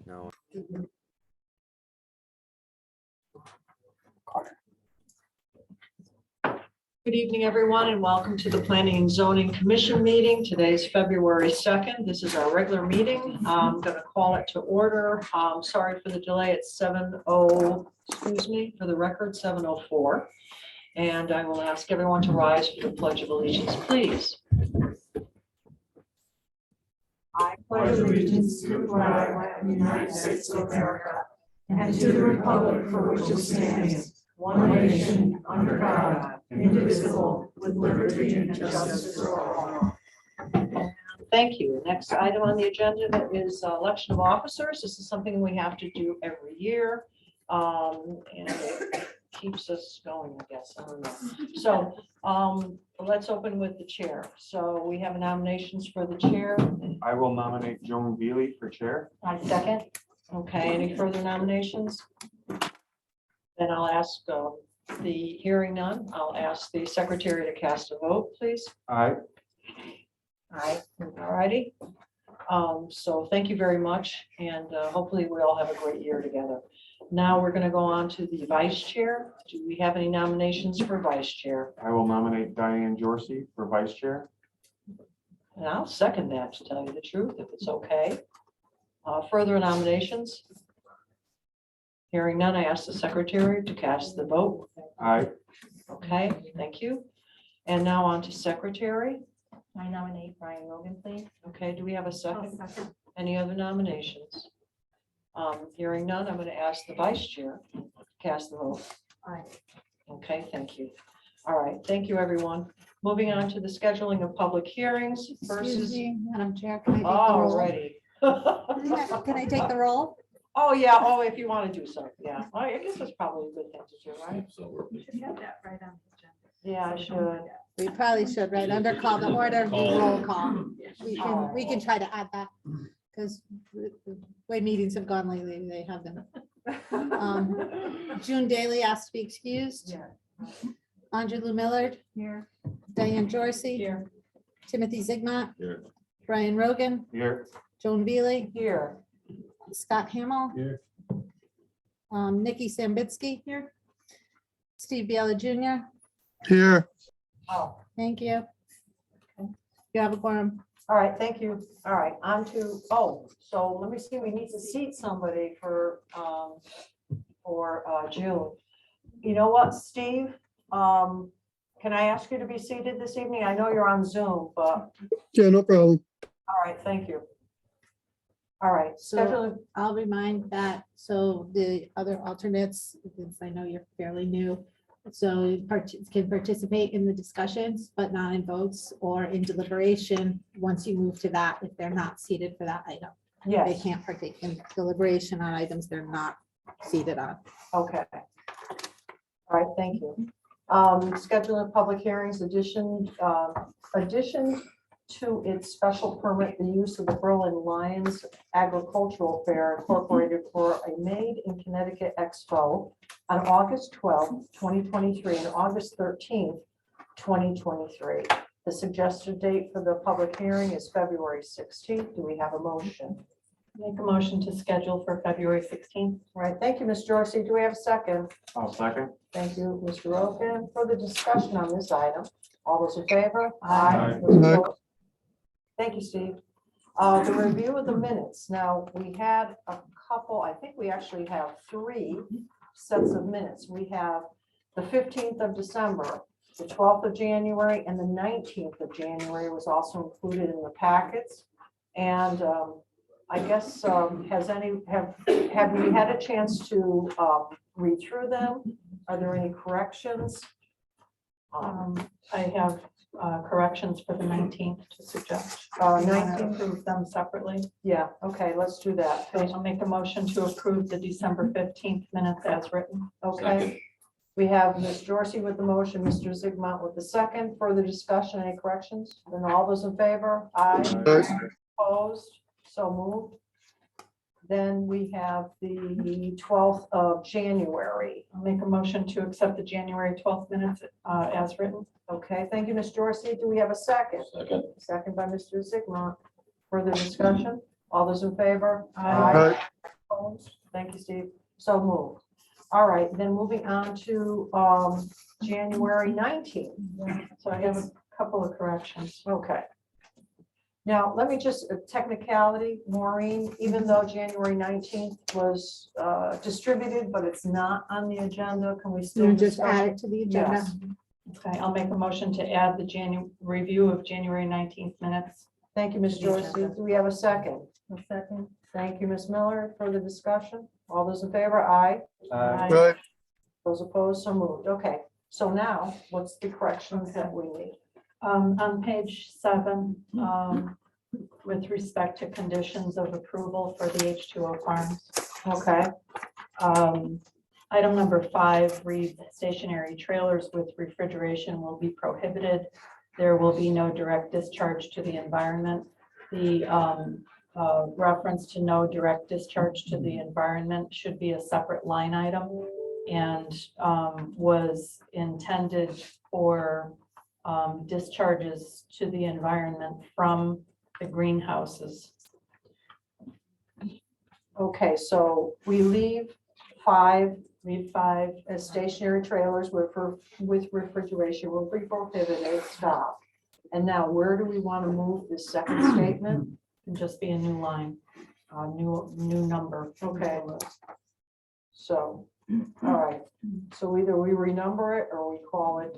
No. Good evening, everyone, and welcome to the Planning and Zoning Commission meeting. Today's February 2nd. This is our regular meeting. I'm going to call it to order. Sorry for the delay. It's 7:00, excuse me, for the record, 7:04. And I will ask everyone to rise for the Pledge of Allegiance, please. I pledge allegiance to the flag of the United States of America and to the republic for which it stands, one nation, under God, indivisible, with liberty and justice for all. Thank you. Next item on the agenda is election of officers. This is something we have to do every year. And it keeps us going, I guess. I don't know. So let's open with the chair. So we have nominations for the chair. I will nominate Joan Veely for chair. I second. Okay, any further nominations? Then I'll ask the hearing none. I'll ask the secretary to cast a vote, please. Aye. Aye. All righty. So thank you very much, and hopefully we all have a great year together. Now we're going to go on to the vice chair. Do we have any nominations for vice chair? I will nominate Diane Jorsey for vice chair. And I'll second that, to tell you the truth, if it's okay. Further nominations? Hearing none, I ask the secretary to cast the vote. Aye. Okay, thank you. And now on to secretary. I nominate Brian Rogan, please. Okay, do we have a second? Second. Any other nominations? Hearing none, I'm going to ask the vice chair to cast the vote. Aye. Okay, thank you. All right, thank you, everyone. Moving on to the scheduling of public hearings Excuse versus. me, Madam Chair, can I take the roll? Already. Can I take the roll? Oh, yeah, oh, if you want to do so, yeah. I guess that's probably a good thing to do, right? You should have that right on the agenda. Yeah, I should. We probably should, right, under call the order, we roll call. We can try to add that, because the way meetings have gone lately, they have them. June Daly asked to be excused. Yeah. Andrew Lou Millard, Here. Diane Jorsey, Here. Timothy Zigma, Here. Brian Rogan, Here. Joan Veely, Here. Scott Hamel. Here. Nikki Sambitsky. Here. Steve Biella Jr. Here, Oh, Thank you. You have a quorum. all right, thank you. All right, on to, so let me see, we need to seat somebody for June. You know what, Steve? Can I ask you to be seated this evening? I know you're on Zoom, but, yeah, no problem. all right, thank you. All right, So- scheduling, I'll remind that, so the other alternates, since I know you're fairly new, so you can participate in the discussions, but not in votes or in deliberation. Once you move to that, if they're not seated for that item, they yes, can't partake in deliberation on items they're not seated on. okay. All right, thank you. Scheduling of public hearings, addition to its special permit, the use of the Berlin Lions Agricultural Fair Incorporated for a Made in Connecticut Expo on August 12th, 2023 and August 13th, 2023. The suggested date for the public hearing is February 16th. Do we have a motion? Make a motion to schedule for February 16th. All right, thank you, Ms. Jorsey. Do we have a second? I'll second. Thank you, Mr. Rogan. Further discussion on this item? All those in favor? Aye. Those opposed? Thank you, Steve. The review of the minutes. Now, we had a couple, I think we actually have 3 sets of minutes. We have the 15th of December, the 12th of January, and the 19th of January was also included in the packets. And I guess, have we had a chance to read through them? Are there any corrections? I have corrections for the 19th to suggest. 19th, Approve them separately. yeah, okay, let's do that. I'll make a motion to approve the December 15th minutes as written. Okay, we have Ms. Jorsey with the motion, Mr. Zigmont with the second. Further discussion, any corrections? Then all those in favor? Aye. Aye. Opposed? So moved. Then we have the 12th of January. I'll make a motion to accept the January 12th minutes as written. Okay, thank you, Ms. Dorsey. Do we have a second? Second. Second by Mr. Zigmont. Further discussion? All those in favor? Aye. opposed? Thank you, Steve. So moved. All right, then moving on to January 19th. So I have a couple of corrections. Okay. Now, let me just, a technicality, Maureen, even though January 19th was distributed, but it's not on the agenda, can we still You just discuss add it? it to the agenda. Yes. Okay, I'll make a motion to add the review of January 19th minutes. Thank you, Ms. To the Joyce. agenda. Do we have a second? A second. Thank you, Ms. Miller. Further discussion? All those in favor? Aye. Right, Those opposed? So moved. Okay. So now, what's the corrections that we need? On page 7, with respect to conditions of approval for the H2O farms. Okay. Item number 5 reads stationary trailers with refrigeration will be prohibited. There will be no direct discharge to the environment. The reference to no direct discharge to the environment should be a separate line item and was intended for discharges to the environment from the greenhouses. Okay, so we leave 5 Read 5, as stationary trailers with refrigeration will be prohibited, stop. And now where do we want to move this second statement? can just be a new line, new number. Okay. So, all right, so either we renumber it or we call it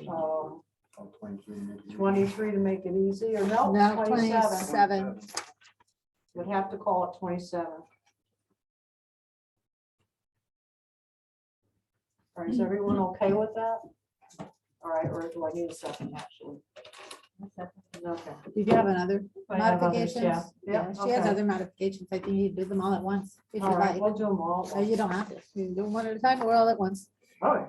23 to make it easy, or no, No, 27. 27. We'd have to call it 27. All right, is everyone okay with that? All right, or do I need a second, actually? Okay. Did you have another I have others, modifications? yeah. Yeah, She has okay. other modifications. I think you do them all at once, if you All right, like. we'll do them all. at No, you once. don't have to. You can do them one at a time or all at once. All right.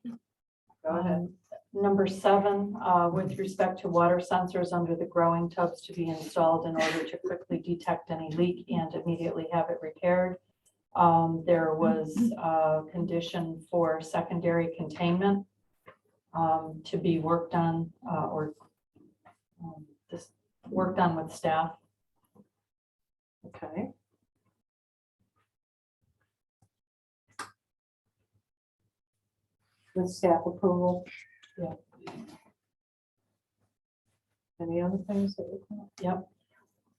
Go ahead. Number 7, with respect to water sensors under the growing tubs to be installed in order to quickly detect any leak and immediately have it repaired. There was a condition for secondary containment to be worked on or just worked on with staff. Okay. With staff approval. Yeah. Any other things that we can? Yep.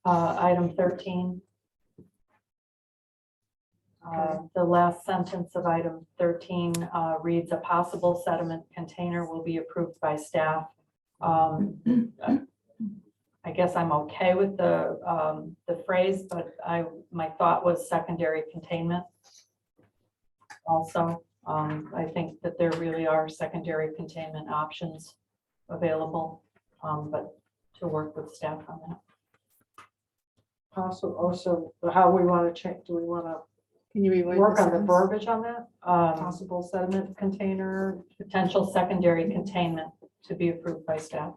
Item 13. The last sentence of item 13 reads, a possible sediment container will be approved by staff. I guess I'm okay with the phrase, but my thought was secondary containment. Also, I think that there really are secondary containment options available, but to work with staff on that. Possible, also, how we want to check, do we want to Can you reword work the on the sentence? verbiage on that? Possible sediment container, Potential secondary containment to be approved by staff.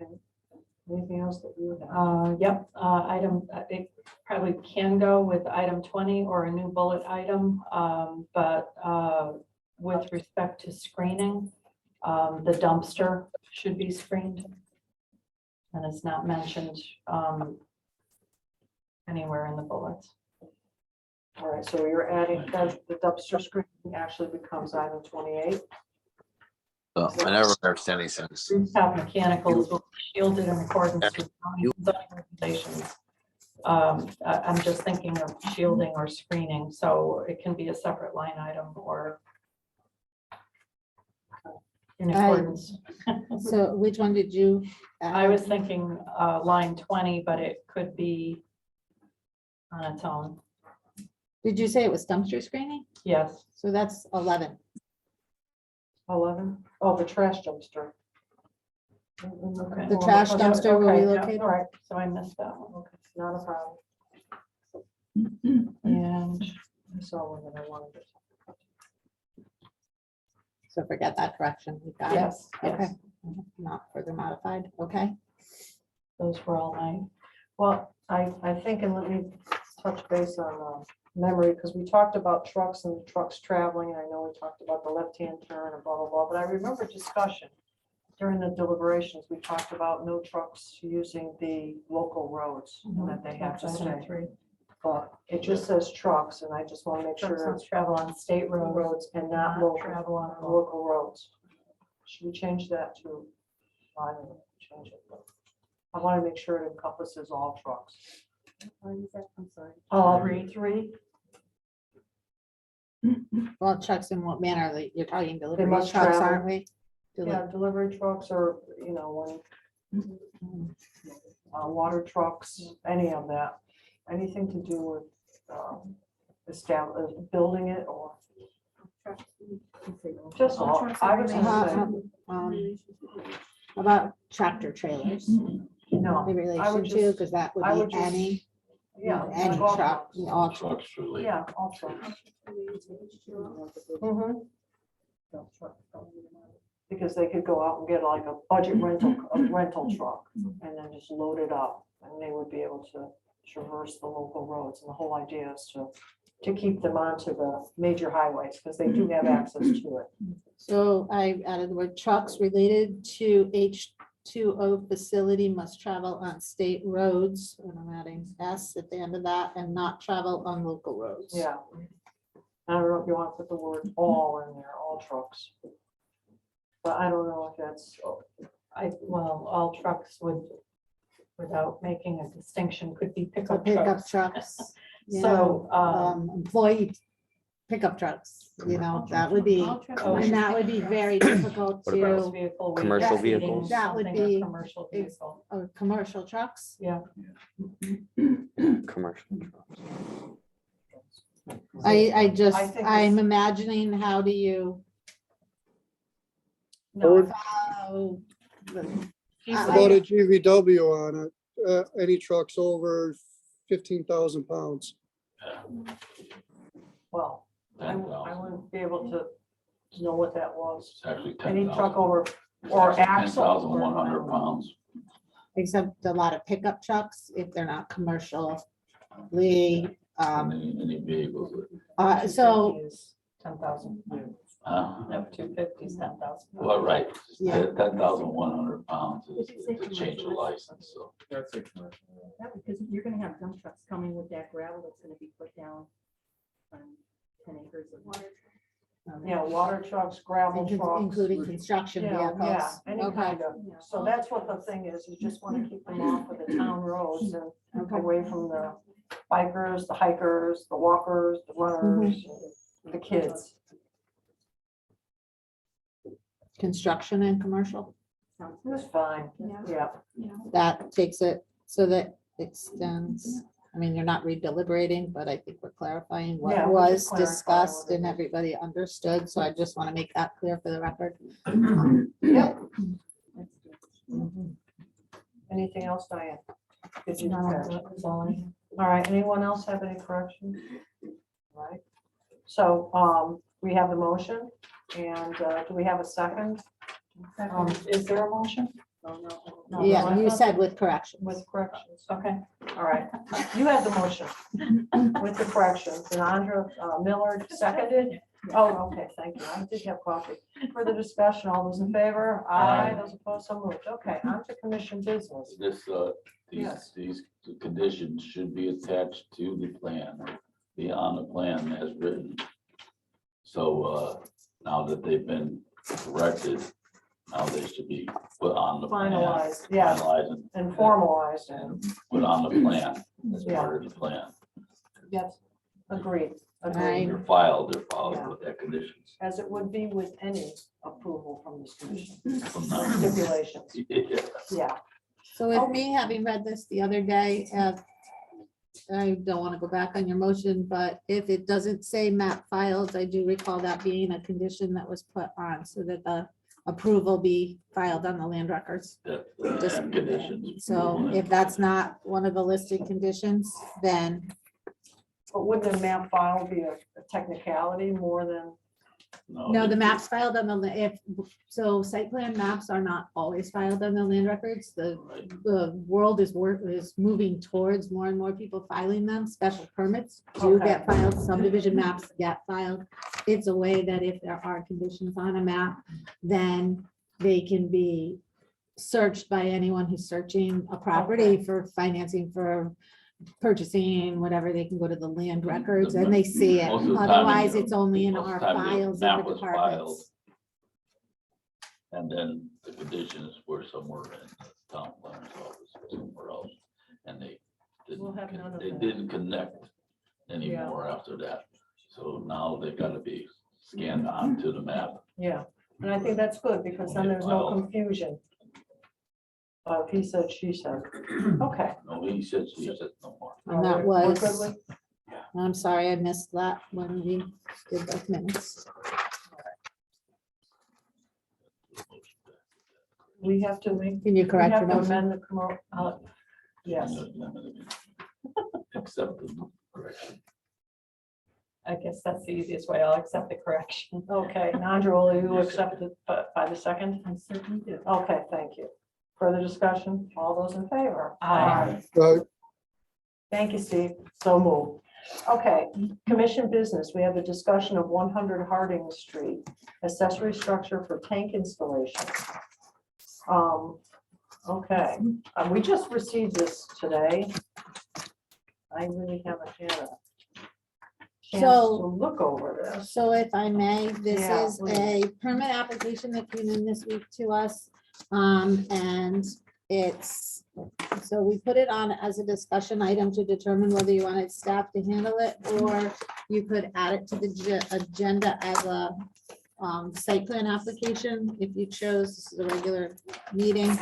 okay. Anything else that you would have? Yep, it probably can go with item 20 or a new bullet item, but with respect to screening, the dumpster should be screened. And it's not mentioned anywhere in the bullets. All right, so you're adding that the dumpster screening actually becomes item 28. So I never understand these things. Rooftop mechanicals will be shielded in accordance with zoning regulations. I'm just thinking of shielding or screening, so it can be a separate line item or in accordance. So which one did you? I add? was thinking line 20, but it could be on its own. Did you say it was dumpster screening? Yes, So that's 11. 11, oh, the trash dumpster. Okay. The trash Okay, dumpster will be okay, yeah, located. all right, so I missed that one. okay, not a problem. And I saw one that I wanted to. So forget that correction. We got it. yes, Okay. yes, Not further modified. Okay. those were all mine. Well, I think, and let me touch base on memory, because we talked about trucks and trucks traveling, and I know we talked about the left-hand turn and blah, blah, blah, but I remember discussion. during the deliberations, we talked about no trucks using the local roads and that they have to That's item stay. 3. But it just says trucks and I just want to make Trucks sure must it's travel on state roads, roads and not not local, travel on local. local roads. Should we change that to, I don't know, change it. but I want to make sure it encompasses all trucks. I'm sorry. All Three. three, Well, trucks in what manner? Like, you're talking delivery must trucks, travel. aren't we? yeah, delivery trucks or, you know, when water trucks, any of that, anything to do with building it or just All all, trucks I are was related. gonna say, About tractor trailers, no, the I would relation to, just, because that I would would be just- any, yeah. any like all truck, trucks. all trucks. Trucks related. Yeah, all trucks. Mhm. Because they could go out and get like a budget rental truck and then just load it up and they would be able to traverse the local roads. And the whole idea is to keep them onto the major highways because they do have access to it. So I added the word trucks related to H2O facility must travel on state roads, and I'm adding S at the end of that, and not travel on local roads. Yeah. I don't know if you want to put the word all in there, all trucks. But I don't know if that's, Well, all trucks would, without making a distinction, could be So pickup pickup trucks. trucks, you So, know, um, employee pickup trucks, you know, that would be, and that would be very difficult What about gross to, vehicle. commercial weight exceeding vehicles? That would something or be Commercial vehicle. commercial trucks. Yeah. Commercial trucks. I just, I think I'm it's- imagining, how do you? no, follow the- About a GVW on it, any trucks over 15,000 pounds. well, I 10,000. wouldn't be able to know what that was. It's actually Any 10,000. truck over, or axle. 10,100 pounds. Except a lot of pickup trucks, if they're not commercially, Any vehicles. so, 10,000. Uh, No, 250 is 10,000. Well, right, Yeah. 10,100 pounds is to change the license, so. That's a commercial. Yeah, because you're gonna have dump trucks coming with that gravel that's gonna be put down on 10 acres of water. Yeah, water trucks, gravel trucks. including construction Yeah, vehicles. yeah, any Okay. kind of, so that's what the thing is, you just want to keep them off of the town roads and away from the bikers, the hikers, the walkers, the runners, the kids. Construction and commercial, Sounds It was good. fine, Yeah. yeah. that takes it, so that extends, I mean, you're not redeliberating, but I think we're clarifying what Yeah, we're was just clarifying discussed what it and is. everybody understood, so I just want to make that clear for the record. Yep. That's good. Anything else, Diane? Did you No, catch? that was all I had. All right, anyone else have any corrections? All right, so, we have the motion, and, do we have a second? Is there a motion? Oh, no. No, Yeah, I you thought- said with corrections. With corrections. Okay. All right, you have the motion with the corrections, and Andrea Miller seconded. Oh, okay, thank you. I did have coffee. For the discussion, all those in favor? Aye. Aye. Those opposed, so moved. Okay, on to commission business. This, Yes. these conditions should be attached to the plan, be on the plan as written. So, now that they've been corrected, now they should be put on the plan. Finalized, yeah, Finalized and formalized. and put on the plan, as Yeah. part of the plan. Yes, agreed, Aye. agreed. They're filed Yeah. with that conditions. As it would be with any approval from this commission, From now. stipulations, Yeah. yeah. So with me having read this the other day, I don't want to go back on your motion, but if it doesn't say map filed, I do recall that being a condition that was put on so that the approval be filed on the land records. Just conditions. So if that's not one of the listed conditions, then But wouldn't a map file be a technicality more than, no, the maps filed on the, so site plan maps are not always filed on the land records. The world is moving towards more and more people filing them. Special permits do Okay. get filed, subdivision maps get filed. It's a way that if there are conditions on a map, then they can be searched by anyone who's searching a property for financing, for purchasing, whatever. They can go to the land records and they see it. Most of the time, Otherwise, it's only in most of our the time, the files in map the was filed. departments. And then the conditions were somewhere in the town planner's office or somewhere else. And they We'll have none of they that. didn't connect anymore after that. So now they gotta be scanned onto the map. Yeah, and I think that's good because then there's no Well- confusion. He said, she said. Okay. No, he said, she said no more. And that We're good was, with- I'm sorry, I missed that when we did the minutes. We have to make, Can you we correct your have to motion? amend the, yes, Accept the correction. I guess that's the easiest way. I'll accept the correction. okay. Nandra, will you accept it by the second? I certainly do. Okay, thank you. Further discussion? All those in favor? Aye. Thank you, Steve. So moved. Okay, commission business. We have a discussion of 100 Harding Street, accessory structure for tank installation. Okay, we just received this today. I really haven't had a chance So- to look over this. So if I may, this Yeah, is a permit application that came in this week to us. And it's, so we put it on as a discussion item to determine whether you wanted staff to handle it, or you could add it to the agenda as a site plan application if you chose. This is a regular meeting.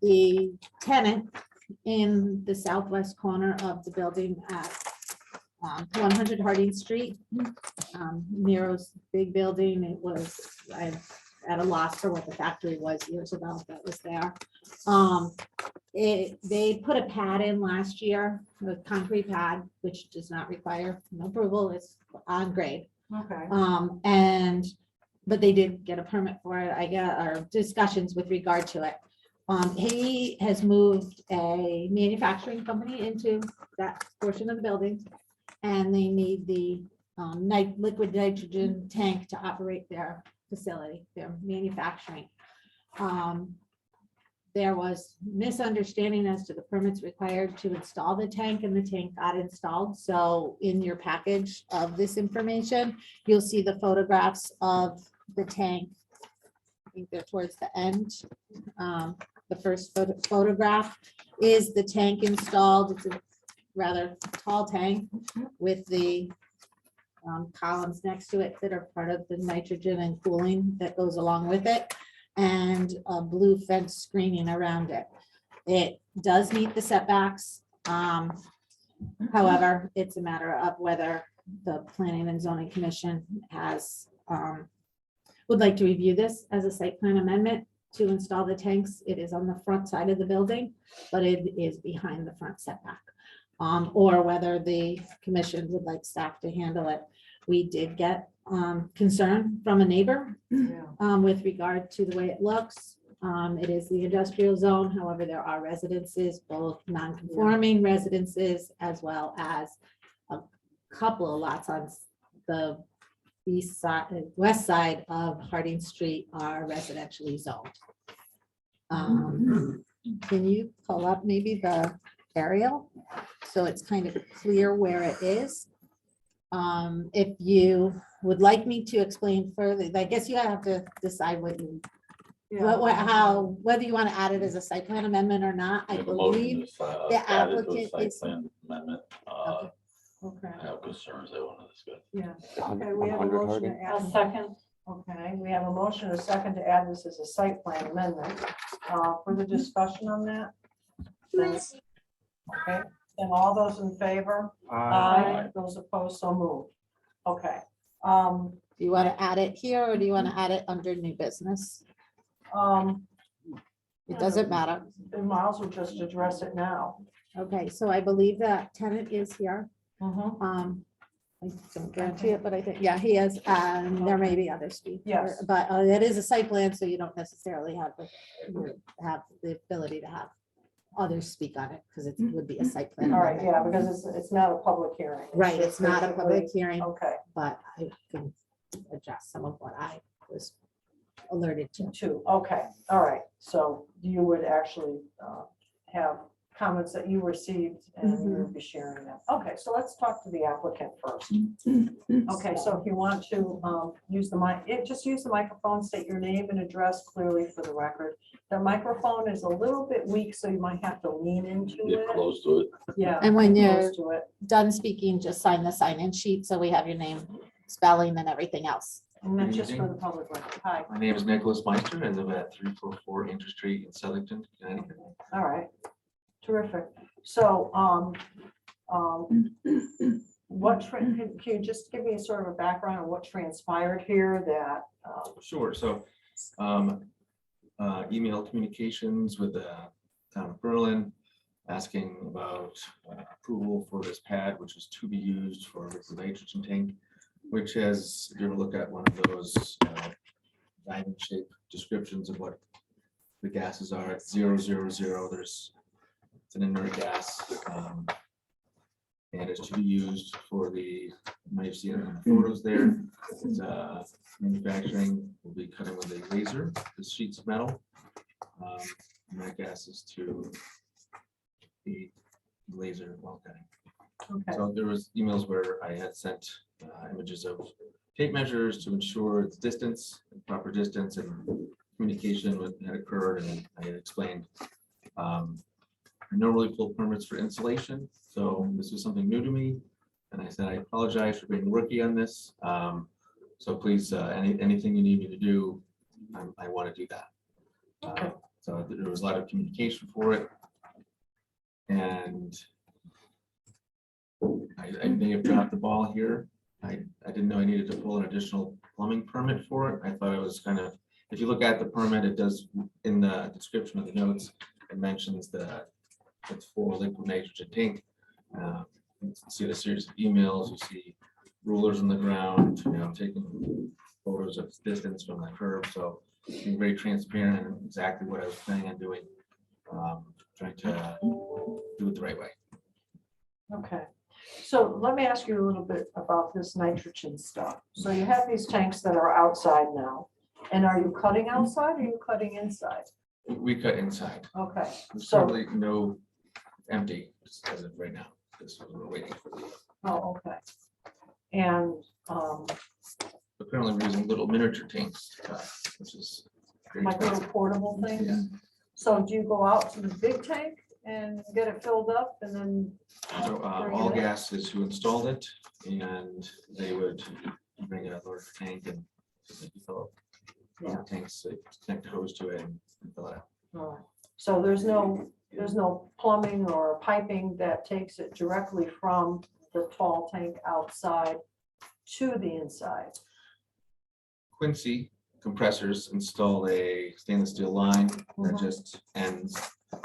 The tenant in the southwest corner of the building at 100 Harding Street, Nero's big building. It was, I'm at a loss for what the factory was years ago that was there. They put a pad in last year, a concrete pad, which does not require no approval. It's on grade. Okay. But they did get a permit for it. I got our discussions with regard to it. He has moved a manufacturing company into that portion of the building. And they need the liquid nitrogen tank to operate their facility, their manufacturing. There was misunderstanding as to the permits required to install the tank, and the tank got installed. So in your package of this information, you'll see the photographs of the tank. I think they're towards the end. The first photograph is the tank installed. It's a rather tall tank with the columns next to it that are part of the nitrogen and cooling that goes along with it, and a blue fence screening around it. It does meet the setbacks. However, it's a matter of whether the Planning and Zoning Commission has would like to review this as a site plan amendment to install the tanks. It is on the front side of the building, but it is behind the front setback. Or whether the commission would like staff to handle it. We did get concern from a neighbor Yeah. with regard to the way it looks. It is the industrial zone. However, there are residences, both non-conforming residences, as well as a couple of lots on the east side, west side of Harding Street are residentially zoned. Can you pull up maybe the aerial? So it's kind of clear where it is. If you would like me to explain further, I guess you have to decide what you, whether you want to add it as a site plan amendment or not. I Make a motion believe, to, the add it to a applicant site is- plan amendment. Okay, I have concerns I want to discuss. yeah. Okay, we have a 100 motion Harding. to I'll add. second. Okay, we have a motion, a second to add this as a site plan amendment. Further discussion on that? Please. Okay, and all those in favor? Aye. Those opposed, so moved. Okay. do you want to add it here or do you want to add it under new business? It doesn't matter. Then Miles will just address it now. Okay, so I believe that tenant is here. Mhm. I don't guarantee it, but I think, yeah, he is, and there may be other speakers. Yes. But it is a site plan, so you don't necessarily have the ability to have others speak on it, because it would be a site plan. All right, amendment. yeah, because it's not a public hearing. Right, just it's not a public basically- hearing, Okay, but I can adjust some of what I was alerted to. Two, okay, all right. So you would actually have comments that you received and you would be sharing them. Okay, so let's talk to the applicant first. Okay, so if you want to use the mic, just use the microphone, state your name and address clearly for the record. The microphone is a little bit weak, so you might have to lean into Get it. close to it. Yeah. And when get you're close to it. done speaking, just sign the sign-in sheet, so we have your name, spelling, and everything else. And that's just for the public record. Hi, My name is Nicholas Meister. I live at 344 Inter Street in Southington, Connecticut. all right. Terrific. So, can you just give me a sort of a background on what transpired here that, Sure. So email communications with the town of Berlin, asking about approval for this pad, which is to be used for liquid nitrogen tank, which has, if you ever look at one of those diamond shaped descriptions of what the gases are, it's 000. It's an inert gas. And it's to be used for the, you might have seen it in the photos there. It's manufacturing, will be cutting with a laser, the sheets of metal. And that gas is to the laser while cutting. okay, So there was emails where I had sent images of tape measures to ensure its distance, proper distance and communication had occurred, and I had explained. I normally pull permits for insulation, so this was something new to me. And I said, I apologize for being rookie on this. So please, anything you need me to do, I want to do that. So there was a lot of communication for it. And I may have dropped the ball here. I didn't know I needed to pull an additional plumbing permit for it. I thought it was kind of, if you look at the permit, it does, in the description of the notes, it mentions that it's for liquid nitrogen tank. You see the series of emails, you see rulers on the ground, taking photos of distance from the curb. So being very transparent and exactly what I was planning on doing, trying to do it the right way. okay. So let me ask you a little bit about this nitrogen stuff. So you have these tanks that are outside now. And are you cutting outside or are you cutting inside? We cut inside. Okay, There's so, certainly no empty as of right now. This is what we're waiting for. oh, okay. And, Apparently we're using little miniature tanks, which is very like little expensive. portable Yeah. things? So do you go out to the big tank and get it filled up and then? So bring All it in? Gas is who installed it, and they would bring a large tank and fill up Yeah. the tanks, so you connect a hose to it and fill it out. All right. So there's no plumbing or piping that takes it directly from the tall tank outside to the inside? Quincy Compressors install a stainless steel line that Mhm. just ends,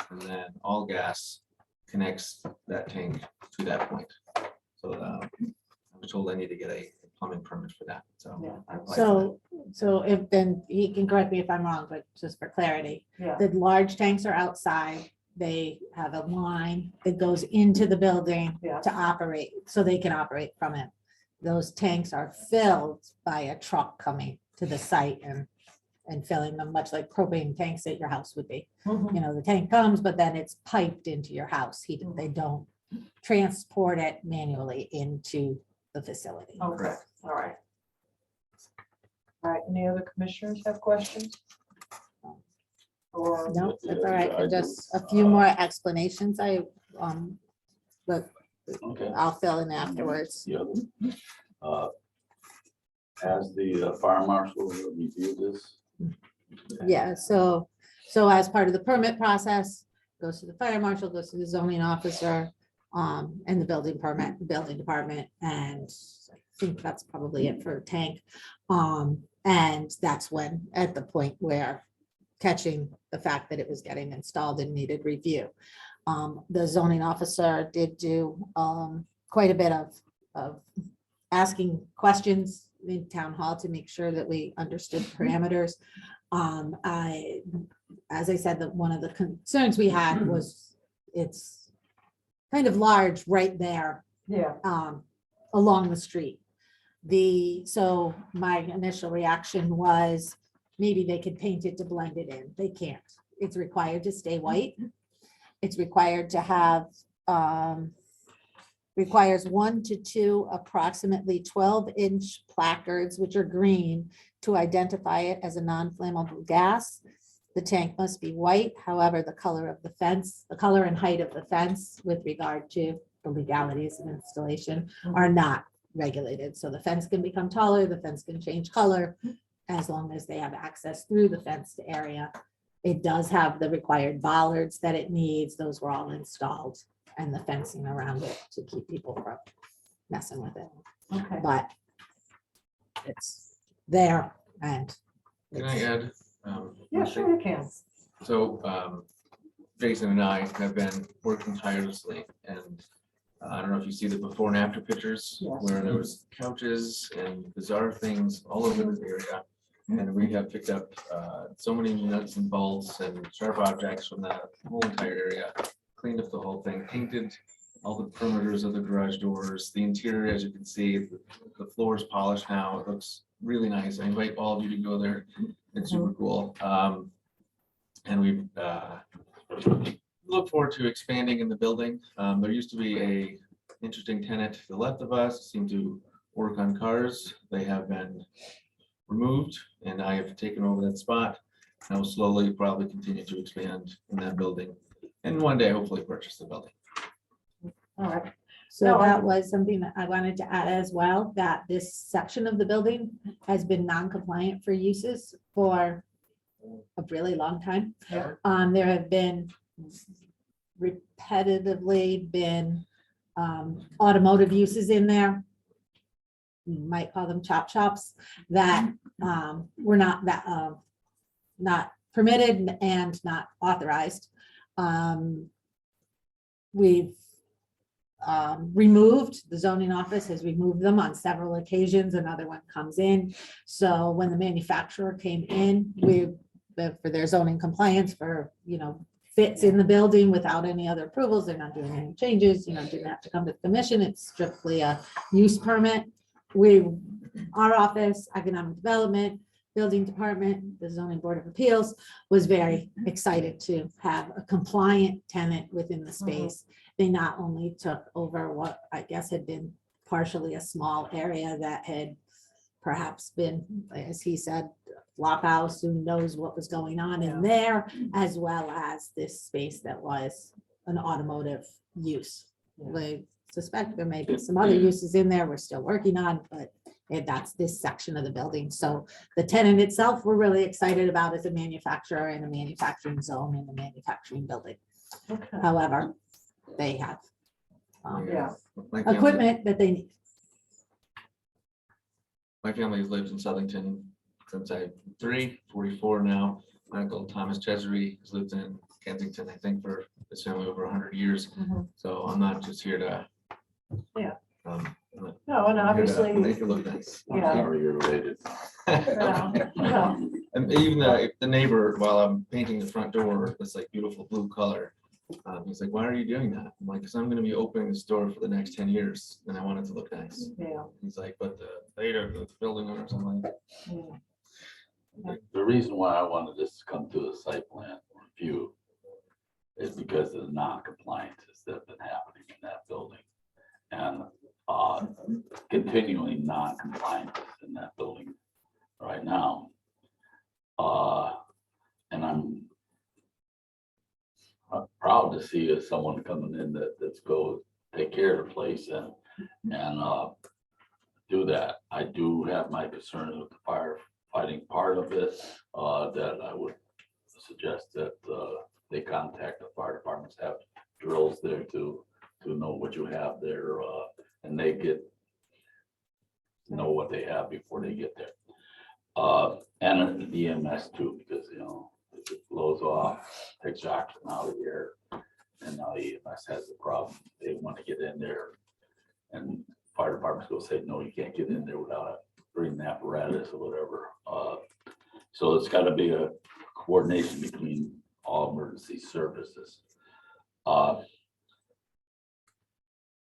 and then All Gas connects that tank to that point. So I was told I need to get a plumbing permit for that, so. Yeah. I applied for So if then, he can correct me if I'm wrong, but just for clarity, Yeah, the large tanks are outside. They have a line that goes into the building yeah, to operate, so they can operate from it. Those tanks are filled by a truck coming to the site and filling them, much like propane tanks at your house would be. Mhm. You know, the tank comes, but then it's piped into your house. They don't transport it manually into the facility. Okay, all right. All right, any other commissioners have questions? Or, No, that's all Yeah, right. I And do. just a few more explanations. But Okay. I'll fill in afterwards. The other. Has the fire marshal reviewed this? Yeah, so as part of the permit process, goes to the fire marshal, goes to the zoning officer, and the building department, and I think that's probably it for tank. And that's when, at the point where catching the fact that it was getting installed and needed review. The zoning officer did do, quite a bit of asking questions in town hall to make sure that we understood parameters. As I said, that one of the concerns we had was it's kind of large right there yeah, along the street. So my initial reaction was maybe they could paint it to blend it in. They can't. It's required to stay white. It's required to have, requires 1 to 2 approximately 12-inch placards, which are green, to identify it as a non-flammable gas. The tank must be white. However, the color of the fence, the color and height of the fence with regard to the legalities of installation are not regulated. So the fence can become taller, the fence can change color as long as they have access through the fenced area. It does have the required bollards that it needs. Those were all installed, and the fencing around it to keep people from messing with it. Okay. But it's there and Can I add? Yeah, one sure thing? you can. So Jason and I have been working tirelessly, and I don't know if you see the before and after pictures Yes. where there was couches and bizarre things all over this area. And we have picked up so many nuts and bolts and sharp objects from that whole entire area, cleaned up the whole thing, painted all the perimeters of the garage doors, the interior, as you can see, the floor is polished now. It looks really nice. I invite all of you to go there. It's super cool. And we look forward to expanding in the building. There used to be a interesting tenant to the left of us, seemed to work on cars. They have been removed, and I have taken over that spot. I will slowly probably continue to expand in that building, and one day hopefully purchase the building. All right. so No, that was something that I wanted to add as well, that this section of the building has been non-compliant for uses for a really long time. Yeah. There have been repetitively been automotive uses in there. You might call them chop shops that were not not permitted and not authorized. We've removed, the zoning office has removed them on several occasions. Another one comes in. So when the manufacturer came in, for their zoning compliance for, fits in the building without any other approvals, they're not doing any changes, didn't have to come to the commission. It's strictly a use permit. Our office, economic development, building department, the zoning board of appeals was very excited to have a compliant tenant within the space. They not only took over what I guess had been partially a small area that had perhaps been, as he said, flop house, who knows what was going on in there, as well as this space that was an automotive use. I suspect there may be some other uses in there we're still working on, but that's this section of the building. So the tenant itself, we're really excited about as a manufacturer in a manufacturing zone in a manufacturing building. Okay. However, they have Yeah. My family- equipment that they need. My family has lived in Southington since I'm 44 now. My uncle Thomas Chesery has lived in Kensington, I think, for his family over 100 years. Mhm. So I'm not just here to. Yeah. I'm No, and here to obviously, Make it look nice. I'm Yeah. sorry you're related. no, And even the neighbor, while I'm painting the front door, this like beautiful blue color. He's like, why are you doing that? I'm like, because I'm gonna be opening this door for the next 10 years and I want it to look nice. yeah. He's like, but the later the building owners, I'm like, Yeah. The reason why I wanted this to come to a site plan review is because of the non-compliances that have been happening in that building. And continuing non-compliances in that building right now. And I'm proud to see someone coming in that's go take care of the place and do that. I do have my concerns with the firefighting part of it, that I would suggest that they contact the fire departments, have drills there to know what you have there, and they know what they have before they get there. And the EMS too, because if it blows off, takes oxygen out of the air, and now EMS has a problem. They want to get in there, and fire departments will say, no, you can't get in there without bringing the apparatus or whatever. So it's got to be a coordination between all emergency services.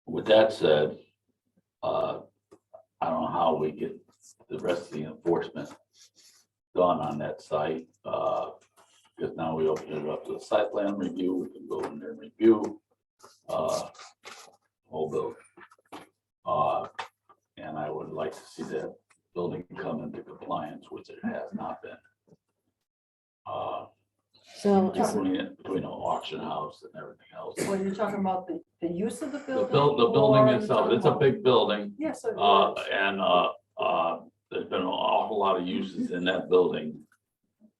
With that said, I don't know how we get the rest of the enforcement done on that site. Because now we open it up to the site plan review, we can go in there and review whole building. And I would like to see that building come into compliance, which it has not been. So, Between an auction house and everything else. Well, you're talking about the use of the The building? the building or you're itself, talking it's a about- big building. Yes, it And is. there's been an awful lot of uses in that building.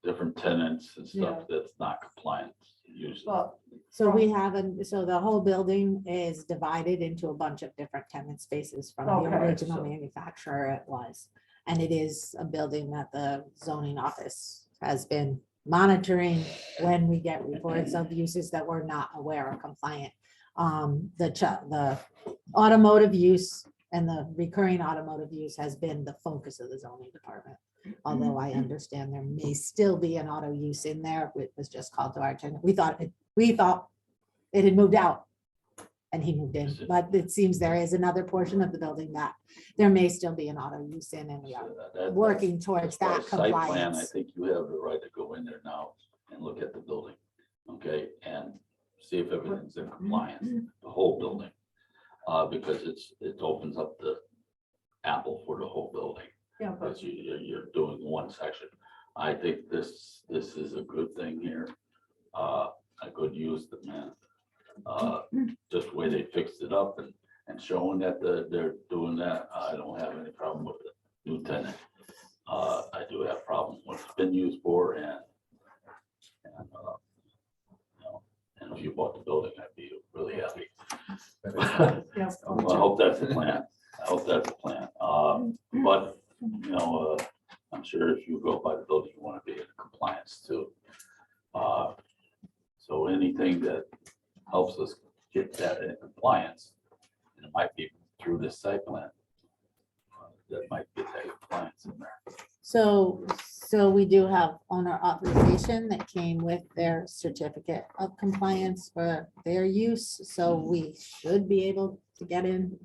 Different tenants and stuff that's not compliant uses. Well, so we haven't, so the whole building is divided into a bunch of different tenant spaces from the Okay, original so- manufacturer it was. And it is a building that the zoning office has been monitoring when we get reports of uses that we're not aware are compliant. The automotive use and the recurring automotive use has been the focus of the zoning department. Although I understand there may still be an auto use in there, it was just called to our attention. We thought it had moved out and he moved in, but it seems there is another portion of the building that there may still be an auto use in, and we are working towards As far that as site plan, I compliance. think you have the right to go in there now and look at the building, okay, and see if everything's in compliance, the whole building. Because it opens up the apple for the whole building, yeah, but because you're doing one section. I think this is a good thing here, a good use, man. Just the way they fixed it up and showing that they're doing that, I don't have any problem with the new tenant. I do have problem with what it's been used for and if you bought the building, I'd be really happy. yeah, I hope that's the plan. I hope that's the plan. But, I'm sure if you go by the building, you want to be in compliance too. So anything that helps us get that in compliance, and it might be through this site plan. That might get that compliance in there. So we do have owner authorization that came with their certificate of compliance for their use. So we should be able to get in,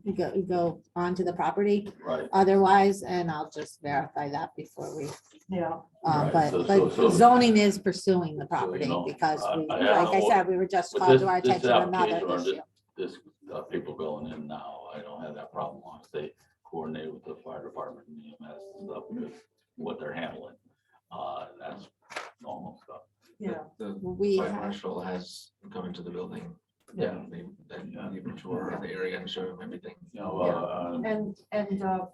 go onto the property Right. otherwise, and I'll just verify that before we. yeah. Right, But so- zoning is pursuing the property know, because we, I- like I said, we were just With called to this- our this attention another application or issue. This, people going in now, I don't have that problem, as long as they coordinate with the fire department and EMS and stuff, because what they're handling. That's normal stuff. Yeah. The We fire have- marshal has come into the building. Yeah. They even tour the area and show him everything. And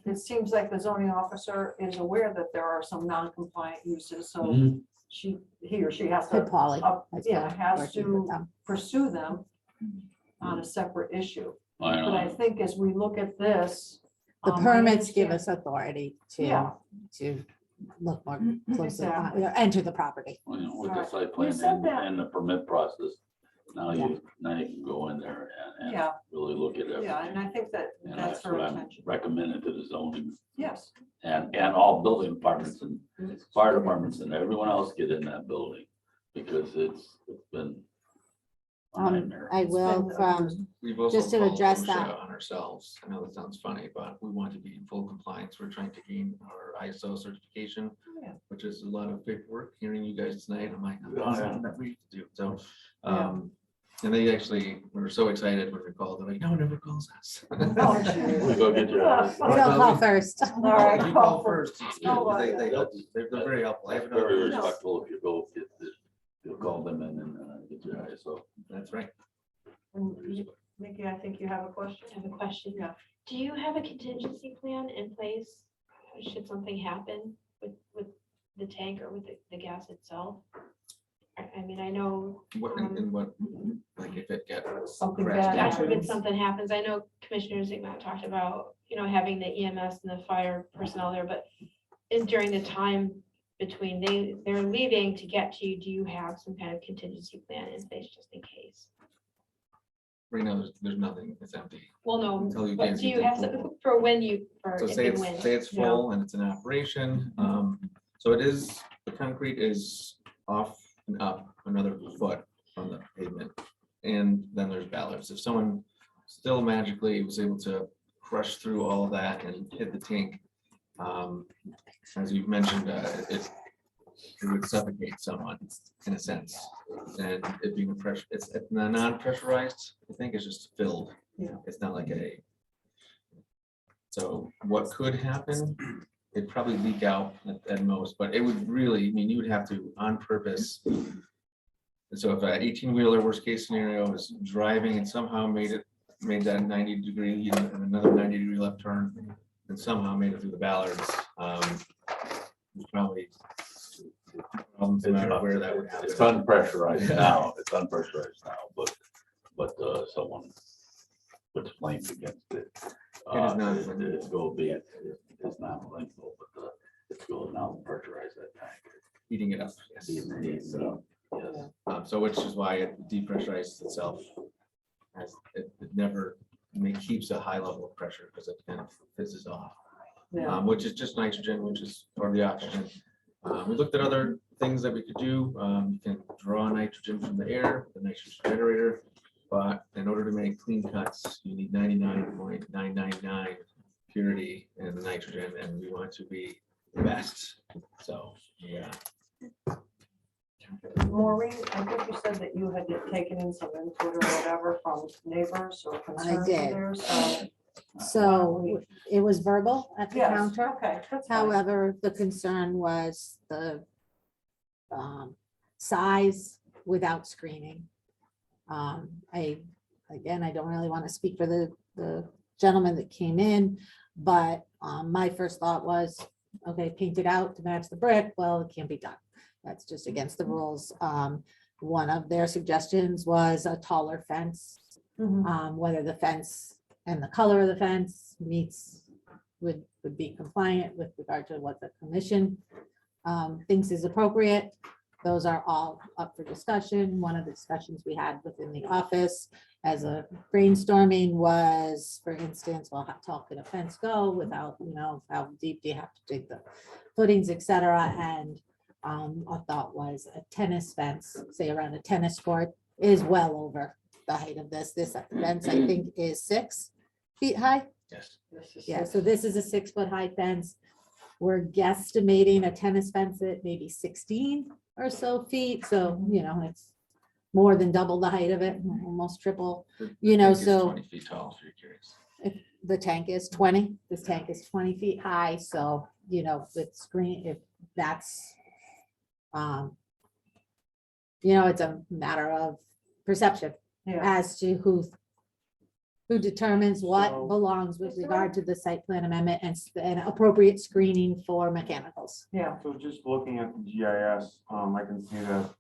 it seems like the zoning officer is aware that there are some non-compliant uses, so Mhm. he or she has Hey, to Polly. has yeah, been has working to- with them. pursue them on a separate issue. I But I know. think as we look at this. The I permits give understand- us authority Yeah. to look more closely, Exactly. enter the property. With the Alright. site You plan said that. and the permit process, now you can go in there and Yeah, really look at everything. yeah, and I think that And that's that's her what I'm intention. recommending to the zoning Yes. and all building departments and fire departments and everyone else get in that building. Because it's been a nightmare. I It's will, been We've also Just to called address OSHA that. on ourselves. I know that sounds funny, but we want to be in full compliance. We're trying to gain our ISO certification, Yeah. which is a lot of paperwork. Hearing you guys tonight, I'm like, oh, Yeah. that's something that we have to do. So, Yeah. and they actually were so excited when we called. They're like, no one ever calls us. Oh, geez. We go get your. we don't call first. All right. You call first. It's good. Oh, They help. That's- They're very helpful. I have That's another- very respectful if you go get this, you'll call them in and get your ISO. That's right. And Nikki, I think you have a question? I have a question. Yeah. Do you have a contingency plan in place should something happen with the tank or with the gas itself? I mean, I know, What, and what, like if it gets. Something crashed bad God into- forbid happens. something happens. I know Commissioner Zigma talked about, having the EMS and the fire personnel there, but during the time between they're leaving to get to you, do you have some kind of contingency plan in place just in case? Right now, there's nothing. It's empty. Well, no, Until you but get. do you have some for when you, for So if say and when? it's Yeah. full and it's in operation, so it is, the concrete is off and up another foot from the pavement. And then there's ballards. If someone still magically was able to crush through all of that and hit the tank. As you mentioned, it would suffocate someone in a sense. And it being a pressure, it's non-pressurized, I think it's just filled. Yeah. It's not like so what could happen, it'd probably leak out at most, but it would really, I mean, you would have to on purpose. So if an 18-wheeler worst case scenario was driving and somehow made that 90-degree, you know, and another 90-degree left turn, and somehow made it through the ballards, it's probably no matter where that would happen. It's unpressurized now, but someone puts flames against it. It is not flammable. It's going to be, it's not flammable, but it's going to now pressurize that tank. Heating it up. Yes. Yes. So which is why it depressurizes itself. As it never keeps a high level of pressure because it kind of fizzes off. Yeah. Which is just nitrogen, which is part of the oxygen. We looked at other things that we could do. You can draw nitrogen from the air, the nitrogen generator. But in order to make clean cuts, you need 99.999 purity in the nitrogen, and we want to be the best. So, yeah. Maureen, I think you said that you had taken in some input or whatever from neighbors or concerns did. there, So it was verbal at the Yes, counter. okay, that's fine. However, the concern was the size without screening. Again, I don't really want to speak for the gentleman that came in, but my first thought was, okay, paint it out to match the brick. Well, it can't be done. That's just against the rules. One of their suggestions was a taller fence. Mhm. Whether the fence and the color of the fence would be compliant with regard to what the commission thinks is appropriate. Those are all up for discussion. One of the discussions we had within the office as a brainstorming was, for instance, well, how tall could a fence go without, how deep do you have to dig the footings, et cetera. And a thought was a tennis fence, say around a tennis court, is well over the height of this. This fence, I think, is 6 feet high. Yes. Yeah, so this is a 6-foot high fence. We're guesstimating a tennis fence at maybe 16 or so feet. So, it's more than double the height of it, almost triple. The tank is so 20 feet tall, if you're curious. The tank is 20, this tank is 20 feet high. So, with screen, if that's, it's a matter of perception Yeah, as to who determines what So- belongs with regard to the site plan amendment and appropriate screening for mechanicals. yeah, So just looking at the GIS, I can see that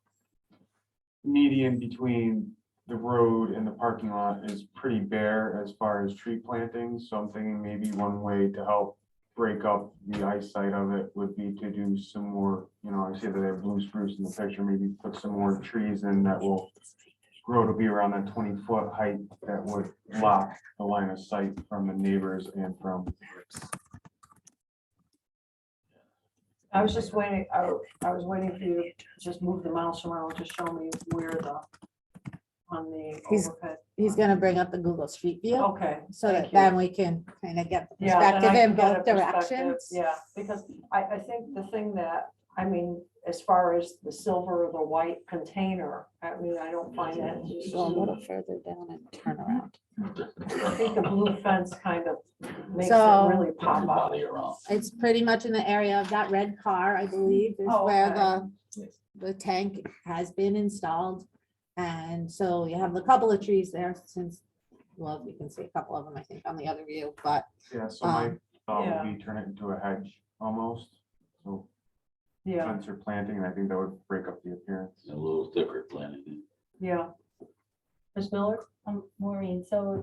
median between the road and the parking lot is pretty bare as far as tree plantings. So I'm thinking maybe one way to help break up the eyesight of it would be to do some more, I see that they have blue spruce in the picture, maybe put some more trees in that will grow to be around that 20-foot height that would block the line of sight from the neighbors and from. I was just waiting, I was waiting for you to just move the mouse around to show me where on the He's- overhead. He's gonna bring up the Google Street View Okay. so thank that you. then we can kind of get the Yeah, then perspective I in can get a both perspective, directions. Yeah, because I think the thing that, as far as the silver or the white container, I don't find that. Go a little further down and turn around. I think the blue fence kind of makes it So- really pop out. Body around. It's pretty much in the area of that red car, I believe, is Oh, where okay. the tank has been installed. And so you have a couple of trees there since, well, you can see a couple of them, I think, on the other view, but Yeah, so my thought Yeah. would be turn it into a hedge almost. So Yeah, fence or planting, and I think that would break up the appearance. A little thicker planting. yeah. Ms. Miller? Maureen, so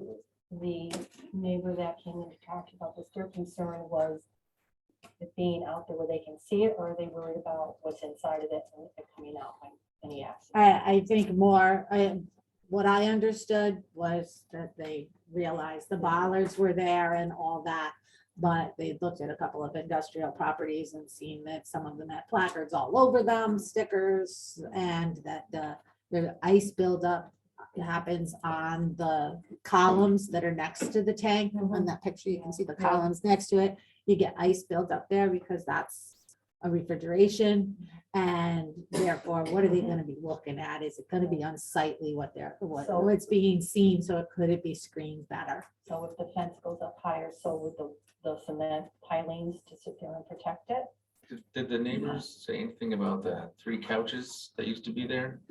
the neighbor that came in to talk about this, their concern was it being out there where they can see it, or are they worried about what's inside of it and it coming out when any accident? I think more, what I understood was that they realized the bollards were there and all that. But they looked at a couple of industrial properties and seen that some of them had placards all over them, stickers, and that the ice buildup happens on the columns that are next to the tank. On that picture, you can see the columns next to it. You get ice built up there because that's a refrigeration. And therefore, what are they gonna be looking at? Is it gonna be unsightly what's being seen? So it could it be screened better? So if the fence goes up higher, so would the cement pilings to sit there and protect it? Did the neighbors say anything about the 3 couches that used to be there?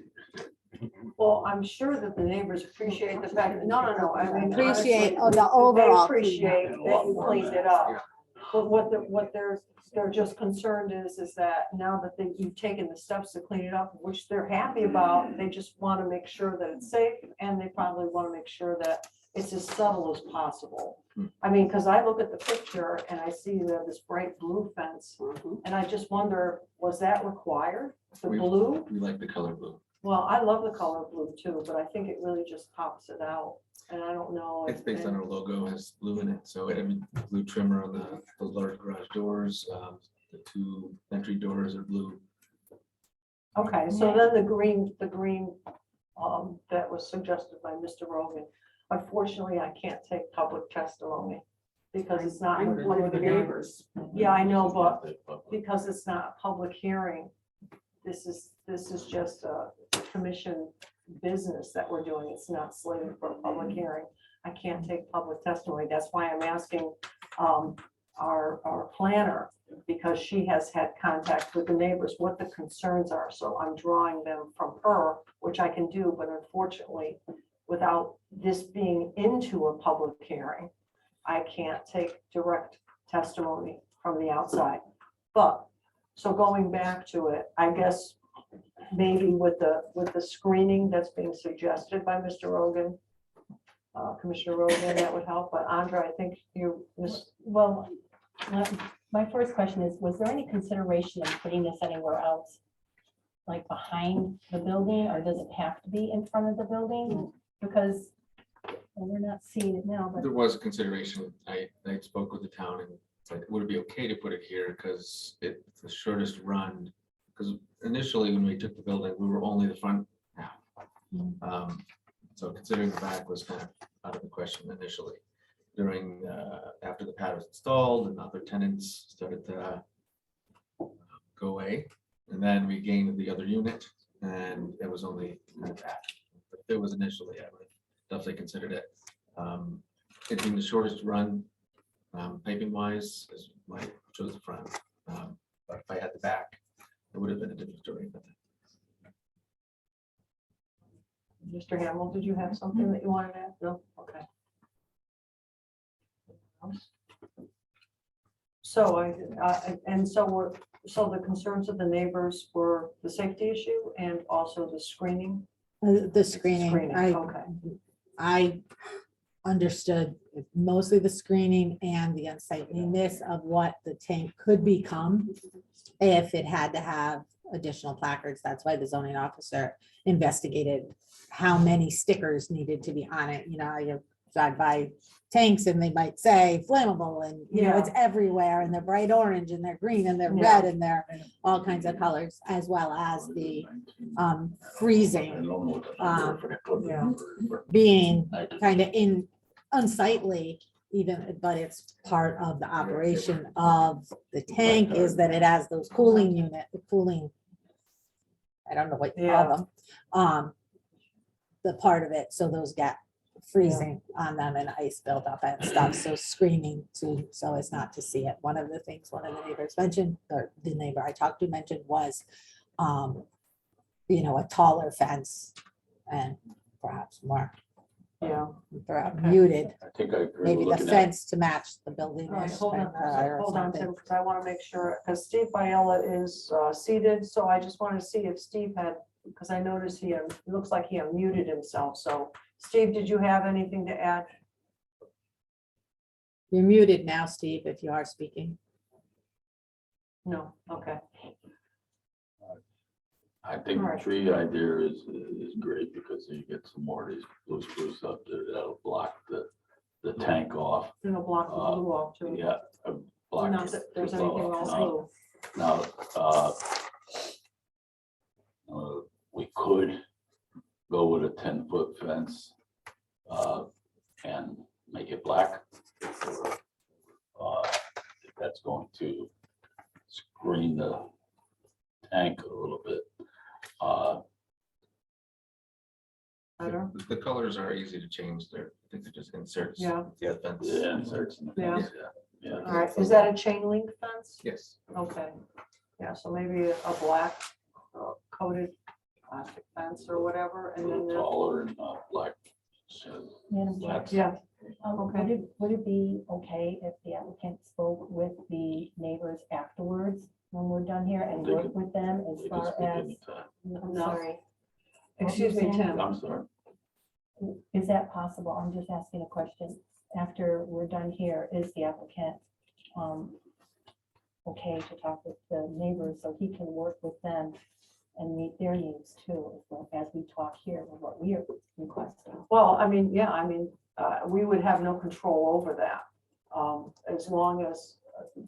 Well, I'm sure that the neighbors appreciate the fact, no, I mean. Appreciate, honestly, the overall. They appreciate that you cleaned it up. Yeah. But what they're just concerned is that now that you've taken the steps to clean it up, which they're happy about, they just want to make sure that it's safe, and they probably want to make sure that it's as subtle as possible. I mean, because I look at the picture and I see this bright blue fence, and I just wonder, was that required? The We- blue? We like the color blue. Well, I love the color blue too, but I think it really just pops it out, and I don't know. It's based on our logo, has blue in it, so every blue trimmer on the large garage doors, the 2 entry doors are blue. Okay, so then the green, that was suggested by Mr. Rogan, unfortunately, I can't take public testimony because it's not. I'm one of the neighbors. Yeah, I know, but because it's not a public hearing, this is just a commission business that we're doing. It's not slated for a public hearing. I can't take public testimony. That's why I'm asking our planner, because she has had contact with the neighbors, what the concerns are. So I'm drawing them from her, which I can do, but unfortunately, without this being into a public hearing, I can't take direct testimony from the outside. But, so going back to it, I guess maybe with the screening that's being suggested by Mr. Rogan, Commissioner Rogan, that would help. But Andra, I think Well, my first question is, was there any consideration of putting this anywhere else? Like behind the building, or does it have to be in front of the building? Because well, we're not seeing it now, but There was a consideration. I spoke with the town and said, would it be okay to put it here? Because it's the shortest run. Because initially, when we took the building, we were only the front half. So considering the back was kind of out of the question initially. During, after the pad was installed and other tenants started to go away. And then we gained the other unit, and it was only kind of back. But it was initially, I would definitely considered it. It being the shortest run, piping wise, is why I chose the front. But if I had the back, it would have been a different story. But Mr. Hamel, did you have something that you wanted to add? No? Okay. So so the concerns of the neighbors were the safety issue and also the screening? The screening, Okay. I understood mostly the screening and the unsightliness of what the tank could become if it had to have additional placards. That's why the zoning officer investigated how many stickers needed to be on it. You know, you drive by tanks and they might say flammable, and you know, it's everywhere, and they're bright orange and they're green and they're red and they're all kinds of colors, as well as the freezing being kind of unsightly even, but it's part of the operation of the tank is that it has those cooling I don't know what you call them. The part of it, so those get freezing on them and ice built up and stuff, so screening too, so as not to see it. One of the things one of the neighbors mentioned, or the neighbor I talked to mentioned was, you know, a taller fence and perhaps more perhaps muted, I think I agree. maybe the Looking at- fence to match the building. All right, or hold on, something. Tim, because I want to make sure, because Steve Biella is seated, so I just want to see if Steve had, because I noticed it looks like he unmuted himself, so Steve, did you have anything to add? You're muted now, Steve, if you are speaking. No, okay. I think the Alright. tree idea is great because you get some more of these blue spruce up there that'll block the tank off. It'll block the blue off too. Yeah. block Not that there's the anything flow. else Now, blue. we could go with a 10-foot fence and make it black. If that's going to screen the tank a little bit. Better? The colors are easy to change there. I think it just inserts. Yeah. The fence. Yeah, inserts in the fence, yeah. All right, is that a chain link fence? Yes. Okay, yeah, so maybe a black coated plastic fence or whatever, A and then little taller and black. Madam Chair, That's- yeah, Would it be okay if the applicant spoke with the neighbors afterwards when we're done here and They work can- with them as They can far speak as? anytime. I'm No. sorry, excuse me, Tim. I'm sorry. is that possible? I'm just asking a question. After we're done here, is the applicant okay to talk with the neighbors so he can work with them and meet their needs too, as we talk here with what we are requesting? Well, I mean, yeah, I mean, we would have no control over that. As long as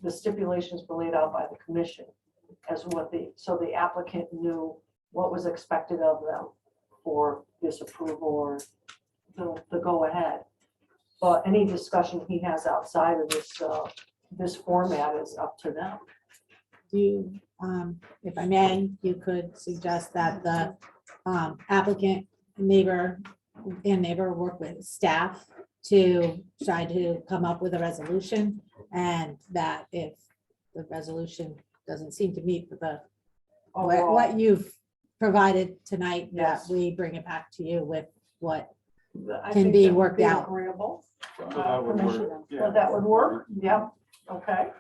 the stipulations were laid out by the commission as what so the applicant knew what was expected of them for this approval or the go ahead. But any discussion he has outside of this format is up to them. You, if I may, you could suggest that the applicant, neighbor work with staff to try to come up with a resolution, and that if the resolution doesn't seem to meet the Overall, what you've provided tonight, that Yes. we bring it back to you with what I can think be that would worked out. Agreeable. So that would work. Commissioner. Yeah. Well, that would work, yep, okay,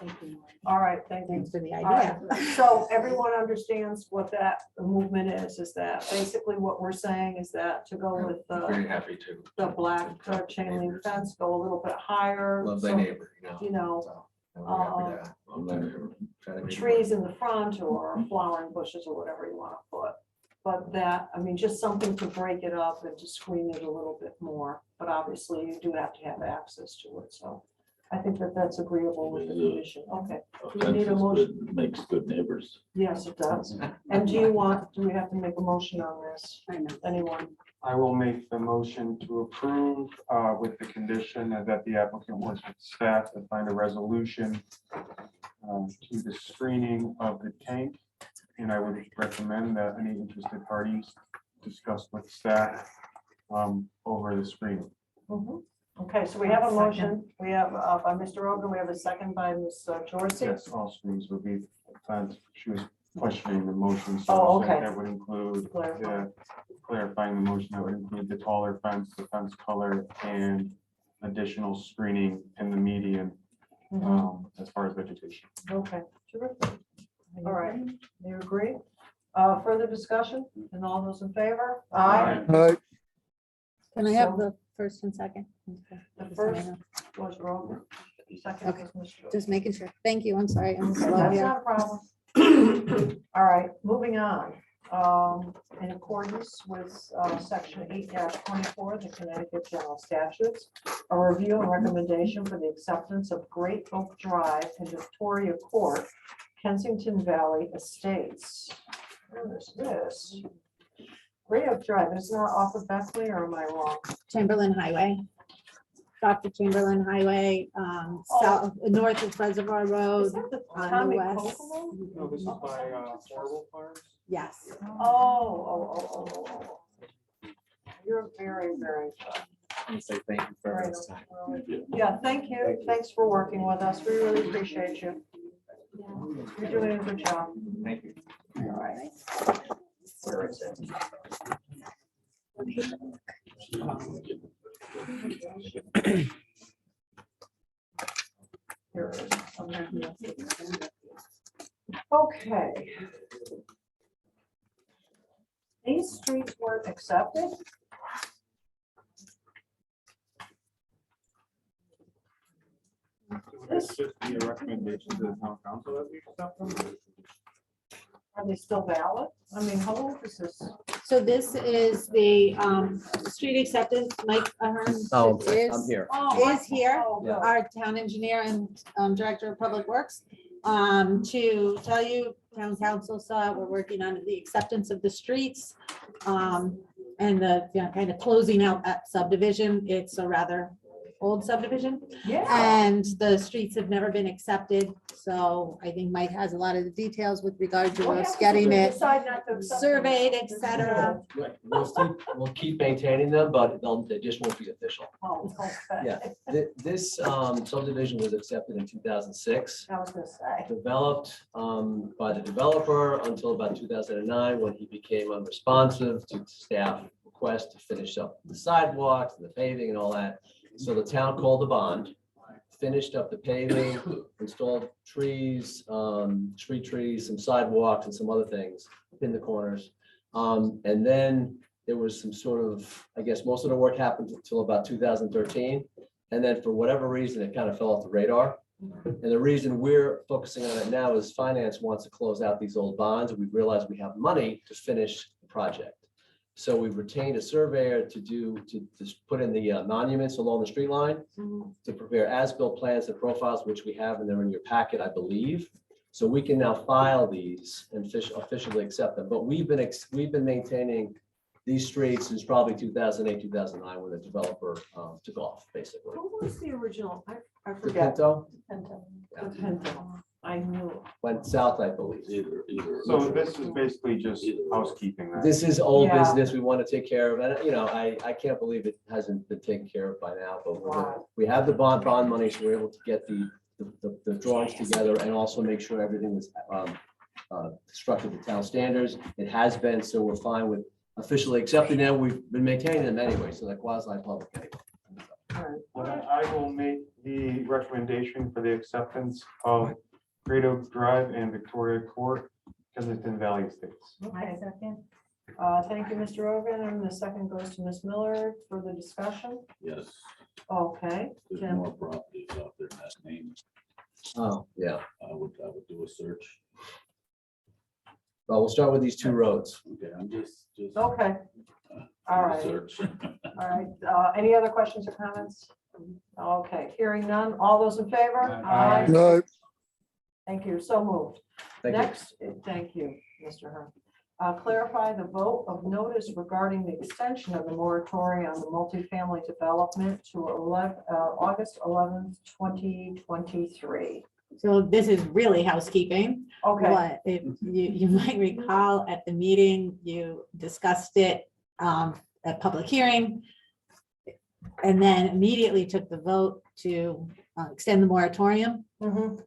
Thank you. all right, thank you. Thanks for the All right, idea. so everyone understands what that movement is that basically what we're saying is that to go with Very happy to. the black chain link fence, go a little bit higher. Love thy so, neighbor, You know, So, I'm happy to- I'll try to make it trees work. in the front or flowering bushes or whatever you want to put. But that, I mean, just something to break it up and to screen it a little bit more, but obviously you do have to have access to it, so I think that that's agreeable with the commission, okay. A Do you fence need a is motion? good, makes good neighbors. Yes, it does. And do we have to make a motion on this? Anyone? I will make the motion to approve with the condition that the applicant works with staff to find a resolution to the screening of the tank. And I would recommend that any interested parties discuss with staff over the screening. Mhm. Okay, so we have a motion, we have by Mr. Rogan, we have a second by Ms. Jorsy. Yes, all screens would be fence. She was questioning the motion. so Oh, okay. That would include Clarify. clarifying the motion, that would include the taller fence, the fence color, and additional screening in the median Mhm. as far as vegetation. Okay, terrific. All right, you agree? Further discussion and all those in favor? Aye. All right, Can I have So- the first and second? The first was Rogan, the second Okay. was Mr. Just making sure. Thank you. I'm sorry. I'm slow That's here. not a problem. All right, moving on. In accordance with section 8-24 of the Connecticut General Statutes, a review and recommendation for the acceptance of Great Oak Drive and Victoria Court, Kensington Valley Estates. Where is this? Great Oak Drive, is not off of Beckley, or am I wrong? Chamberlain Highway. Dr. Chamberlain Highway, south, north of Reservoir Is Road. that the on the Tommy west. Kokomo? No, this is by Horrible Farms. Yes. Oh. You're very, very good. And say thank you for Very this time. good. Yeah, thank you. Thanks for working with us. We really appreciate you. You're doing a good job. Thank you. All right. Where is it? Here it is. Okay. These streets weren't accepted? This just be a recommendation to the town council that we accept them. Are they still valid? I mean, how old is this? So this is the street acceptance. Mike Ahern is here. Is here. Oh, good. our town engineer and director of public works. To tell you, town council saw it, we're working on the acceptance of the streets. and the, kind of closing out that subdivision. It's a rather old subdivision. Yeah. And the streets have never been accepted, so I think Mike has a lot of the details with regard to What us happens if getting we it decide not to accept them? surveyed, et cetera. Right, we'll keep maintaining them, but they just won't be official. Oh, okay. Yeah. This subdivision was accepted in 2006, I was gonna say. developed by the developer until about 2009, when he became unresponsive to staff request to finish up the sidewalks, and the paving and all that. So the town called the bond, finished up the paving, installed trees, street trees, some sidewalks and some other things in the corners. And then there was some sort of, I guess, most of the work happened until about 2013. And then for whatever reason, it kind of fell off the radar. And the reason we're focusing on it now is finance wants to close out these old bonds, and we realized we have money to finish the project. So we've retained a surveyor to put in the monuments along the street line, to prepare as-built plans and profiles, which we have, and they're in your packet, I believe. So we can now file these and officially accept them. But we've been maintaining these streets since probably 2008, 2009, when the developer took off, basically. Who was the original? I The forget. Pinto The Pinto. I knew. went south, I believe. Either. So this is basically just housekeeping. then? This is old Yeah. business we want to take care of, and, you know, I can't believe it hasn't been taken care of by now, but Wow. we have the bond money, so we're able to get the drawings together and also make sure everything is constructed to town standards. It has been, so we're fine with officially accepting them. We've been maintaining them anyway, so they're quasi-public anyway. I will make the recommendation for the acceptance of Great Oak Drive and Victoria Court, Kensington Valley Estates. Okay. Thank you, Mr. Rogan, and the second goes to Ms. Miller for the discussion. Yes, Okay, there's Jim. more properties out there, that's name. Oh, yeah. I would do a search. Well, we'll start with these two roads. Okay, I'm just. Okay, all right. Search. all right. Any other questions or comments? Okay, hearing none. All those in favor? Aye. No, Thank you. So moved. Thank you. Next, thank you, Mr. Hearn. Clarify the vote of notice regarding the extension of the moratorium on the multifamily development to August 11th, 2023. So this is really housekeeping. Okay, What, if you might recall at the meeting, you discussed it at public hearing. And then immediately took the vote to extend the moratorium, mhm,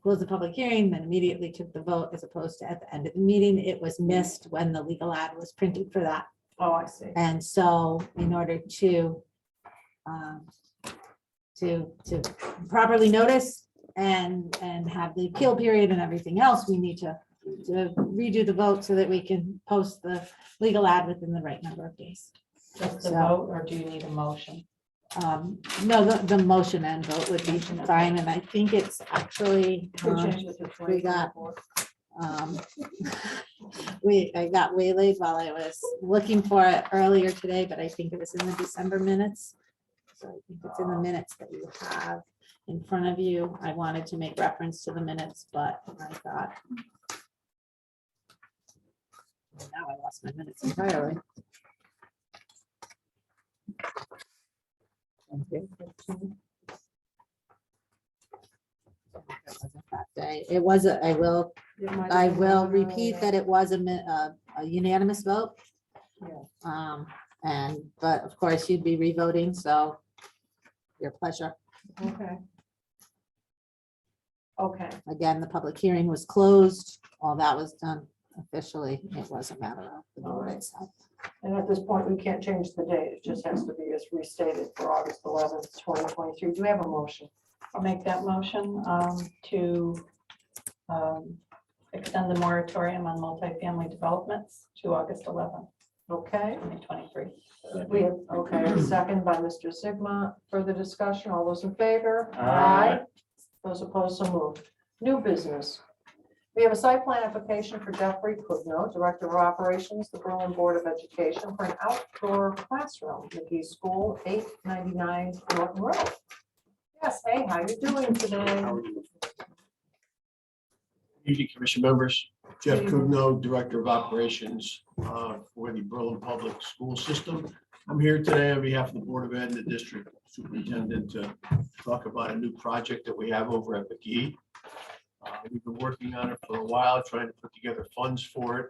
close the public hearing, then immediately took the vote as opposed to at the end of the meeting. It was missed when the legal ad was printed for that. oh, I see. And so in order to properly notice and have the appeal period and everything else, we need to redo the vote so that we can post the legal ad within the right number of days. Just the So- vote, or do you need a motion? No, the motion and vote would be fine, and I think it's actually, Could change it to we got- 2024. I got waylaid while I was looking for it earlier today, but I think it was in the December minutes. So I think it's in the minutes that you have in front of you. I wanted to make reference to the minutes, but I thought. Now I lost my minutes entirely. That day. It was, I will It might have I been will one repeat that it was a unanimous vote. Yeah. But of course you'd be revoting, so your pleasure. Okay. Okay, Again, the public hearing was closed. All that was done officially. It was a matter of the All vote right. itself. and at this point, we can't change the date. It just has to be as restated for August 11th, 2023. Do we have a motion? I'll make that motion to extend the moratorium on multifamily developments to August 11th, Okay, 2023. we have, okay, a second by Mr. Sigma. Further discussion, all those in favor? Aye. Those opposed, so moved. New business. We have a site plan application for Jeffrey Pugno, Director of Operations, the Berlin Board of Education, for an outdoor classroom, McGee School, 899 Norton Road. Yes, hey, how you doing today? Evening, Commission members. Jeff Steve. Cugno, Director of Operations for the Berlin Public School System. I'm here today on behalf of the Board of Ed and the District Superintendent to talk about a new project that we have over at McGee. We've been working on it for a while, trying to put together funds for it.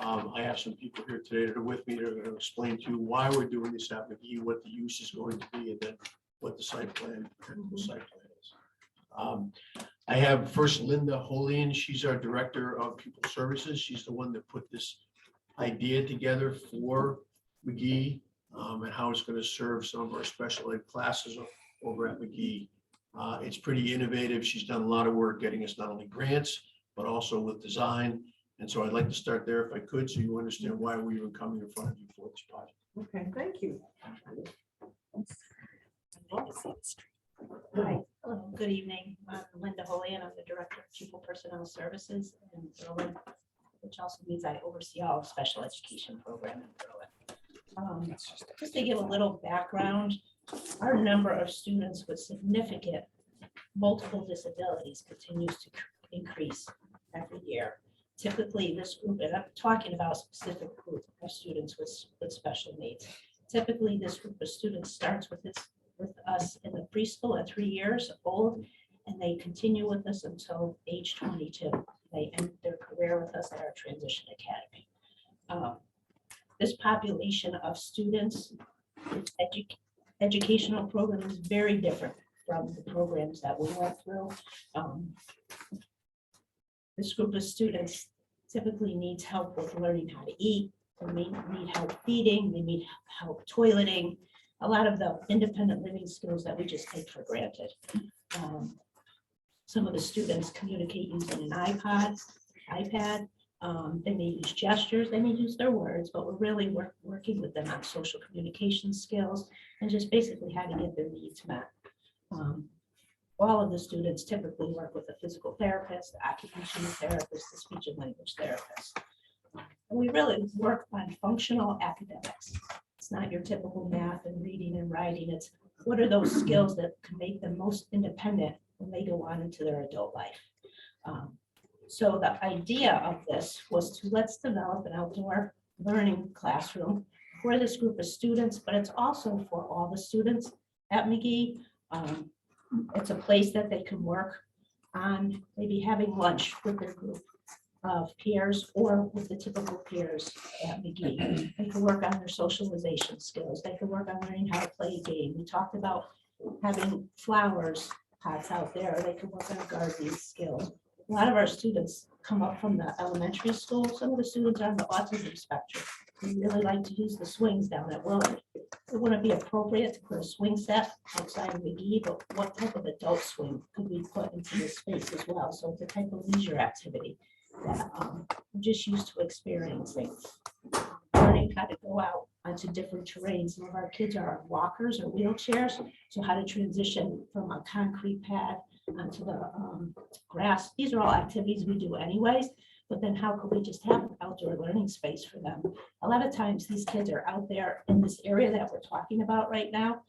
I have some people here today that are with me. They're going to explain to you why we're doing this at McGee, what the use is going to be, and then what the site plan, technical site plan is. I have first Linda Holian. She's our Director of Pupil Services. She's the one that put this idea together for McGee and how it's going to serve some of our special ed classes over at McGee. It's pretty innovative. She's done a lot of work getting us not only grants, but also with design. And so I'd like to start there if I could, so you understand why we're even coming in front of you for this project. Okay, thank you. Hi, hello, good evening. I'm Linda Holian. I'm the Director of Pupil Personnel Services in Berlin, which also means I oversee all special education program in Berlin. Just to give a little background, our number of students with significant multiple disabilities continues to increase every year. Typically, this group, and I'm talking about a specific group of students with special needs. Typically, this group of students starts with us in the preschool at 3 years old, and they continue with us until age 22. They end their career with us at our Transition Academy. This population of students, educational program is very different from the programs that we went through. This group of students typically needs help with learning how to eat. They may need help feeding, they need help toileting, a lot of the independent living skills that we just take for granted. Some of the students communicate using an iPad. They may use gestures, they may use their words, but we're really working with them on social communication skills and just basically how to get their needs met. All of the students typically work with a physical therapist, occupational therapist, a speech and language therapist. And we really work on functional academics. It's not your typical math and reading and writing. It's what are those skills that can make them most independent when they go on into their adult life. So the idea of this was to let's develop an outdoor learning classroom for this group of students, but it's also for all the students at McGee. It's a place that they can work on, maybe having lunch with their group of peers or with the typical peers at McGee. They can work on their socialization skills. They can work on learning how to play a game. We talked about having flowers pots out there. They can work on gardening skills. A lot of our students come up from the elementary school. Some of the students are on the autism spectrum. We really like to use the swings down at Willard. It wouldn't be appropriate to put a swing set outside of McGee, but what type of adult swing could we put into this space as well? So it's a type of leisure activity that I'm just used to experiencing. Learning how to go out onto different terrains. Some of our kids are on walkers or wheelchairs, so how to transition from a concrete pad onto the grass. These are all activities we do anyways, but then how could we just have an outdoor learning space for them? A lot of times these kids are out there in this area that we're talking about right now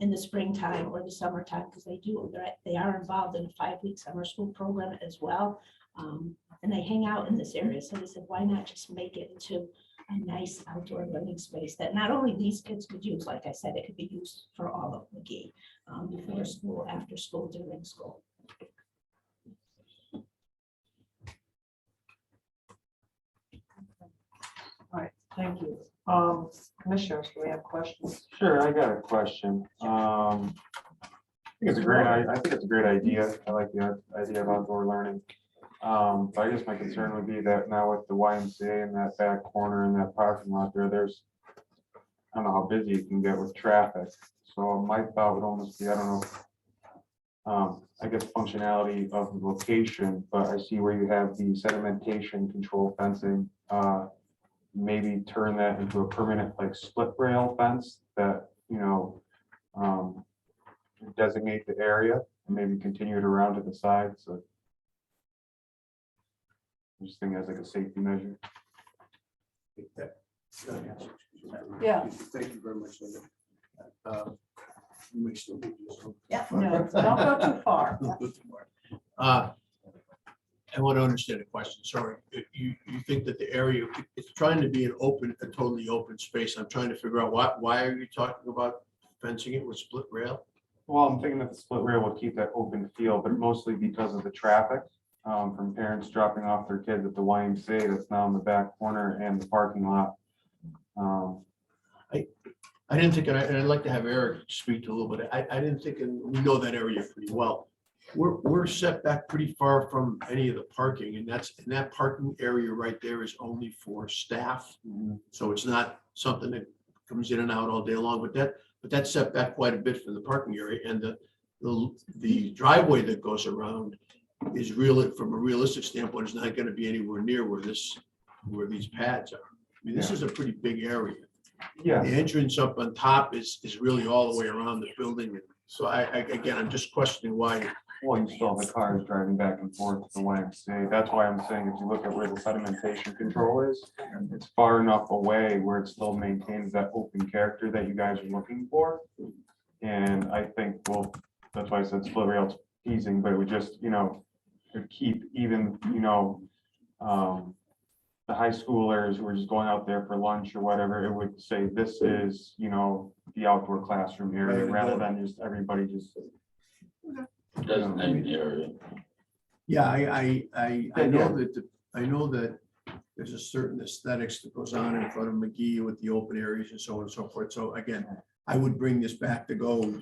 in the springtime or the summertime, because they are involved in a 5-week summer school program as well. And they hang out in this area. So we said, why not just make it into a nice outdoor learning space that not only these kids could use, like I said, it could be used for all of McGee, before school, after school, during school. All right, thank you. Commissioners, do we have questions? Sure, I got a question. I think it's a great idea. I like the idea of outdoor learning. But I guess my concern would be that now with the YMCA in that back corner in that parking lot there's, I don't know how busy you can get with traffic. So my thought would almost be, I don't know, I guess functionality of the location, but I see where you have the sedimentation control fencing. Maybe turn that into a permanent like split rail fence that, designate the area and maybe continue it around to the side. So I'm just thinking as like a safety measure. Yeah. Thank you very much, Linda. You may still be useful. Yeah, no, don't go too far. I want to understand the question, sorry. You think that the area, it's trying to be an open, a totally open space. I'm trying to figure out why are you talking about fencing it with split rail? Well, I'm thinking that the split rail will keep that open field, but mostly because of the traffic from parents dropping off their kids at the YMCA that's now in the back corner and the parking lot. I didn't think, and I'd like to have Eric speak to a little bit. I didn't think, and we know that area pretty well. We're set back pretty far from any of the parking, and that parking area right there is only for staff. So it's not something that comes in and out all day long, but that's set back quite a bit from the parking area, and the driveway that goes around is real, from a realistic standpoint, is not gonna be anywhere near where these pads are. I mean, this is a pretty big area. Yeah, The entrance up on top is really all the way around the building. So again, I'm just questioning why. well, you still have the cars driving back and forth to the YMCA. That's why I'm saying if you look at where the sedimentation control is, it's far enough away where it still maintains that open character that you guys are looking for. And I think, well, that's why I said split rail, it's teasing, but it would just, to keep even, the high schoolers who are just going out there for lunch or whatever, it would say this is, the outdoor classroom area rather than just everybody just. Designate the area. Yeah, I know that there's a certain aesthetics that goes on in front of McGee with the open areas and so on and so forth. So again, I would bring this back to go.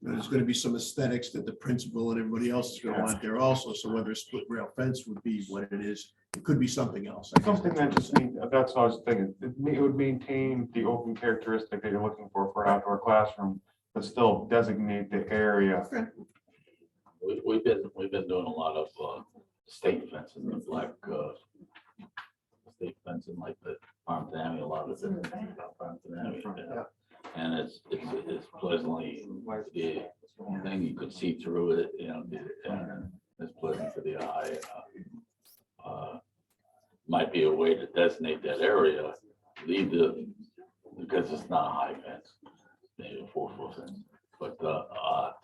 There's gonna be some aesthetics that the principal and everybody else is gonna want there also. So whether a split rail fence would be what it is, it could be something else. Something that just means, that's what I was thinking, it would maintain the open characteristic that you're looking for an outdoor classroom, but still designate the area. We've been doing a lot of state fencing, the black state fencing, like the Farm Tammy, a lot of different things about Farm Tammy. And it's pleasantly, the thing you could see through it, and it's pleasant to the eye. Might be a way to designate that area, because it's not a high fence, maybe a 4-foot fence, but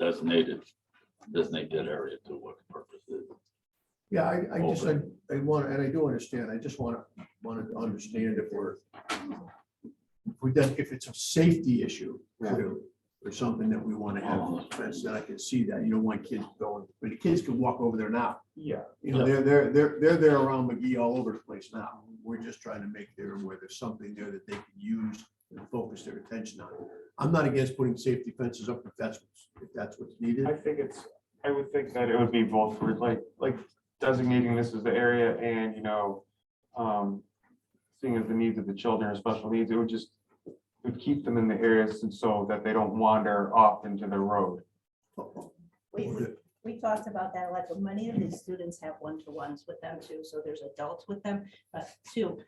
designate that area to what the purpose is. Yeah, I want, and I do understand, I just wanted to understand if it's a safety issue too, or something that we want to have on the fence, that I can see that, you don't want kids going, but the kids can walk over there now. Yeah. They're there around McGee all over the place now. We're just trying to make there where there's something there that they can use and focus their attention on. I'm not against putting safety fences up if that's what's needed. I would think that it would be both for like designating this as the area and, seeing as the needs of the children or special needs, it would keep them in the areas and so that they don't wander off into the road. We talked about that, like many of these students have one-to-ones with them too, so there's adults with them, but too,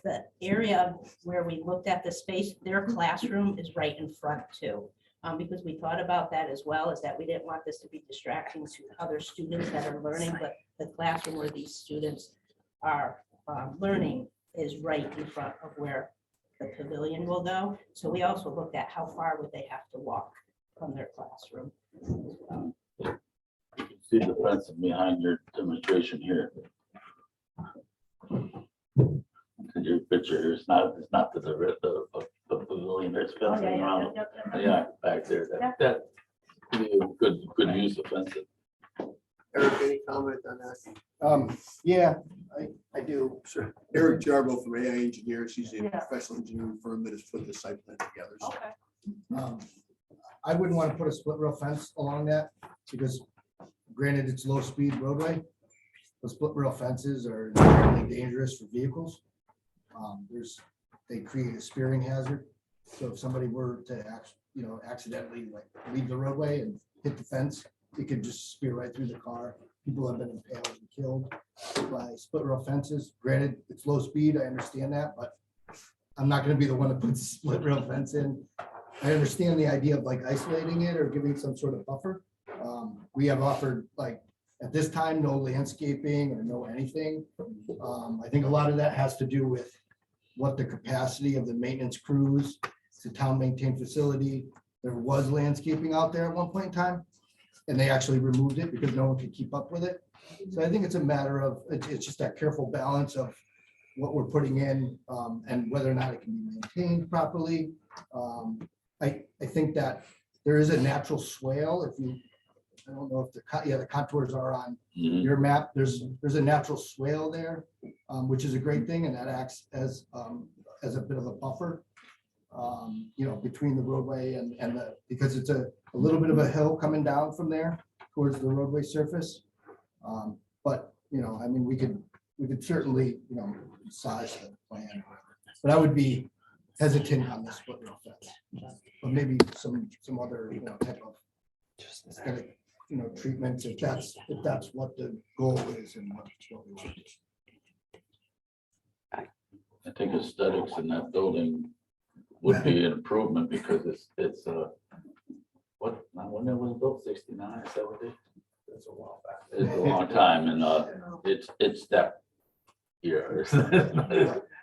the area where we looked at the space, their classroom is right in front too. Because we thought about that as well, is that we didn't want this to be distracting to other students that are learning, but the classroom where these students are learning is right in front of where the pavilion will go. So we also looked at how far would they have to walk from their classroom as well. You can see the fence behind your demonstration here. Your picture here, it's not to the pavilion, there's fencing around. Yeah, back there, that good use of fencing. Eric, any comment on that? Yeah, I do. Sure. Eric Jarbo from AI Engineers, he's a professional engineering firm that has put the site plan together. So. Okay. I wouldn't want to put a split rail fence along that because granted, it's low speed roadway. The split rail fences are inherently dangerous for vehicles. They create a spearing hazard. So if somebody were to accidentally like leave the roadway and hit the fence, it could just spear right through the car. People have been impaled and killed by split rail fences. Granted, it's low speed. I understand that, but I'm not going to be the one that puts a split rail fence in. I understand the idea of like isolating it or giving some sort of buffer. We have offered like at this time, no landscaping or no anything. I think a lot of that has to do with what the capacity of the maintenance crews. It's a town maintained facility. There was landscaping out there at one point in time. and they actually removed it because no one could keep up with it. So I think it's a matter of, it's just that careful balance of what we're putting in, and whether or not it can be maintained properly. I think that there is a natural swale if you, I don't know if the contours are on Mhm. your map. There's a natural swale there, which is a great thing, and that acts as a bit of a buffer, between the roadway and because it's a little bit of a hill coming down from there towards the roadway surface. But, I mean, we could certainly, size the plan, but I would be hesitant on the split rail fence. But maybe some other, type of aesthetic, treatment, if that's what the goal is and what we should do. I think aesthetics in that building would be an improvement because it's when it was built, 69, is that what it is? It's a while back. It's a long time, and it's that here.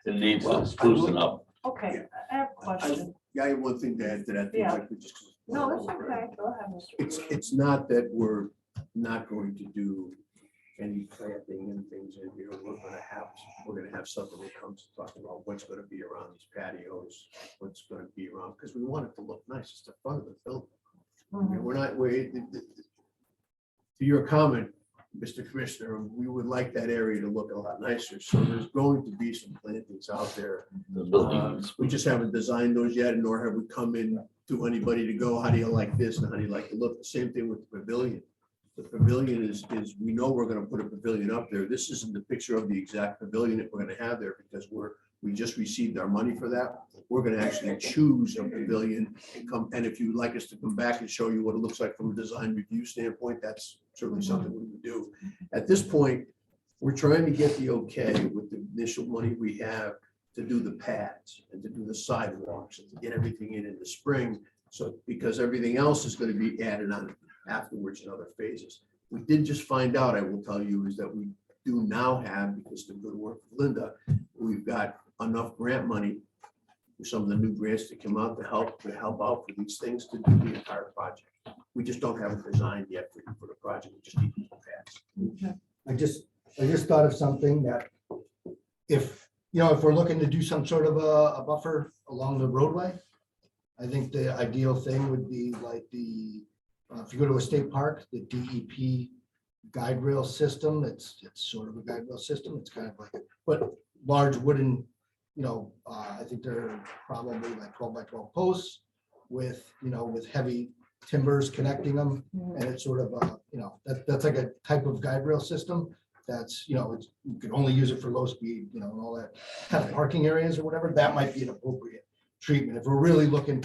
It needs some sprucing up. Okay, I have a question. Yeah, I have one thing to add to that. Yeah. Like we just- No, that's okay. Go ahead, Mr. It's not that we're not going to do any planting and things in here. We're gonna have something that comes to talk about what's gonna be around these patios, what's gonna be around, because we want it to look nice. It's the front of the building. I mean, we're not, to your comment, Mr. Commissioner, we would like that area to look a lot nicer. So there's going to be some plantings out there. The building. We just haven't designed those yet, nor have we come in to anybody to go, how do you like this and how do you like the look? The same thing with the pavilion. The pavilion is we know we're gonna put a pavilion up there. This isn't the picture of the exact pavilion that we're gonna have there because we just received our money for that. We're gonna actually choose a pavilion and come, and if you'd like us to come back and show you what it looks like from a design review standpoint, that's certainly something we would do. At this point, we're trying to get the okay with the initial money we have to do the pads and to do the sidewalks and to get everything in the spring. So, because everything else is gonna be added on afterwards in other phases. We did just find out, I will tell you, is that we do now have, because of the good work of Linda, we've got enough grant money for some of the new grants to come out to help out for these things to do the entire project. We just don't have it designed yet for the project. We just need to pass. I just thought of something that if we're looking to do some sort of a buffer along the roadway, I think the ideal thing would be like if you go to a state park, the DEP guide rail system, it's sort of a guide rail system. It's kind of like, but large wooden, I think they're probably like 12 by 12 posts with heavy timbers connecting them. And it's sort of, that's like a type of guide rail system that's, you can only use it for low speed, and all that kind of parking areas or whatever. That might be an appropriate treatment if we're really looking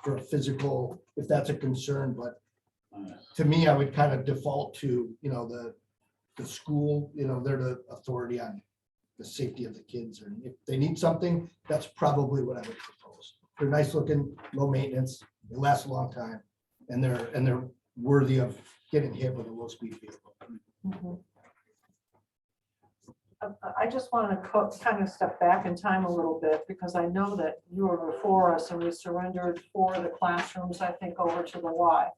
for a physical, if that's a concern. But to me, I would kind of default to, the school, they're the authority on the safety of the kids. And if they need something, that's probably what I would propose. They're nice looking, low maintenance, they last a long time, and they're worthy of getting hit with a low speed vehicle. I just want to kind of step back in time a little bit because I know that you were before us and we surrendered 4 of the classrooms, I think, over to the Y.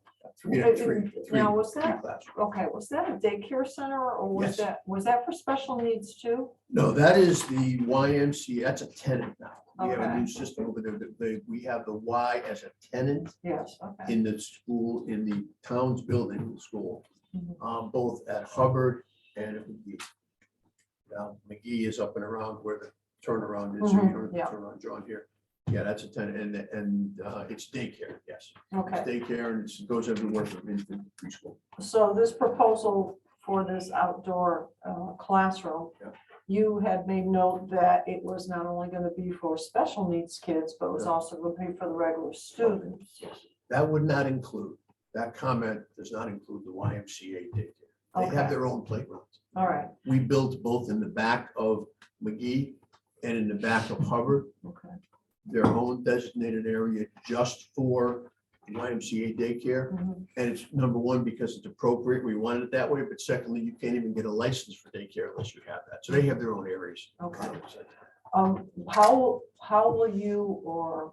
Now, was that, okay, was that a daycare center or was Yes. was that for special needs too? No, that is the YMCA. That's a tenant now. We have a Okay. new system over there. We have the Y as a tenant Yes, okay. in the school, in the town's building, the school, Mhm. both at Hubbard and at McGee. Now, McGee is up and around where the turnaround is. So you Mhm, don't yeah. turn around John here. Yeah, that's a tenant, and it's daycare, yes. It's Okay, daycare, and it goes everywhere from infant to preschool. so this proposal for this outdoor classroom, Yeah. you had made note that it was not only going to be for special needs kids, but it was Yeah. also going to be for the regular students. That would not include, that comment does not include the YMCA daycare. They have Okay. their own playgrounds. All right, We built both in the back of McGee and in the back of Hubbard, okay. their own designated area just for YMCA daycare. Mhm. And it's number one, because it's appropriate, we wanted it that way, but secondly, you can't even get a license for daycare unless you have that. So they have their own areas. Okay. How will you or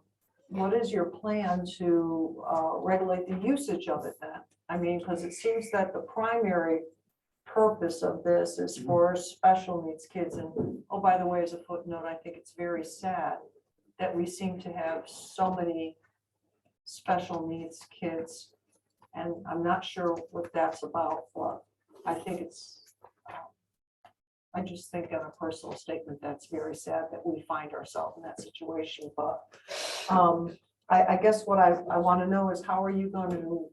what is your plan to regulate the usage of it then? I mean, because it seems that the primary purpose of this is for special needs kids. And, oh, by the way, as a footnote, I think it's very sad that we seem to have so many special needs kids. And I'm not sure what that's about, but I think it's, I just think on a personal statement, that's very sad that we find ourselves in that situation, but I guess what I want to know is how are you going to,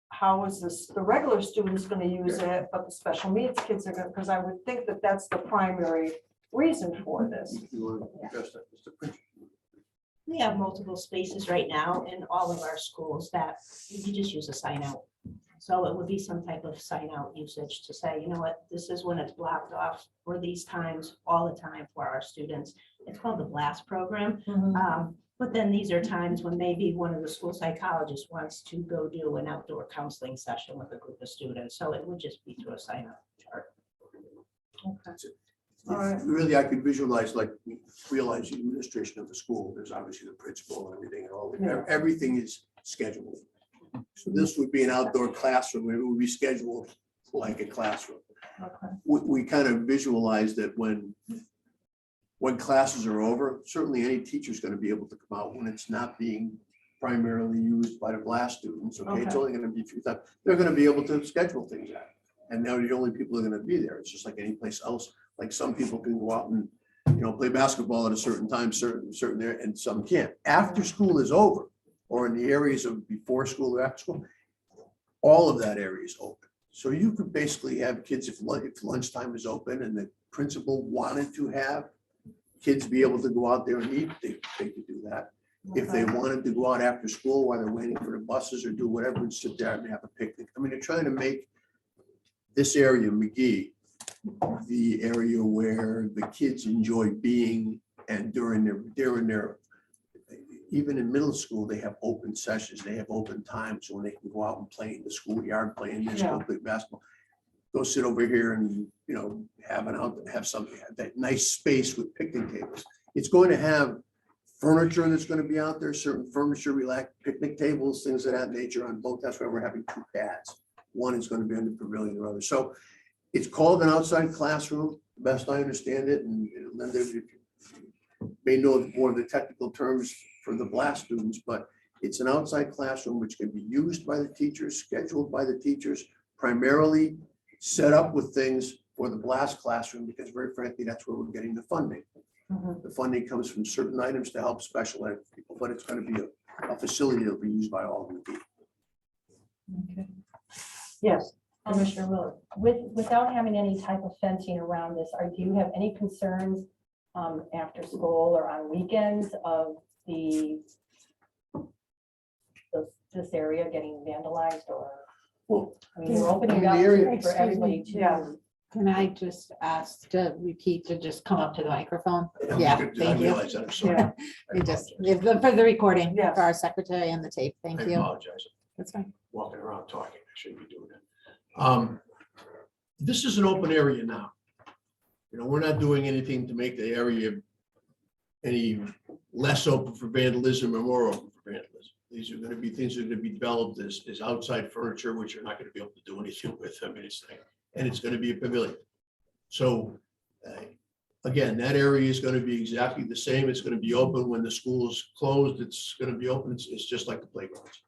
how is this, the regular students going to use it, but the special needs kids are going to, because I would think that that's the primary reason for this. You want to address that, Mr. Prince? We have multiple spaces right now in all of our schools that you just use a sign out. So it would be some type of sign out usage to say, you know what, this is when it's blocked off for these times, all the time for our students. It's called the BLAST program. But then these are times when maybe one of the school psychologists wants to go do an outdoor counseling session with a group of students. So it would just be through a sign out chart. All right. Really, I could visualize, like, realize the administration of the school, there's obviously the principal and everything, and all, Yeah. everything is scheduled. So this would be an outdoor classroom, it would be scheduled like a classroom. Okay. We kind of visualize that when classes are over, certainly any teacher's gonna be able to come out when it's not being primarily used by the BLAST students, okay? It's Okay. only gonna be a few times, they're gonna be able to schedule things out. And now the only people are gonna be there, it's just like any place else, like some people can go out and, play basketball at a certain time, certain there, and some can't. After school is over, or in the areas of before school or after school, all of that area is open. So you could basically have kids, if lunchtime is open and the principal wanted to have kids be able to go out there and eat, they could do that. If they wanted to go out after school while they're waiting for the buses or do whatever and sit there and have a picnic. I mean, they're trying to make this area, McGee, the area where the kids enjoy being, and during their, even in middle school, they have open sessions, they have open times when they can go out and play in the schoolyard, play in their school, play basketball. Go sit over here and, have something, that nice space with picnic tables. It's going to have furniture that's going to be out there, certain furniture, relaxed picnic tables, things of that nature on both. That's why we're having two pads. One is going to be on the pavilion, the other. So it's called an outside classroom, best I understand it, and Linda, you may know more of the technical terms for the BLAST students, but it's an outside classroom which can be used by the teachers, scheduled by the teachers, primarily set up with things for the BLAST classroom, because very frankly, that's where we're getting the funding. The funding comes from certain items to help special ed people, but it's going to be a facility that will be used by all of them. Okay. Yes, Commissioner Miller. Without having any type of fencing around this, do you have any concerns after school or on weekends of this area getting vandalized or? Well, I mean, you're opening it the up area- for Excuse everybody me. to. Yeah. Can I just ask to repeat to just come up to the microphone? I Yeah, didn't thank you. realize that, I'm sorry. Yeah. It just, for the recording, Yes. for our secretary and the tape. I Thank you. apologize. That's fine. Walking around talking, I shouldn't be doing that. This is an open area now. We're not doing anything to make the area any less open for vandalism or more open for vandalism. These are gonna be things that are gonna be developed as outside furniture, which you're not gonna be able to do anything with. I mean, and it's gonna be a pavilion. So, again, that area is gonna be exactly the same. It's gonna be open when the school is closed. It's gonna be open. It's just like the playgrounds.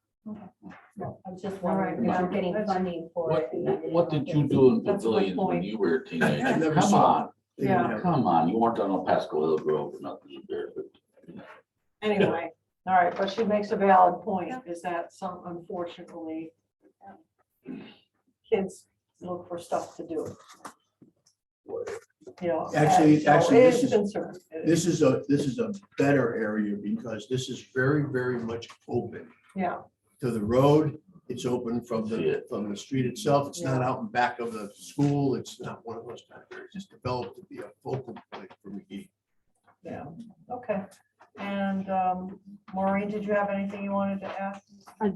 No, I'm just wondering, if you're getting funding for What, it. and that- what did you do in That's a good pavilions when point. you were a I teenager? never Come saw on, They didn't Yeah. have- come on, you weren't on a Pasco Hill Grove or nothing there, but. Anyway, all right, but she makes a valid point, is that unfortunately, kids look for stuff to do. Actually, and so this it is is- a concern. It is. This is a better area because this is very, very much open Yeah, to the road. It's open from the street itself. It's not out in back of the school. It's not one of those kind of areas. It's developed to be a focal point for McGee. yeah, okay. And Maureen, did you have anything you wanted to add?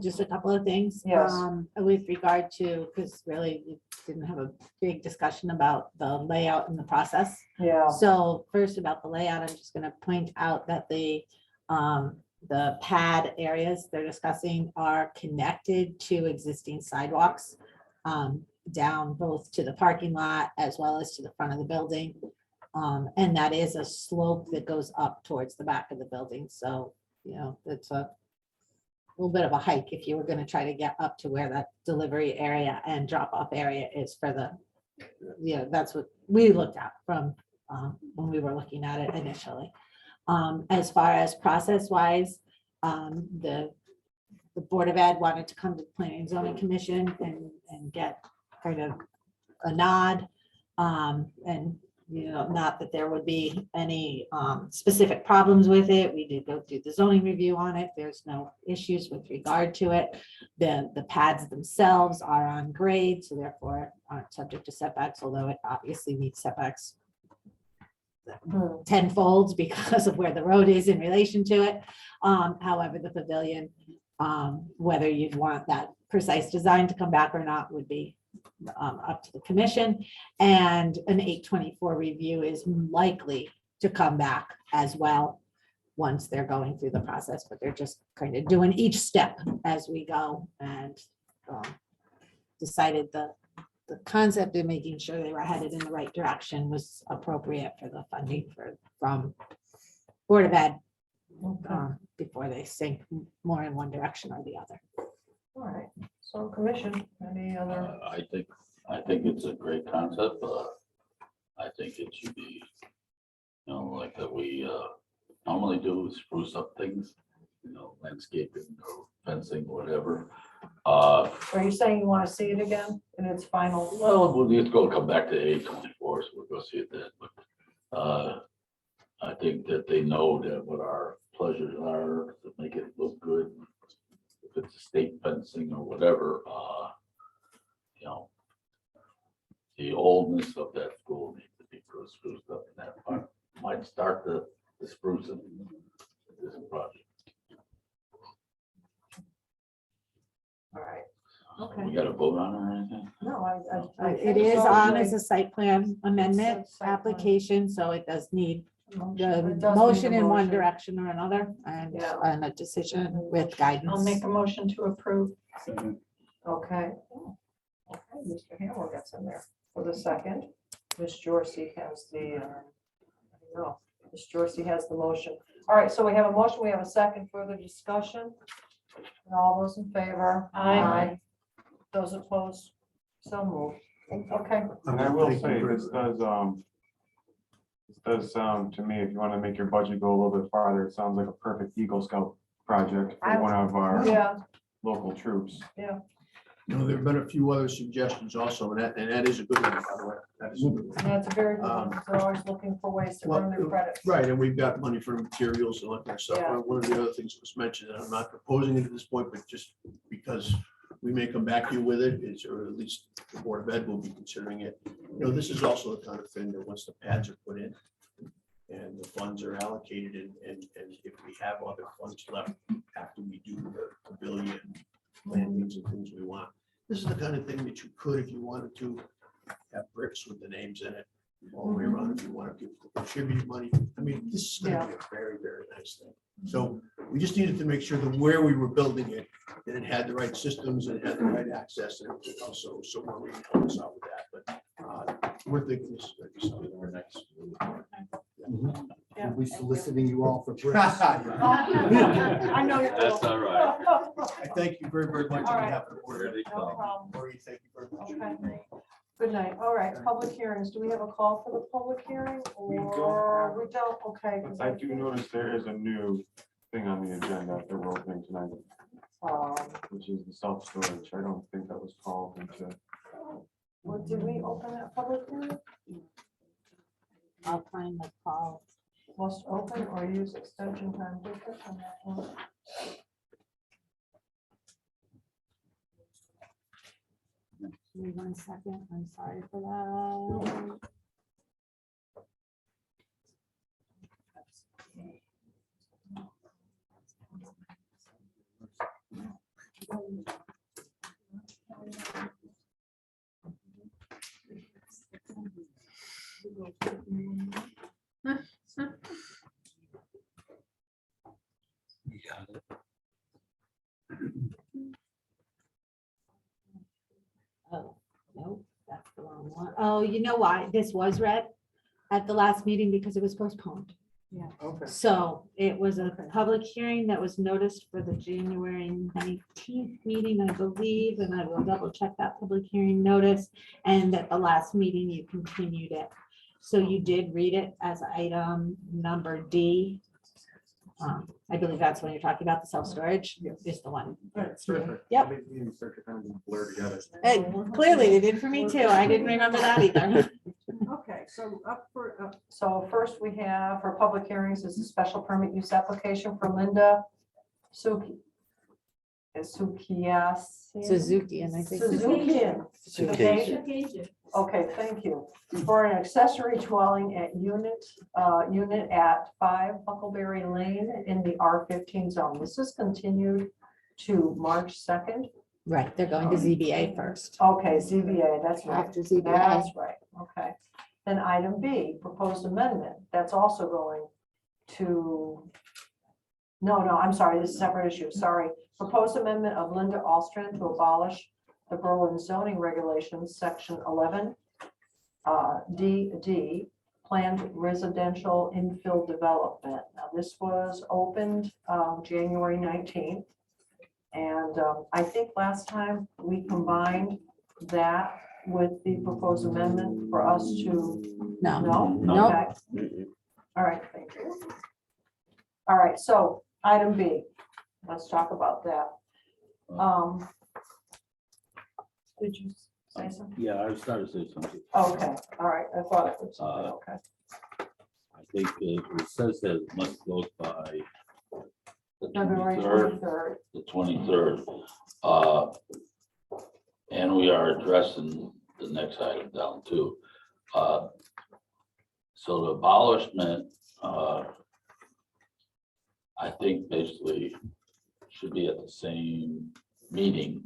Just a couple of things. Yes. With regard to, because really we didn't have a big discussion about the layout and the process. Yeah. So first about the layout, I'm just gonna point out that the the pad areas they're discussing are connected to existing sidewalks down both to the parking lot as well as to the front of the building. And that is a slope that goes up towards the back of the building. So, you know, it's a little bit of a hike if you were gonna try to get up to where that delivery area and drop off area is for the, you know, that's what we looked at from when we were looking at it initially. As far as process wise, the Board of Ed wanted to come to the Planning and Zoning Commission and get kind of a nod. And, you know, not that there would be any specific problems with it. We did go through the zoning review on it. There's no issues with regard to it. The pads themselves are on grade, so therefore aren't subject to setbacks, although it obviously meets setbacks tenfold because of where the road is in relation to it. However, the pavilion, whether you'd want that precise design to come back or not would be up to the commission. And an 824 review is likely to come back as well once they're going through the process, but they're just kind of doing each step as we go, and decided the concept of making sure they were headed in the right direction was appropriate for the funding from Board of Ed before they sink more in one direction or the other. All right, so commission, any other? I think it's a great concept. I think it should be, you know, like that we normally do, is spruce up things, you know, landscaping or fencing, whatever. Are you saying you want to see it again in its final? Well, we'll need to go come back to 824, so we'll go see it then, but I think that they know that what our pleasures are to make it look good. If it's a state fencing or whatever, you know, the oldness of that school needs to be spruced up, and that part might start the sprucing this project. All right. We got to vote on it or anything? No, I. It is on as a site plan amendment Site plan. application, so it does need the It does need motion a in one motion. direction or another and Yeah. and a decision with guidance. I'll make a motion to approve. Okay. Okay, Mr. Hamel gets in there for the second. Ms. Jorsey has the, no, Ms. Jorsey has the motion. All right, so we have a motion, we have a second, further discussion. And all those in favor? Aye. Those opposed? So moved. Okay. And I will say, this does sound to me, if you want to make your budget go a little bit farther, it sounds like a perfect Eagle Scout project for one of our Yeah, local troops. yeah. You know, there've been a few other suggestions also, and that is a good one, by the way. That is a good one. That's a very good one. They're always looking for ways to earn their credit. Right, and we've got money for materials and all that kind of stuff. Yeah. One of the other things that was mentioned, and I'm not proposing it at this point, but just because we may come back to you with it, is, or at least the Board of Ed will be considering it. You know, this is also the kind of thing that once the pads are put in and the funds are allocated, and if we have other funds left after we do the pavilion plantings and things we want, this is the kind of thing that you could, if you wanted to, have bricks with the names in it all the way around if you want to contribute money. I mean, this is going to be a very, very nice thing. So we just needed to make sure that where we were building it, that it had the right systems and it had the right access and everything else. So we can help us out with that. But we're thinking this is going to be something we're next. We'll be soliciting you all for bricks. I know you're. That's all right. I thank you very, very much All on right. behalf of the board. Where they No come. problem. Maureen, thank you very much. Okay. Good night. All right, public hearings. Do we have a call for the public hearing We don't or have- we don't? Okay. 'cause I do notice there is a new thing on the agenda that we're opening tonight, which is the self-storage. I don't think that was called into. What, did we open that public hearing? I'll find the call. Must open or use extension time different on that one? Give me 1 second. I'm sorry for that. the wrong one. Oh, you know why? This was read at the last meeting because it was postponed. Okay. So it was a public hearing that was noticed for the January 19th meeting, I believe, and I will double check that public hearing notice. And at the last meeting, you continued it. So you did read it as item number D. I believe that's when you're talking about the self-storage is the one. Terrific. Yep. Make me start to kind of blur together. Hey, clearly they did for me too. I didn't remember that either. Okay, so so first we have for public hearings is a special permit use application for Linda Suki. Suzuki, and I think. Suzuki. Occasion. Okay, thank you. For an accessory dwelling at unit at 5 Huckleberry Lane in the R15 zone. This is continued to March 2nd. Right, they're going to ZBA first. Okay, ZBA, that's right. After ZBA. That's right, okay. Then item B, proposed amendment, that's also going to, no, I'm sorry, this is a separate issue, sorry. Proposed amendment of Linda Alstrand to abolish the Berlin zoning regulations, section 11, D, planned residential infill development. Now, this was opened January 19th. And I think last time we combined that with the proposed amendment for us to, No, no? Okay. All right, thank you. All right, so item B, let's talk about that. Did you say something? Yeah, I was trying to say something. Okay, all right, I thought it was something, okay. I think it says that it must go by the February 23rd, 23rd. the 23rd. And we are addressing the next item down too. So the abolishment, I think basically should be at the same meeting.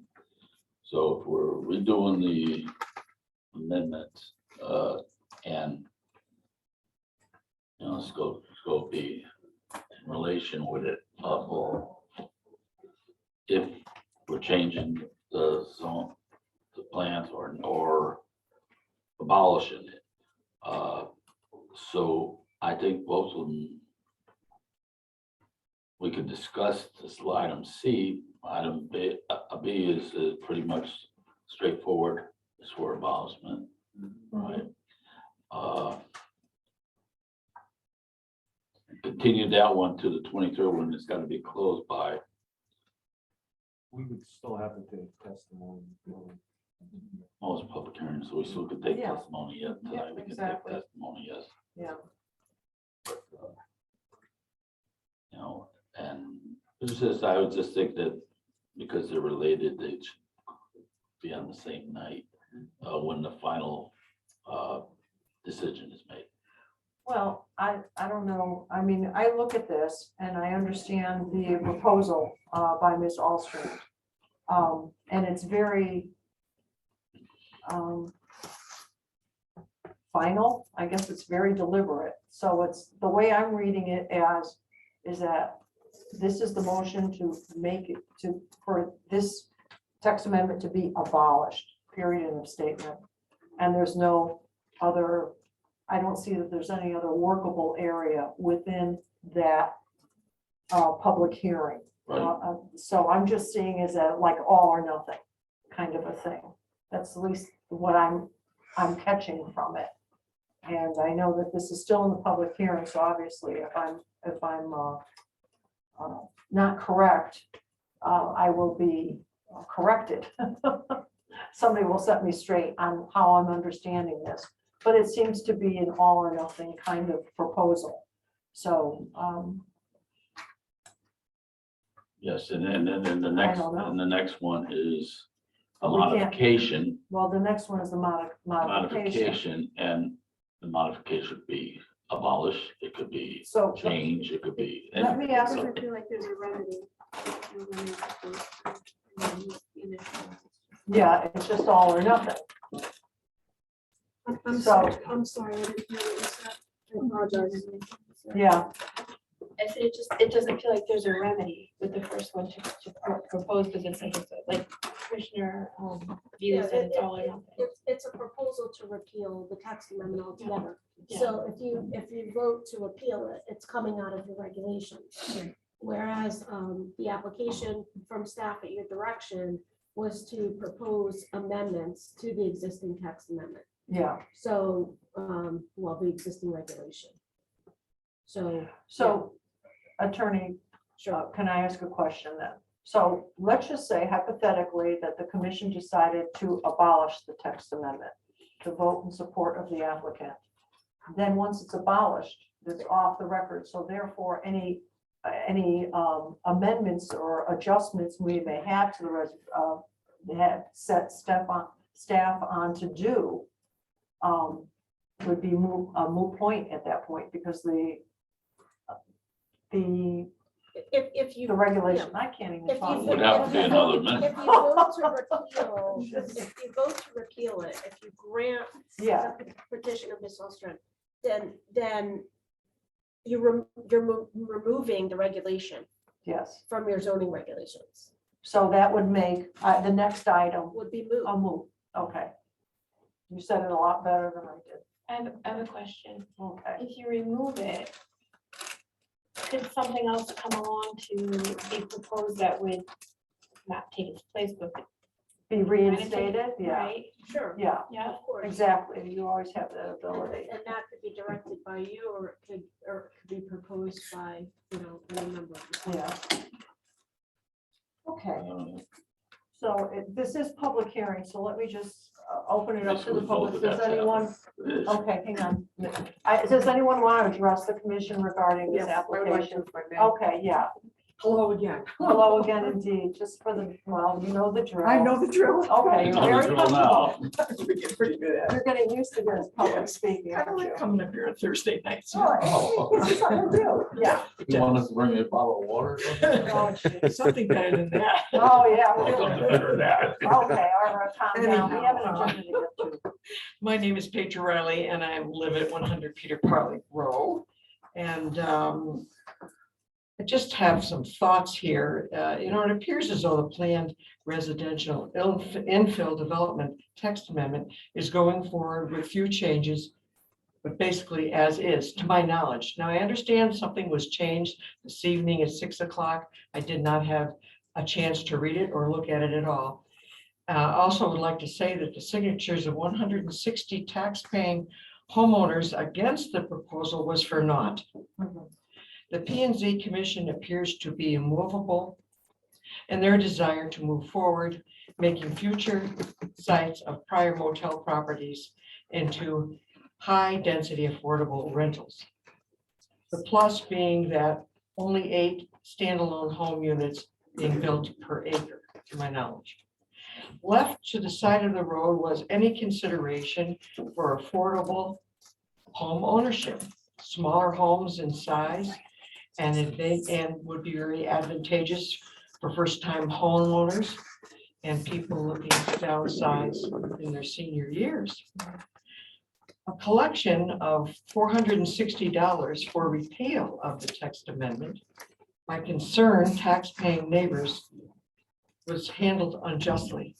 So if we're redoing the amendment, and let's go be in relation with it. If we're changing the zone, the plans or abolishing it. So I think both of them, we could discuss this item C. Item B is pretty much straightforward. It's for abolishment, right? Continue that one to the 23rd when it's got to be closed by. We would still have to take testimony. Most public hearings, so we still could take Yeah. testimony yet. Yeah, Tonight we can take exactly. testimony, yes. Yeah. You know, and it's just, I would just think that because they're related, they should be on the same night when the final decision is made. Well, I don't know. I mean, I look at this and I understand the proposal by Ms. Alstrand. And it's very final. I guess it's very deliberate. So it's the way I'm reading it as is that this is the motion to make it for this text amendment to be abolished, period, end of statement. And there's no other, I don't see that there's any other workable area within that public hearing. Right. So I'm just seeing as a like all or nothing kind of a thing. That's at least what I'm catching from it. And I know that this is still in the public hearing, so obviously if I'm not correct, I will be corrected. Somebody will set me straight on how I'm understanding this, but it seems to be an all or nothing kind of proposal. So, Yes, and then the next one is a We can't- modification, well, the next one is the modification. and the modification could be abolished, it could be So change, it could be. let me ask, I feel like there's a remedy. yeah, it's just all or nothing. I'm So- sorry, I didn't hear what you said. I apologize. Yeah. I said it doesn't feel like there's a remedy with the first one to propose, because it's like Commissioner Vila said, it's all or nothing. It's a proposal to repeal the text amendment altogether. Yeah. So if you vote to appeal it, it's coming out of your regulations. Whereas the application from staff at your direction was to propose amendments to the existing text amendment. Yeah, So, well, the existing regulation. So, so Attorney, can I ask a question then? So let's just say hypothetically that the commission decided to abolish the text amendment, to vote in support of the applicant. Then once it's abolished, it's off the record. So therefore, any amendments or adjustments we may have to the have set staff on to do would be a moot point at that point, because the if you. regulation, I can't even If talk. you Would have to be another amendment. If you vote to repeal, if you vote to repeal it, if you grant Yeah, the petition of Ms. Ostrand, then you're removing the regulation yes. from your zoning regulations. So that would make the next item Would be moot. a moot. Okay. You said it a lot better than I did. I have a question. Okay. If you remove it, could something else come along to be proposed that would not take its place, but Be reinstated? Yeah, right? Sure, yeah, Yeah. of course. exactly. You always have that ability. And that could be directed by you, or it could be proposed by, any member of the board. Yeah. Okay. So this is public hearing, so let me just open it up to the public. Does anyone, okay, hang on. Does anyone want to address the commission regarding this application? Okay, yeah. Hello again. Hello again indeed, just for the, well, you know the drill. I know the drill. Okay, You you're know the very drill now. comfortable. We get pretty good at it. You're getting used to this public speaking, I aren't don't you? like coming up here on Thursday nights. Oh, it gives you something to do. Yeah. You want us to bring you a bottle of water? or something? Oh, geez. Something better than that. Oh, yeah. Something better than that. Okay, all right, calm down. We have an Anyhow, agenda to get to. My name is Paige Riley and I live at 100 Peter Parley Row. And I just have some thoughts here. It appears as though the planned residential infill development text amendment is going forward with few changes, but basically as is, to my knowledge. Now, I understand something was changed this evening at 6 o'clock. I did not have a chance to read it or look at it at all. Also would like to say that the signatures of 160 tax-paying homeowners against the proposal was for naught. The P and Z Commission appears to be immovable in their desire to move forward, making future sites of prior motel properties into high-density affordable rentals. The plus being that only 8 standalone home units being built per acre, to my knowledge. Left to the side of the road was any consideration for affordable home ownership, smaller homes in size, and would be very advantageous for first-time homeowners and people looking to downsize in their senior years. A collection of $460 for repeal of the text amendment by concerned tax-paying neighbors was handled unjustly.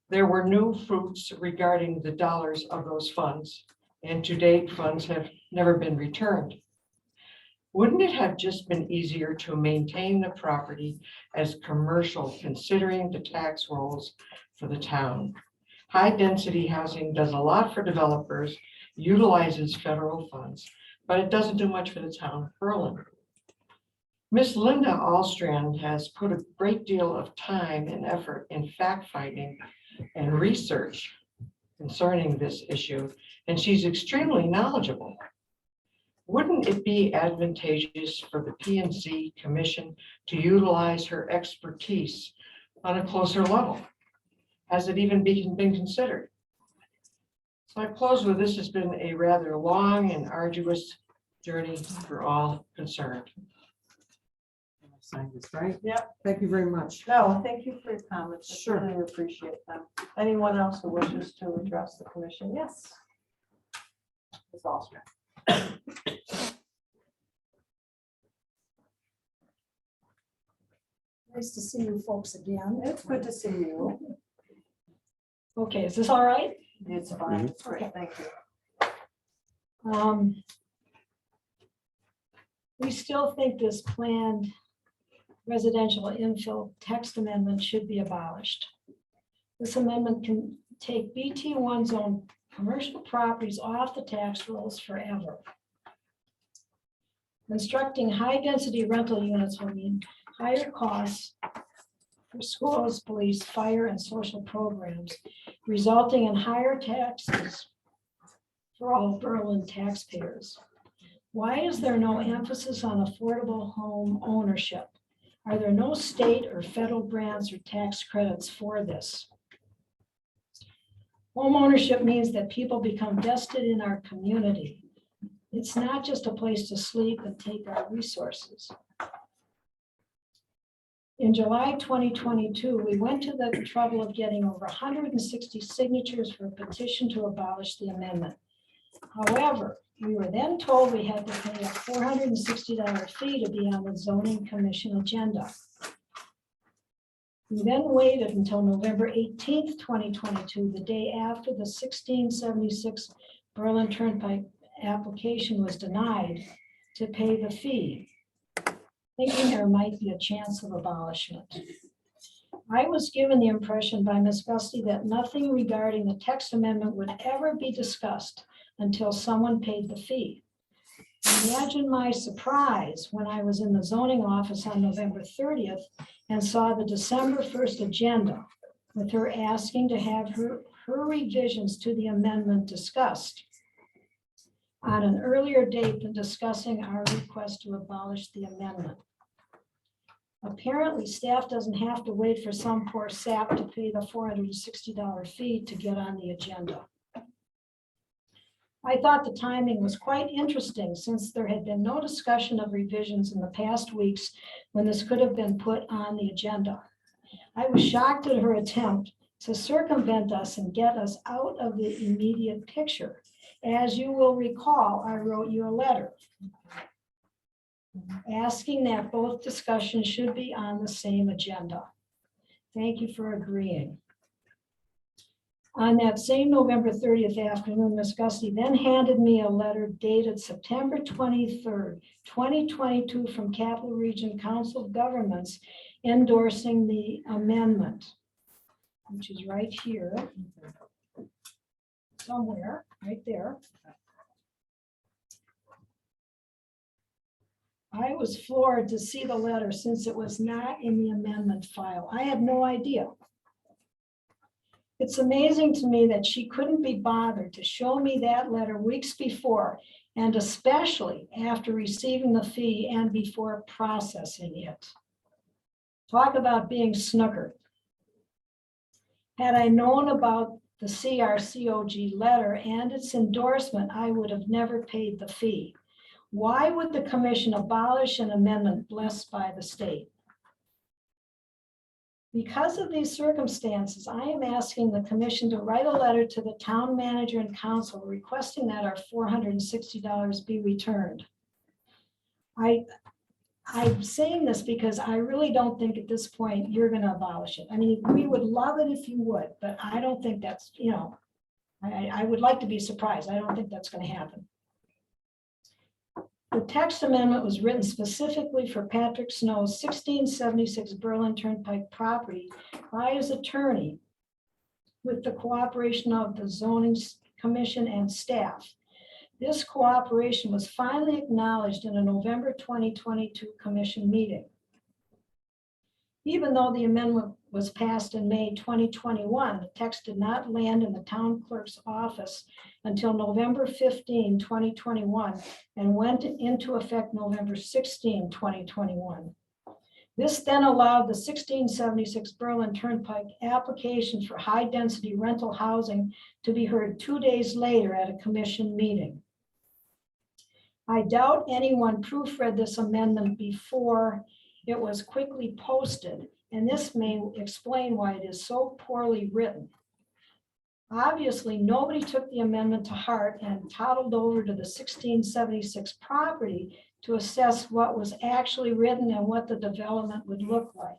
There were new fruits regarding the dollars of those funds, and to date, funds have never been returned. Wouldn't it have just been easier to maintain the property as commercial, considering the tax rolls for the town? High-density housing does a lot for developers, utilizes federal funds, but it doesn't do much for the town of Berlin. Miss Linda Alstrand has put a great deal of time and effort in fact-finding and research concerning this issue, and she's extremely knowledgeable. Wouldn't it be advantageous for the P&Z Commission to utilize her expertise on a closer level? Has it even been considered? So I close with, this has been a rather long and arduous journey for all concerned. Sign this, right? Yep. Thank you very much. No, thank you for your comments. I Sure. really appreciate them. Anyone else who wishes to address the commission? Yes. Ms. Alstrand. Nice to see you folks again. It's good to see you. Okay, is this all right? It's fine. It's great. Thank you. We still think this planned residential infill text amendment should be abolished. This amendment can take BT1 zone commercial properties off the tax rolls forever. Constructing high-density rental units will mean higher costs for schools, police, fire, and social programs, resulting in higher taxes for all Berlin taxpayers. Why is there no emphasis on affordable home ownership? Are there no state or federal grants or tax credits for this? Home ownership means that people become vested in our community. It's not just a place to sleep and take our resources. In July 2022, we went to the trouble of getting over 160 signatures for a petition to abolish the amendment. However, we were then told we had to pay a $460 fee to be on the zoning commission agenda. We then waited until November 18th, 2022, the day after the 1676 Berlin Turnpike application was denied, to pay the fee, thinking there might be a chance of abolishment. I was given the impression by Ms. Gusty that nothing regarding the text amendment would ever be discussed until someone paid the fee. Imagine my surprise when I was in the zoning office on November 30th and saw the December 1st agenda with her asking to have her revisions to the amendment discussed on an earlier date than discussing our request to abolish the amendment. Apparently, staff doesn't have to wait for some poor sap to pay the $460 fee to get on the agenda. I thought the timing was quite interesting since there had been no discussion of revisions in the past weeks when this could have been put on the agenda. I was shocked at her attempt to circumvent us and get us out of the immediate picture. As you will recall, I wrote you a letter asking that both discussions should be on the same agenda. Thank you for agreeing. On that same November 30th afternoon, Ms. Gusty then handed me a letter dated September 23rd, 2022 from Capital Region Council of Governments endorsing the amendment, which is right here, somewhere, right there. I was floored to see the letter since it was not in the amendment file. I had no idea. It's amazing to me that she couldn't be bothered to show me that letter weeks before, and especially after receiving the fee and before processing it. Talk about being snookered. Had I known about the CRCOG letter and its endorsement, I would have never paid the fee. Why would the commission abolish an amendment blessed by the state? Because of these circumstances, I am asking the commission to write a letter to the town manager and council requesting that our $460 be returned. I'm saying this because I really don't think at this point you're going to abolish it. I mean, we would love it if you would, but I don't think that's, you know, I would like to be surprised. I don't think that's going to happen. The text amendment was written specifically for Patrick Snow's 1676 Berlin Turnpike property by his attorney with the cooperation of the zoning commission and staff. This cooperation was finally acknowledged in a November 2022 commission meeting. Even though the amendment was passed in May 2021, the text did not land in the town clerk's office until November 15, 2021, and went into effect November 16, 2021. This then allowed the 1676 Berlin Turnpike application for high-density rental housing to be heard 2 days later at a commission meeting. I doubt anyone proofread this amendment before it was quickly posted, and this may explain why it is so poorly written. Obviously, nobody took the amendment to heart and toddled over to the 1676 property to assess what was actually written and what the development would look like.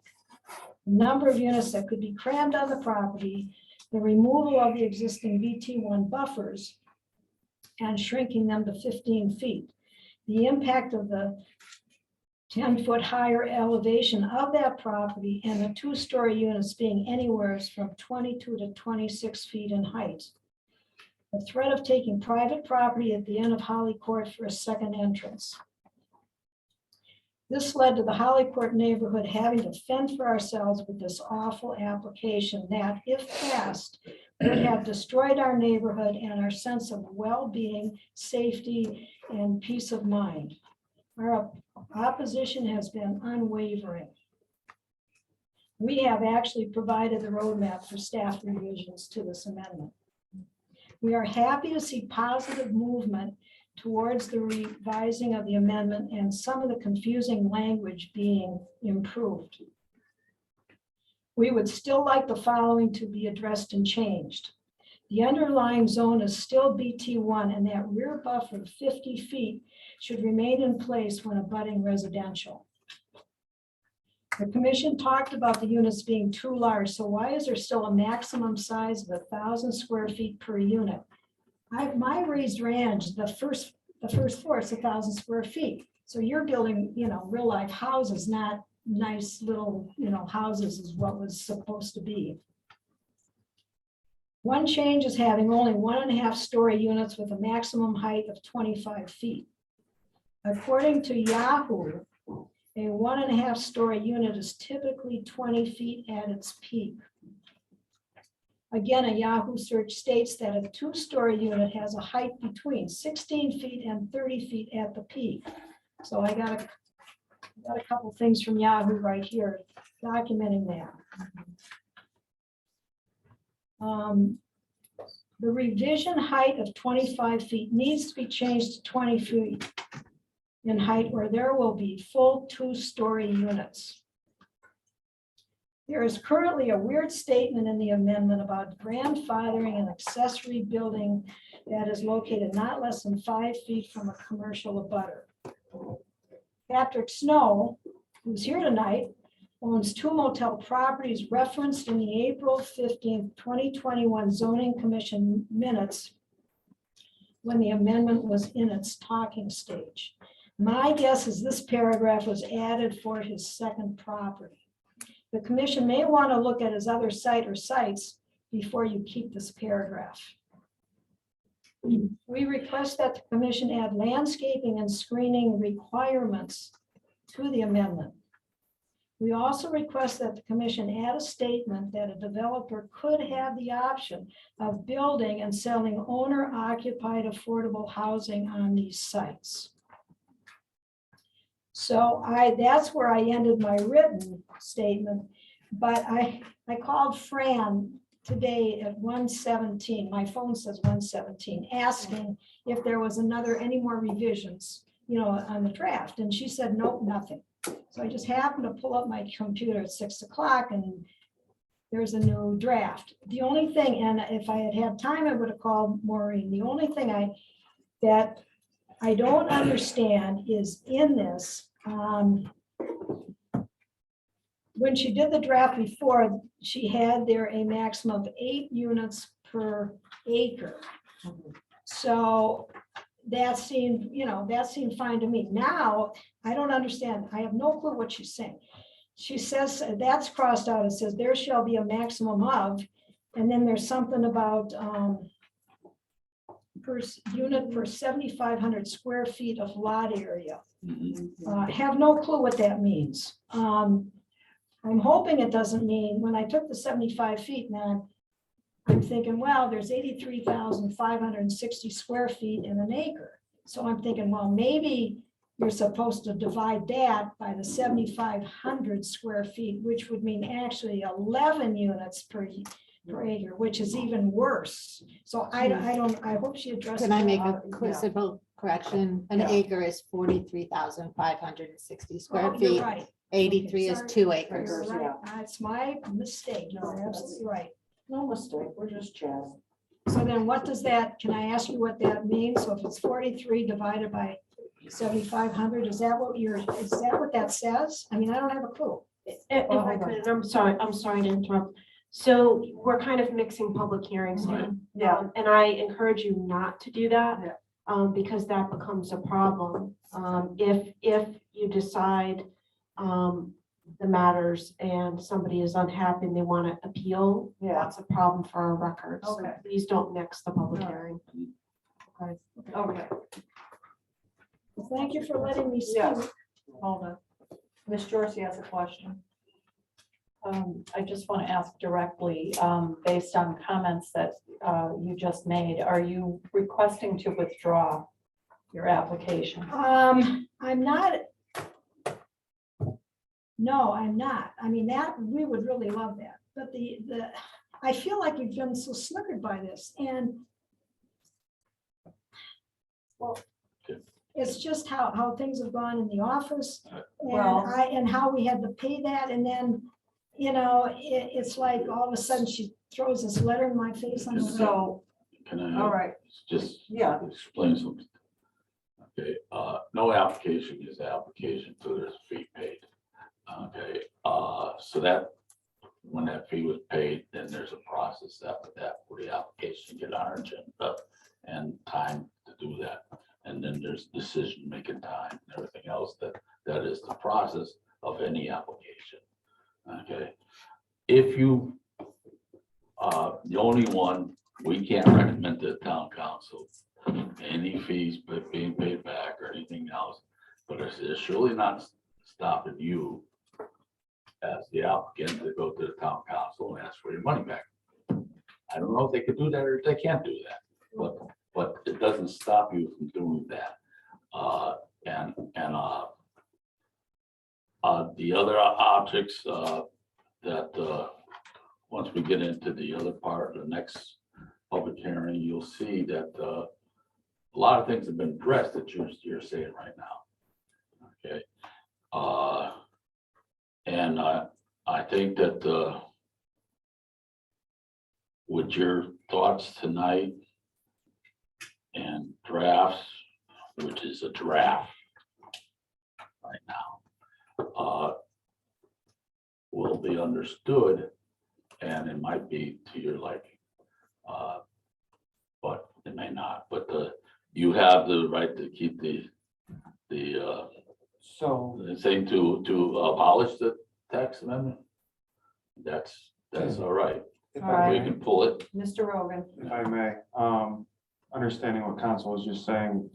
the number of units that could be crammed on the property, the removal of the existing BT1 buffers, and shrinking them to 15 feet. The impact of the 10-foot higher elevation of that property and the 2-story units being anywhere from 22 to 26 feet in height. The threat of taking private property at the end of Holly Court for a second entrance. This led to the Holly Court neighborhood having to fend for ourselves with this awful application that, if passed, would have destroyed our neighborhood and our sense of well-being, safety, and peace of mind. Our opposition has been unwavering. We have actually provided the roadmap for staff revisions to this amendment. We are happy to see positive movement towards the revising of the amendment and some of the confusing language being improved. We would still like the following to be addressed and changed. The underlying zone is still BT1 and that rear buffer of 50 feet should remain in place when abutting residential. The commission talked about the units being too large, so why is there still a maximum size of 1,000 square feet per unit? My raised ranch, the first floor is 1,000 square feet. So you're building, real life houses, not nice little, houses is what was supposed to be. One change is having only 1.5 story units with a maximum height of 25 feet. According to Yahoo, a 1.5 story unit is typically 20 feet at its peak. Again, a Yahoo search states that a 2-story unit has a height between 16 feet and 30 feet at the peak. So I got a couple things from Yahoo right here documenting that. The revision height of 25 feet needs to be changed to 20 feet in height, or there will be full 2-story units. There is currently a weird statement in the amendment about grandfathering an accessory building that is located not less than 5 feet from a commercial abutter. Patrick Snow, who's here tonight, owns 2 motel properties referenced in the April 15th, 2021 zoning commission minutes when the amendment was in its talking stage. My guess is this paragraph was added for his second property. The commission may want to look at his other site or sites before you keep this paragraph. We request that the commission add landscaping and screening requirements to the amendment. We also request that the commission add a statement that a developer could have the option of building and selling owner-occupied affordable housing on these sites. So that's where I ended my written statement, but I called Fran today at 1:17, my phone says 1:17, asking if there was any more revisions, on the draft, and she said, nope, nothing. So I just happened to pull up my computer at 6 o'clock and there's a new draft. The only thing, and if I had had time, I would have called Maureen. The only thing that I don't understand is in this, when she did the draft before, she had there a maximum of 8 units per acre. So that seemed fine to me. Now, I don't understand. I have no clue what she's saying. She says that's crossed out. It says there shall be a maximum of, and then there's something about per unit per 7,500 square feet of lot area. Have no clue what that means. I'm hoping it doesn't mean, when I took the 75 feet, now I'm thinking, well, there's 83,560 square feet in an acre. So I'm thinking, well, maybe you're supposed to divide that by the 7,500 square feet, which would mean actually 11 units per acre, which is even worse. So I hope she addresses. Can I make a that. quick simple correction? An acre is 43,560 square Oh, feet. you're right. 83 is Sorry. 2 acres. You're right. That's my mistake. You're absolutely right. No mistake, we're just chatting. So then what does that, can I ask you what that means? So if it's 43 divided by 7,500, is that what that says? I mean, I don't have a clue. Oh, If I hold on. could, I'm sorry to interrupt. So we're kind of mixing public hearings Right. here. Yeah. And I encourage you not to do that. Yeah. Because that becomes a problem. If you decide, the matters and somebody is unhappy and they want to appeal, Yeah. that's a problem for our records. So Okay. please don't mix the public All right. hearing. Okay, Well, thank you for letting me speak. yes, hold on. Ms. Jorsey has a question. I just want to ask directly, based on comments that you just made, are you requesting to withdraw your application? I'm not. No, I'm not. I mean, that, we would really love that. But I feel like we've been so slickered by this and well, it's just how things have gone in the office Well- and how we had to pay that. And then, it's like all of a sudden she throws this letter in my face. I'm like, So, Can I? all right, Just yeah, explain something. Okay, no application is application, so there's a fee paid. Okay, so that, when that fee was paid, then there's a process after that for the application to get on our agenda and time to do that. And then there's decision-making time and everything else that is the process of any application. Okay, if you, the only one, we can't recommend to the town council any fees but being paid back or anything else, but it's surely not stopping you as the applicant to go to the town council and ask for your money back. I don't know if they could do that or if they can't do that, but it doesn't stop you from doing that. The other objects that once we get into the other part of the next public hearing, you'll see that a lot of things have been addressed that you're saying right now. Okay. And I think that with your thoughts tonight and drafts, which is a draft right now, will be understood, and it might be to your liking. But it may not, but you have the right to keep the So, saying to abolish the tax amendment. That's all right. if All I right. We may, can pull it. Mr. Rogan. if I may, understanding what council was just saying,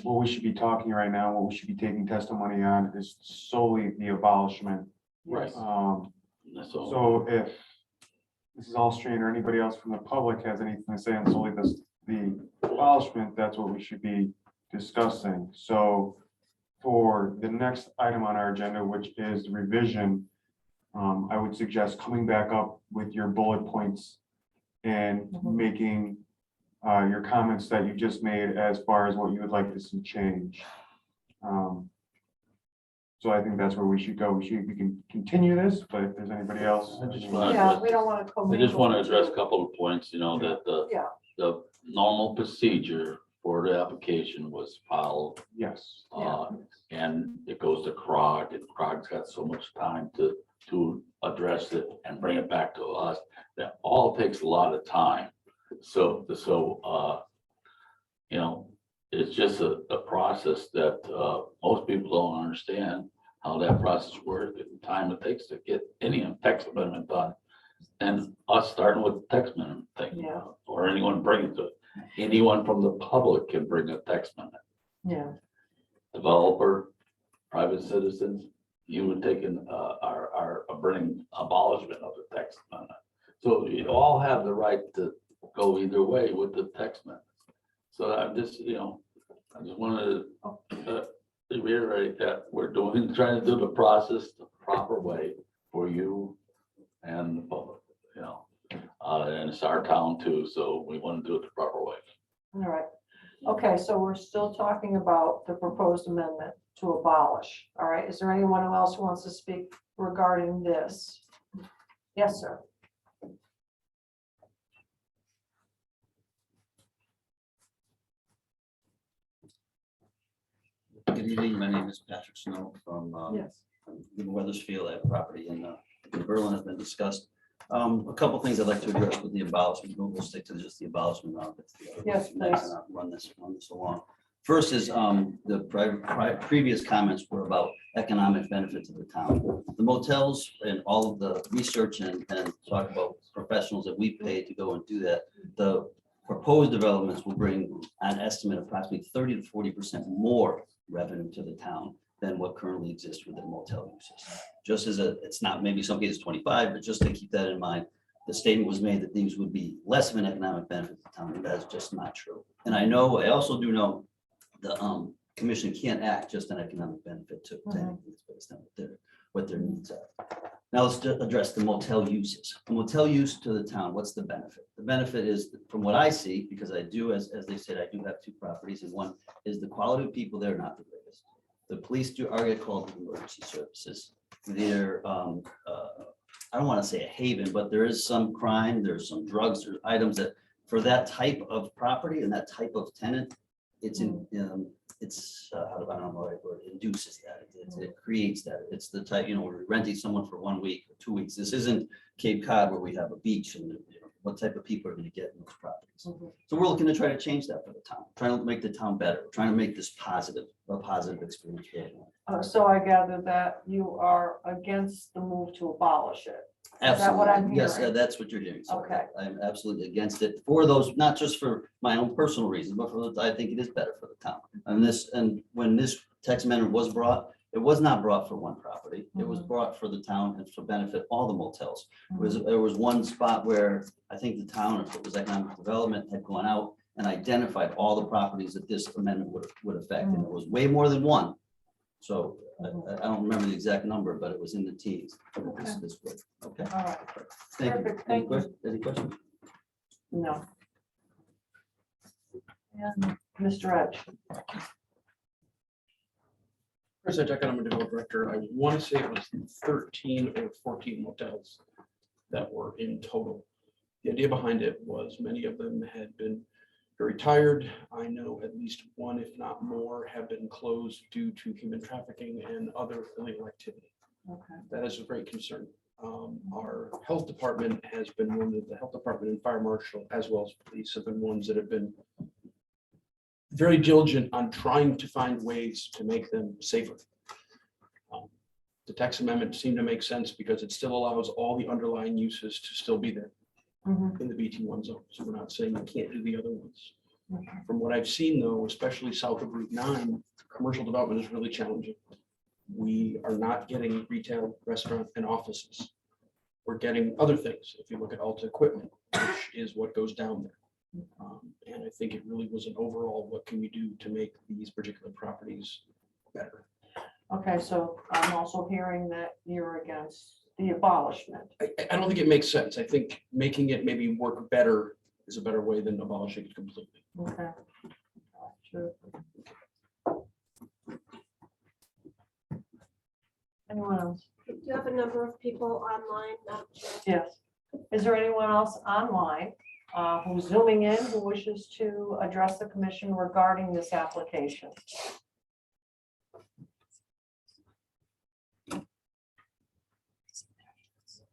what we should be talking right now, what we should be taking testimony on is solely the abolishment. Right. That's all. So if Mrs. Alstrian or anybody else from the public has anything to say on solely the abolishment, that's what we should be discussing. So for the next item on our agenda, which is the revision, I would suggest coming back up with your bullet points and Mhm. making your comments that you just made as far as what you would like to see change. So I think that's where we should go. We can continue this, but if there's anybody else. I just want Yeah, we don't want to. I just want to address a couple of points, that Yeah. the normal procedure for the application was followed. Yes. And it goes to CROG, and CROG's got so much time to address it and bring it back to us. That all takes a lot of time. So, it's just a process that most people don't understand how that process works and the time it takes to get any text amendment done. And us starting with the text amendment thing, Yeah. or anyone bringing to it. Anyone from the public can bring a text amendment. Yeah, Developer, private citizens, you would take are bringing abolishment of the text amendment. So you all have the right to go either way with the text amendment. So I'm just, I just wanted to reiterate that we're trying to do the process the proper way for you and the public, and it's our town too, so we want to do it the proper way. all right. Okay, so we're still talking about the proposed amendment to abolish. All right, is there anyone else who wants to speak regarding this? Yes, sir. Good evening, my name is Patrick Snow from Yes. in Weathersfield, I have property in Berlin has been discussed. A couple things I'd like to address with the abolishment. We'll stick to just the abolishment. I'll get to the other Yes, ones next, please. and I'll run this along. First is the previous comments were about economic benefit to the town. The motels and all of the research and talk about professionals that we pay to go and do that. The proposed developments will bring an estimate of approximately 30 to 40% more revenue to the town than what currently exists with the motel uses. Just as it's not, maybe some cases 25, but just to keep that in mind, the statement was made that these would be less of an economic benefit to the town, and that's just not true. And I also do know the commission can't act just on economic benefit to anything that's based on what their needs are. Now let's address the motel uses. The motel use to the town, what's the benefit? The benefit is, from what I see, because I do, as they said, I do have 2 properties, and one is the quality of people there, not the greatest. The police are get called to emergency services. They're, I don't want to say a haven, but there is some crime, there's some drugs, there's items that, for that type of property and that type of tenant, it's in, I don't know what word, induces that, it creates that. It's the type, we're renting someone for 1 week or 2 weeks. This isn't Cape Cod where we have a beach and what type of people are going to get in those properties. So we're looking to try to change that for the town, trying to make the town better, trying to make this a positive experience for everyone. So I gather that you are against the move to abolish it. Is that what I'm Absolutely. Yes, hearing? that's what you're hearing. So Okay. I'm absolutely against it for those, not just for my own personal reasons, but I think it is better for the town. And when this text amendment was brought, it was not brought for one property. It was brought for the town and to benefit all the motels. There was one spot where I think the town, if it was economic development, had gone out and identified all the properties that this amendment would affect. And it was way more than one. So I don't remember the exact number, but it was in the teens. This way. Okay. All right. Thank you. Perfect. Any Thank you. any questions? No. And Mr. Edge. Chris Edgec, I'm a development director. I want to say it was 13 or 14 motels that were in total. The idea behind it was many of them had been very tired. I know at least one, if not more, have been closed due to human trafficking and other illegal activity. Okay. That is a great concern. Our health department has been one of the health department and fire marshal, as well as police, have been ones that have been very diligent on trying to find ways to make them safer. The text amendment seemed to make sense because it still allows all the underlying uses to still be there in the BT1 zone. So we're not saying you can't do the other ones. From what I've seen though, especially south of Route 9, commercial development is really challenging. We are not getting retail, restaurant, and offices. We're getting other things. If you look at Alta Equipment, which is what goes down there. And I think it really was an overall, what can we do to make these particular properties better? Okay, so I'm also hearing that you're against the abolishment. I don't think it makes sense. I think making it maybe work better is a better way than abolishing it completely. Okay. Sure. Anyone else? Do you have a number of people online? Madam Chair? Yes. Is there anyone else online who's zooming in who wishes to address the commission regarding this application?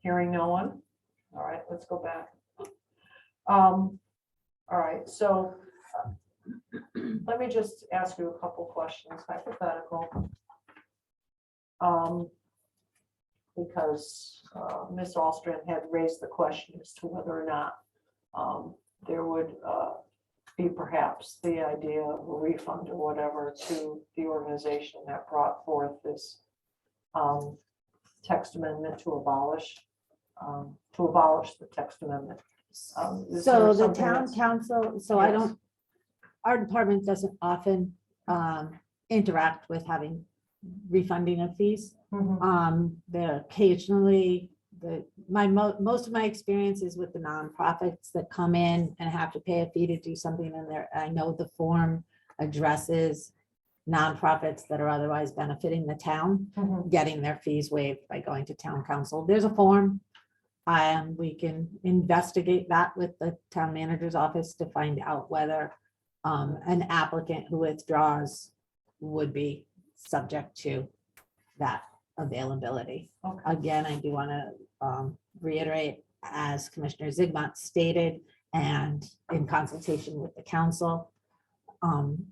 Hearing no one? All right, let's go back. All right, so let me just ask you a couple questions, hypothetical. Because Ms. Alstrand had raised the question as to whether or not there would be perhaps the idea of a refund or whatever to the organization that brought forth this text amendment to abolish the text amendment. Is there So the something town that's- council, so I don't, our department doesn't often interact with having refunding of fees. There occasionally, most of my experience is with the nonprofits that come in and have to pay a fee to do something in there. I know the form addresses nonprofits that are otherwise benefiting the town, getting their fees waived by going to town council. There's a form. We can investigate that with the town manager's office to find out whether an applicant who withdraws would be subject to that availability. Okay. Again, I do want to reiterate, as Commissioner Zigmont stated, and in consultation with the council,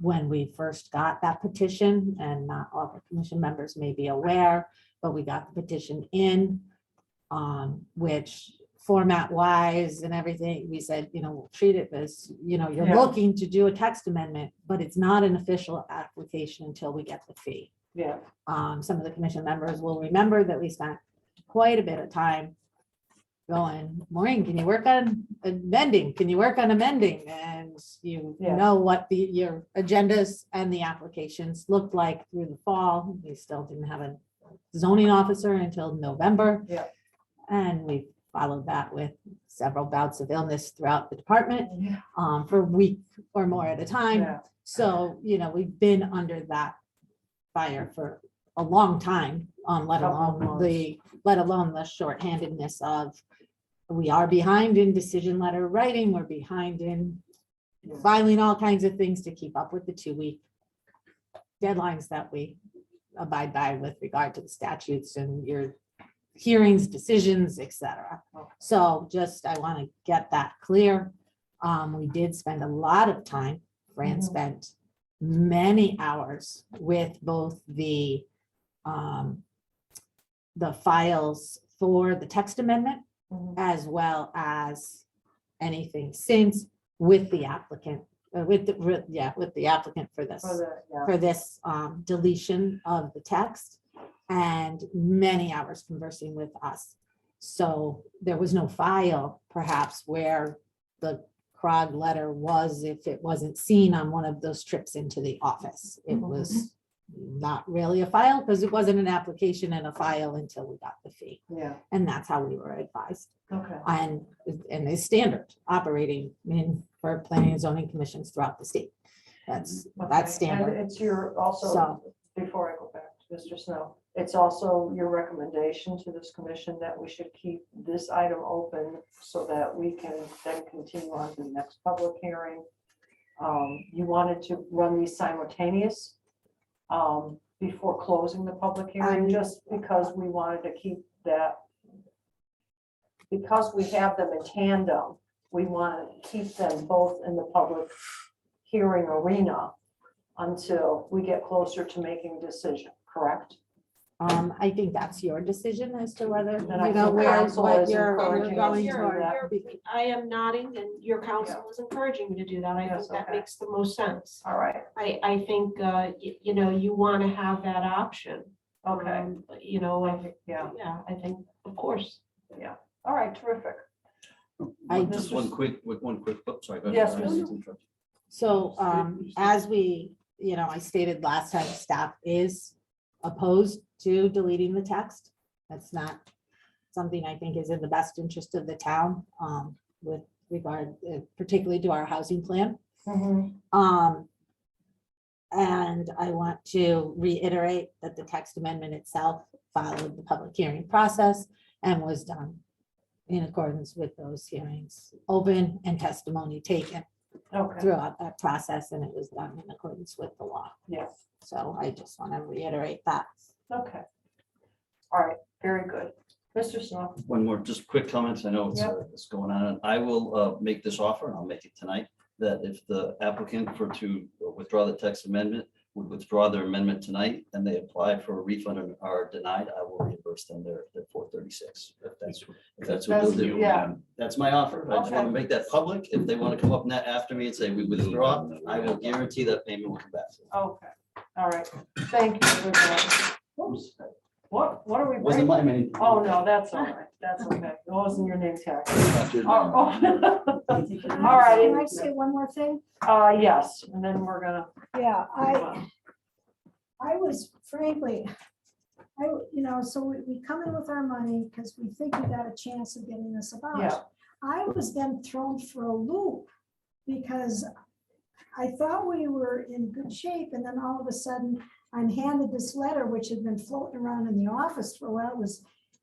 when we first got that petition, and not all the commission members may be aware, but we got the petition in, which format wise and everything, we said, we'll treat it as, you're Yeah. looking to do a text amendment, but it's not an official application until we get the fee. Yeah, Some of the commission members will remember that we spent quite a bit of time going, Maureen, can you work on amending? Can you work on amending? And you Yes. know what your agendas and the applications looked like through the fall. We still didn't have a zoning officer until November. Yeah. And we followed that with several bouts of illness throughout the department Yeah. for a week or more at a time. Yeah. So, we've been under that fire for a long time, let Couple of alone the shorthandedness of, we are behind in decision letter writing, we're behind in filing all kinds of things to keep up with the 2-week deadlines that we abide by with regard to the statutes and your hearings, decisions, etc. So just, I want to get that clear. We did spend a lot of time, Fran Mhm. spent many hours with both the files for the text amendment, Mhm. as well as anything since with the applicant, with the applicant for this, For the- yeah. for this deletion of the text, and many hours conversing with us. So there was no file perhaps where the CROG letter was, if it wasn't seen on one of those trips into the office. It was not really a file because it wasn't an application and a file until we got the fee. Yeah, And that's how we were advised. okay. And it's standard operating for planning and zoning commissions throughout the state. That's Okay. standard. And it's your, also, So- before I go back to Mr. Snow, it's also your recommendation to this commission that we should keep this item open so that we can then continue on to the next public hearing. You wanted to run these simultaneous before closing the public hearing, just because we wanted to keep that. Because we have them in tandem, we want to keep them both in the public hearing arena until we get closer to making a decision, correct? I think that's your decision as to whether, Then I think where, council what is you're encouraging us going to do toward. that. I am nodding and your counsel is encouraging me to do that. I Yes, think that okay. makes the most sense. All right, I think, you want to have that option. okay, yeah, I think, of course. all right, terrific. Just one quick, oops, sorry. go ahead. Yes, Sorry, Mr. interrupt. So as we, I stated last time, staff is opposed to deleting the text. That's not something I think is in the best interest of the town with regard particularly to our housing plan. Mhm. And I want to reiterate that the text amendment itself followed the public hearing process and was done in accordance with those hearings, open and testimony taken Okay, throughout that process, and it was done in accordance with the law. yes, So I just want to reiterate that. okay. All right, very good. Mr. Snow, One more, just quick comments. I know it's going on. I will make this offer, and I'll make it tonight, that if the applicant to withdraw the text amendment would withdraw their amendment tonight and they apply for a refund or are denied, I will reimburse them their $436. If that's what they'll do. Yeah. That's my offer. I just want Okay. to make that public. If they want to come up after me and say we withdraw, I will guarantee that payment will come back. okay, all right, thank you for that. Oops, what are we? Wasn't my main. Oh, no, that's all right, that's okay. It wasn't your name tag. Not your name. Oh, All Can right. I say one more thing? Yes, and then we're gonna. Yeah, I was frankly, so we come in with our money because we think we got a chance of getting this Yeah. about. I was then thrown for a loop because I thought we were in good shape, and then all of a sudden I'm handed this letter, which had been floating around in the office for a while.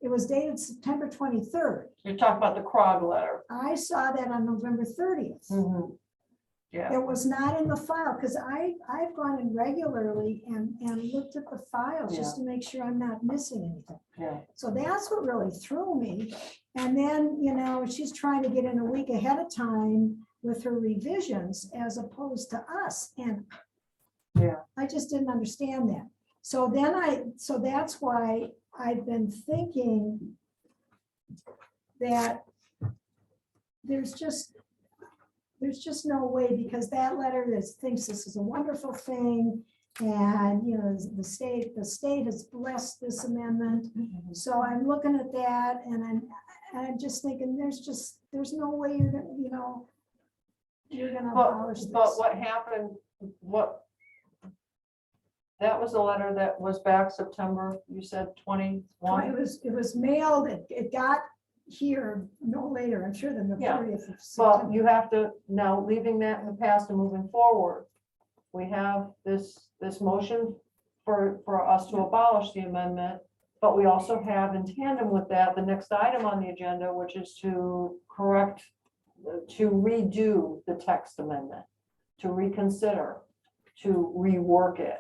It was dated September 23rd. You're talking about the CROG letter. I saw that on November 30th. Mhm. Yeah. It was not in the file, because I've gone in regularly and looked at the files just to make sure I'm not missing anything. Yeah. So that's what really threw me. And then, you know, she's trying to get in a week ahead of time with her revisions as opposed to us. And Yeah. I just didn't understand that. So that's why I've been thinking that there's just no way, because that letter that thinks this is a wonderful thing. And, you know, the state has blessed this amendment. So I'm looking at that and I'm just thinking, there's no way you're gonna, you know, you're gonna abolish But this. what happened, that was a letter that was back September, you said 21? It was mailed, it got here no later, I'm sure, than the Yeah. 30th of Well, September. you have to, now leaving that in the past and moving forward, we have this motion for us to abolish the amendment, but we also have in tandem with that, the next item on the agenda, which is to redo the text amendment, to reconsider, to rework it.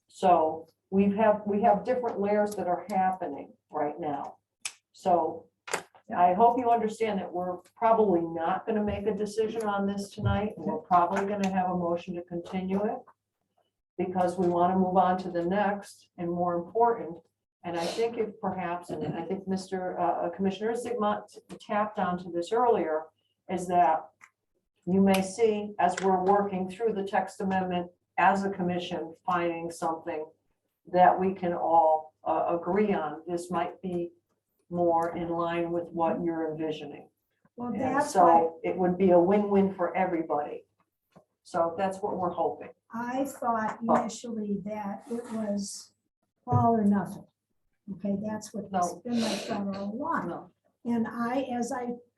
So we have different layers that are happening right now. So I hope you understand that we're probably not going to make a decision on this tonight. We're probably going to have a motion to continue it because we want to move on to the next and more important. And I think if perhaps, and I think Commissioner Zigmont tapped onto this earlier, is that you may see as we're working through the text amendment as a commission, finding something that we can all agree on. This might be more in line with what you're envisioning. Well, And that's why so it would be a win-win for everybody. So that's what we're hoping. I thought initially that it was all or nothing. Okay, that's what has been my thought all along. No. And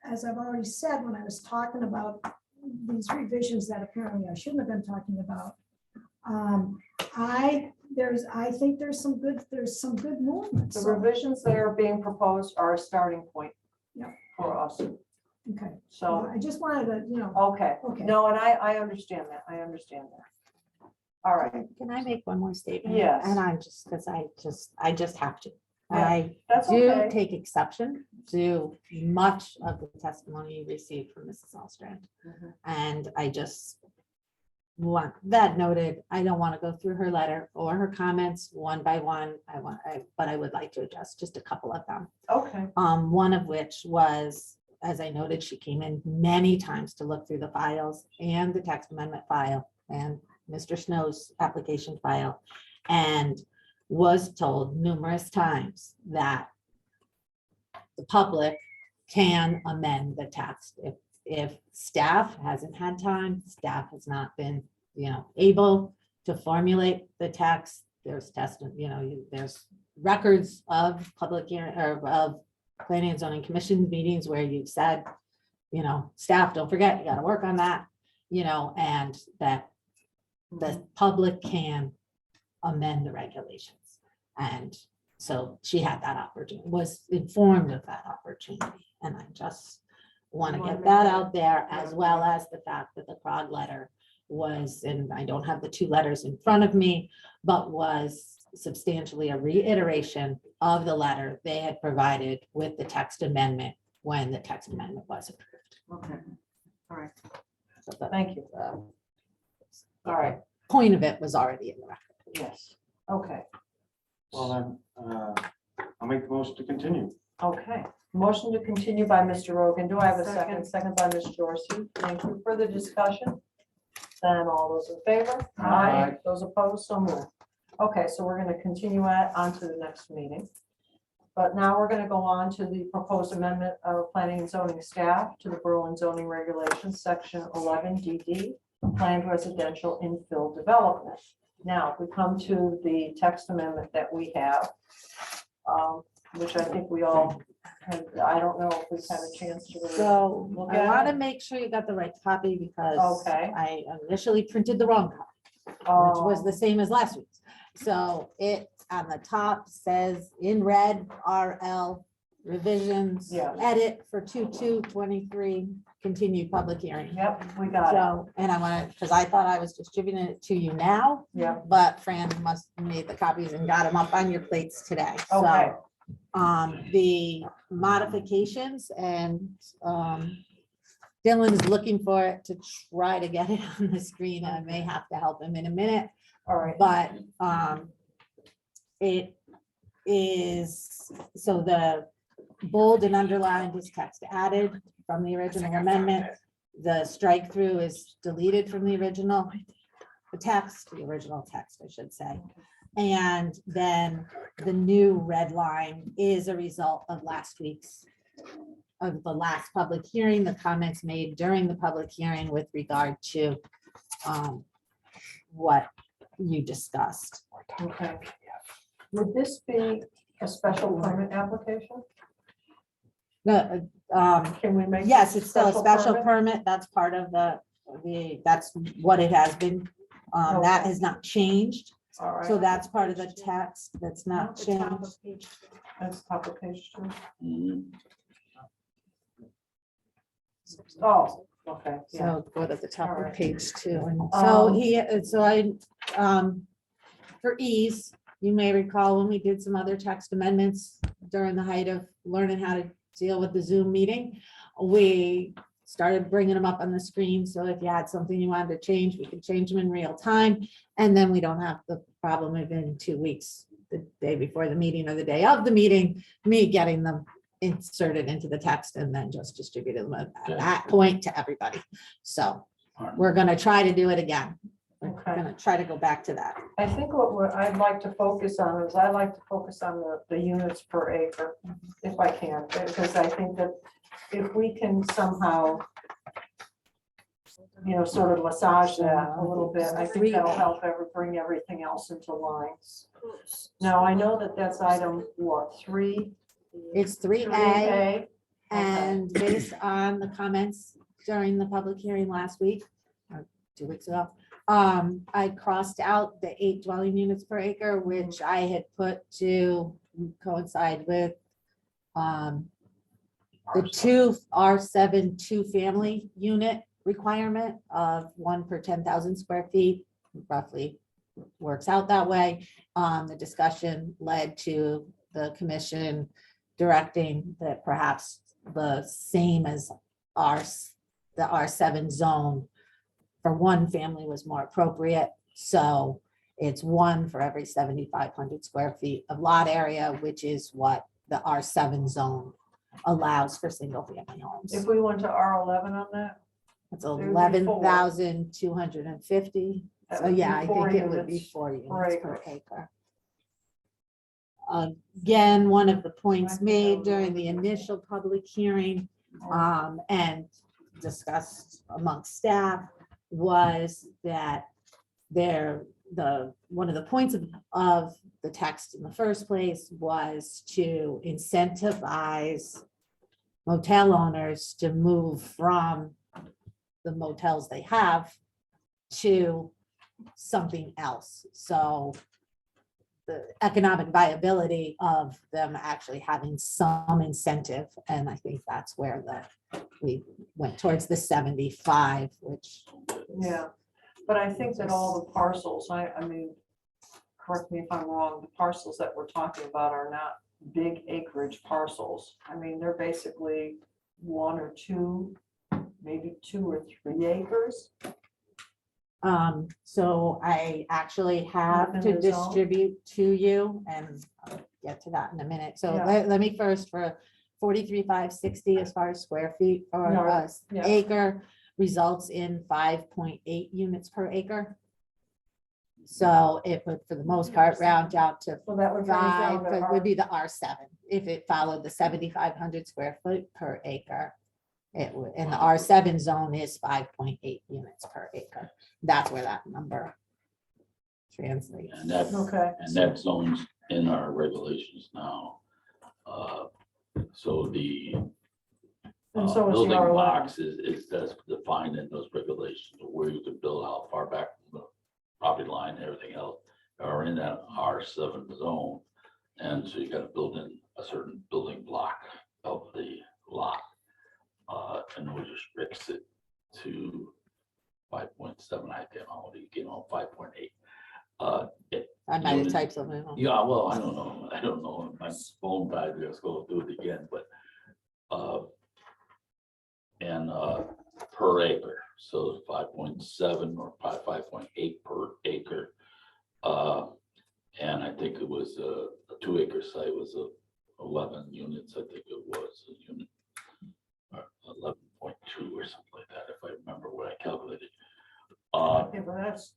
as I've already said, when I was talking about these revisions that apparently I shouldn't have been talking about, I think there's some good movement. The So, revisions that are being proposed are a starting point Yeah. for us. okay, So, I just wanted to, you know, okay, okay. no, and I understand that. I understand that. All right, Can I make one more statement? Yes. And I'm just, because I just have to. Yeah, I that's do okay. take exception to much of the testimony you received from Mrs. Allstrand. Mhm. And I just want that noted. I don't want to go through her letter or her comments one by one. But I would like to address just a couple of them. Okay, One of which was, as I noted, she came in many times to look through the files and the text amendment file and Mr. Snow's application file, and was told numerous times that the public can amend the text. If staff hasn't had time, staff has not been, able to formulate the text, there's there's records of public hearing or of planning and zoning commission meetings where you've said, staff, don't forget, you gotta work on that, and that the public can amend the regulations. And so she had that opportunity, was informed of that opportunity. And I just want to You wanna get make that that- out there, as well as the fact that the CROG letter was, and I don't have the two letters in front of me, but was substantially a reiteration of the letter they had provided with the text amendment when the text amendment was approved. okay, all right, So the thank you. All right, point of it was already in the record. yes, okay, Well, then, I'll make the motion to continue. okay. Motion to continue by Mr. Rogan. Do I have a second? Second by Ms. Jorsey. Thank you. Further discussion? Then all those in favor? Aye. Those opposed, so moved. Okay, so we're going to continue on to the next meeting. But now we're going to go on to the proposed amendment of planning and zoning staff to the Berlin zoning regulations, section 11 DD, planned residential infill development. Now, we come to the text amendment that we have, which I think we all, I don't know if we've had a chance to really So look I want at to it. make sure you got the right copy because Okay. I initially printed the wrong copy, which was the same as last week's. So it on the top says in red RL revisions, Yeah. edit for 2223 continued public hearing. Yep, we got it. So, and I want to, because I thought I was distributing it to you now, Yep, but Fran must have made the copies and got them up on your plates today. okay. So, the modifications and, Dylan is looking for it to try to get it on the screen. I may have to help him in a minute, All right. but, it is, so the bold and underlined is text added from the original amendment. The strike through is deleted from the original the original text, I should say. And then the new red line is a result of the last public hearing, the comments made during the public hearing with regard to what you discussed. Okay. Would this be a special permit application? The, Can we make? yes, this it's still a special permit? permit. That's part of that's what it has been. That has not changed. All right. So that's part of the text. That's not changed. That's top of page 2. Mhm. Oh, okay. Yeah. So go to the top All of right. page 2. And so for ease, you may recall when we did some other text amendments during the height of learning how to deal with the Zoom meeting, we started bringing them up on the screen. So if you had something you wanted to change, we could change them in real time. And then we don't have the problem of in 2 weeks, the day before the meeting or the day of the meeting, me getting them inserted into the text and then just distributed them at that point to everybody. So we're gonna try to do it again. We're Okay. gonna try to go back to that. I think I'd like to focus on is I'd like to focus on the units per acre, if I can, because I think that if we can somehow, sort of massage that a little bit, I think that'll help bring everything else into line. Now, I know that that's item, what, 3? It's 3A, and based on the comments during the public hearing last week, or 2 weeks ago, I crossed out the 8 dwelling units per acre, which I had put to coincide with the 2 R7 2-family unit requirement of 1 per 10,000 square feet, roughly works out that way. The discussion led to the commission directing that perhaps the same as the R7 zone for 1 family was more appropriate. So it's 1 for every 7,500 square feet of lot area, which is what the R7 zone allows for single family homes. If we went to R11 on that? It's would be 11,250. That So would be yeah, I 4 think it would be units 4 per units per acre. acre. Again, one of the points made during the initial public hearing and discussed amongst staff was that one of the points of the text in the first place was to incentivize motel owners to move from the motels they have to something else. So the economic viability of them actually having some incentive. And I think that's where we went towards the 75, which. Yeah, but I think that all the parcels, I mean, correct me if I'm wrong, the parcels that we're talking about are not big acreage parcels. I mean, they're basically 1 or 2, maybe 2 or 3 acres. So I actually have to Within the zone? distribute to you, and I'll get to that in a minute. So Yeah. let me first for 43,560 as far as square feet or No, yeah. acre results in 5.8 units per acre. So it would, for the most part, round down to So that would bring us down 5, to but R- would be the R7 if it followed the 7,500 square foot per acre. It would, and the R7 zone is 5.8 units per acre. That's where that number translates. And that, Okay. and that zone's in our regulations now. So the And so is the building R11. box is that's defined in those regulations of where you can build, how far back from the property line, and everything else are in that R7 zone. And so you got to build in a certain building block of the lot. And those are strict fix it to 5.7, I don't know, you get on 5.8. I might have typed something. wrong. Yeah, well, I don't know, my phone died, let's go do it again, but, per acre, so 5.7 or 5.8 per acre. And I think it was a 2-acre site was 11 units, I think it was a unit. Or 11.2 or something like that, if I remember what I calculated. Okay, but that's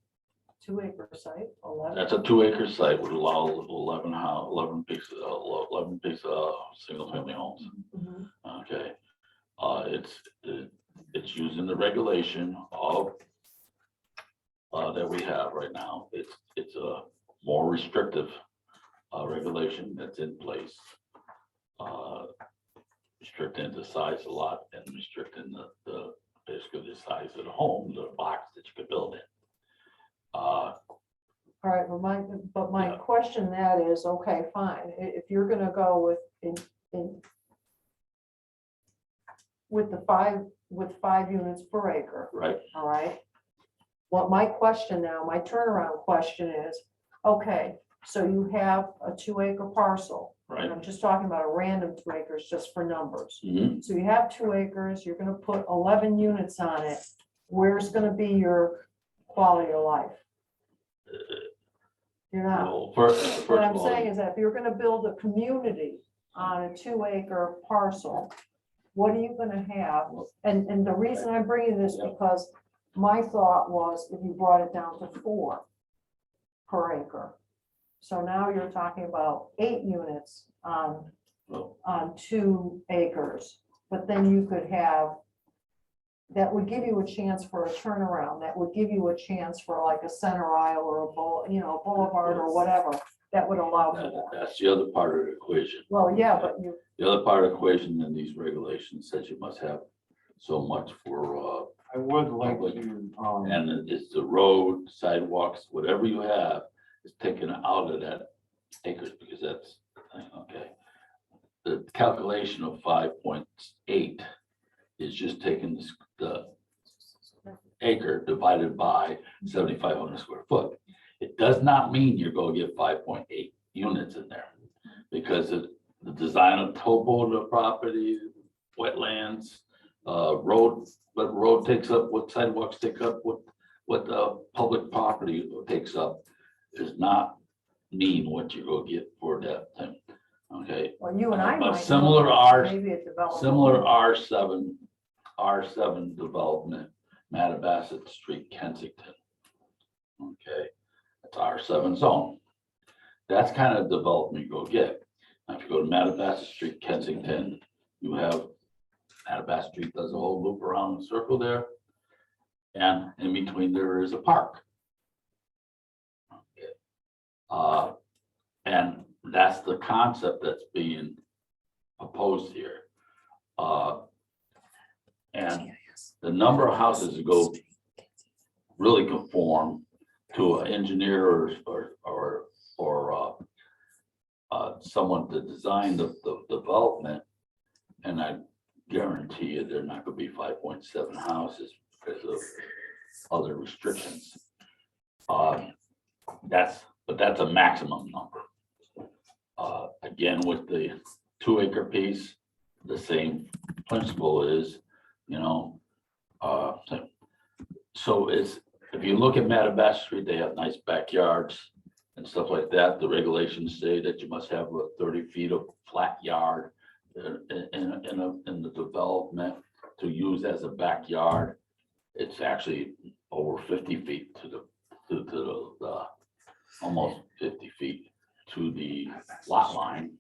2-acre site, 11. That's a 2-acre site would allow 11 pieces, single family homes. Mhm. Okay, it's using the regulation of that we have right now. It's a more restrictive regulation that's in place. Restricting the size of the lot and restricting the basically the size of the home, the box that you could build in. All right, but my question that is, okay, fine, if you're gonna go with the 5 units per acre, Right. all right? What my question now, my turnaround question is, okay, so you have a 2-acre parcel. Right. And I'm just talking about a random 2 acres just for numbers. Mhm. So you have 2 acres, you're gonna put 11 units on it. Where's gonna be your quality of life? You're not. Well, first What of I'm all, saying is that if you're gonna build a community on a 2-acre parcel, what are you gonna have? And the reason I'm bringing this because my thought was if you brought it down to 4 per acre. So now you're talking about 8 units on 2 acres, but then you could have, that would give you a chance for a turnaround, that would give you a chance for like a center aisle or a boulevard or whatever, that would allow for that. that's the other part of the equation. Well, yeah, but The other part of the equation in these regulations says you must have so much for, I would like Public. to, and it's the road, sidewalks, whatever you have is taken out of that acres, because that's, okay. The calculation of 5.8 is just taking the acre divided by 7,500 square foot. It does not mean you're going to get 5.8 units in there, because of the design of topo of the property, wetlands, road, what road takes up, what sidewalks take up, what the public property takes up does not mean what you're going to get for that thing. Okay. well, you and I But might. similar know, maybe it developed. Similar R7 development, Mattabesset Street, Kensington. Okay, that's R7 zone. That's kind of development you go get. Now, if you go to Mattabesset Street, Kensington, you have Mattabesset Street does a whole loop around the circle there. And in between there is a park. Okay. And that's the concept that's being proposed here. And the number of houses that go really conform to an engineer or someone to design the development. And I guarantee you, they're not gonna be 5.7 houses because of other restrictions. That's a maximum number. Again, with the 2-acre piece, the same principle is, so if you look at Mattabesset Street, they have nice backyards and stuff like that. The regulations say that you must have 30 feet of flat yard in the development to use as a backyard. It's actually over 50 feet to the almost 50 feet to the lot line.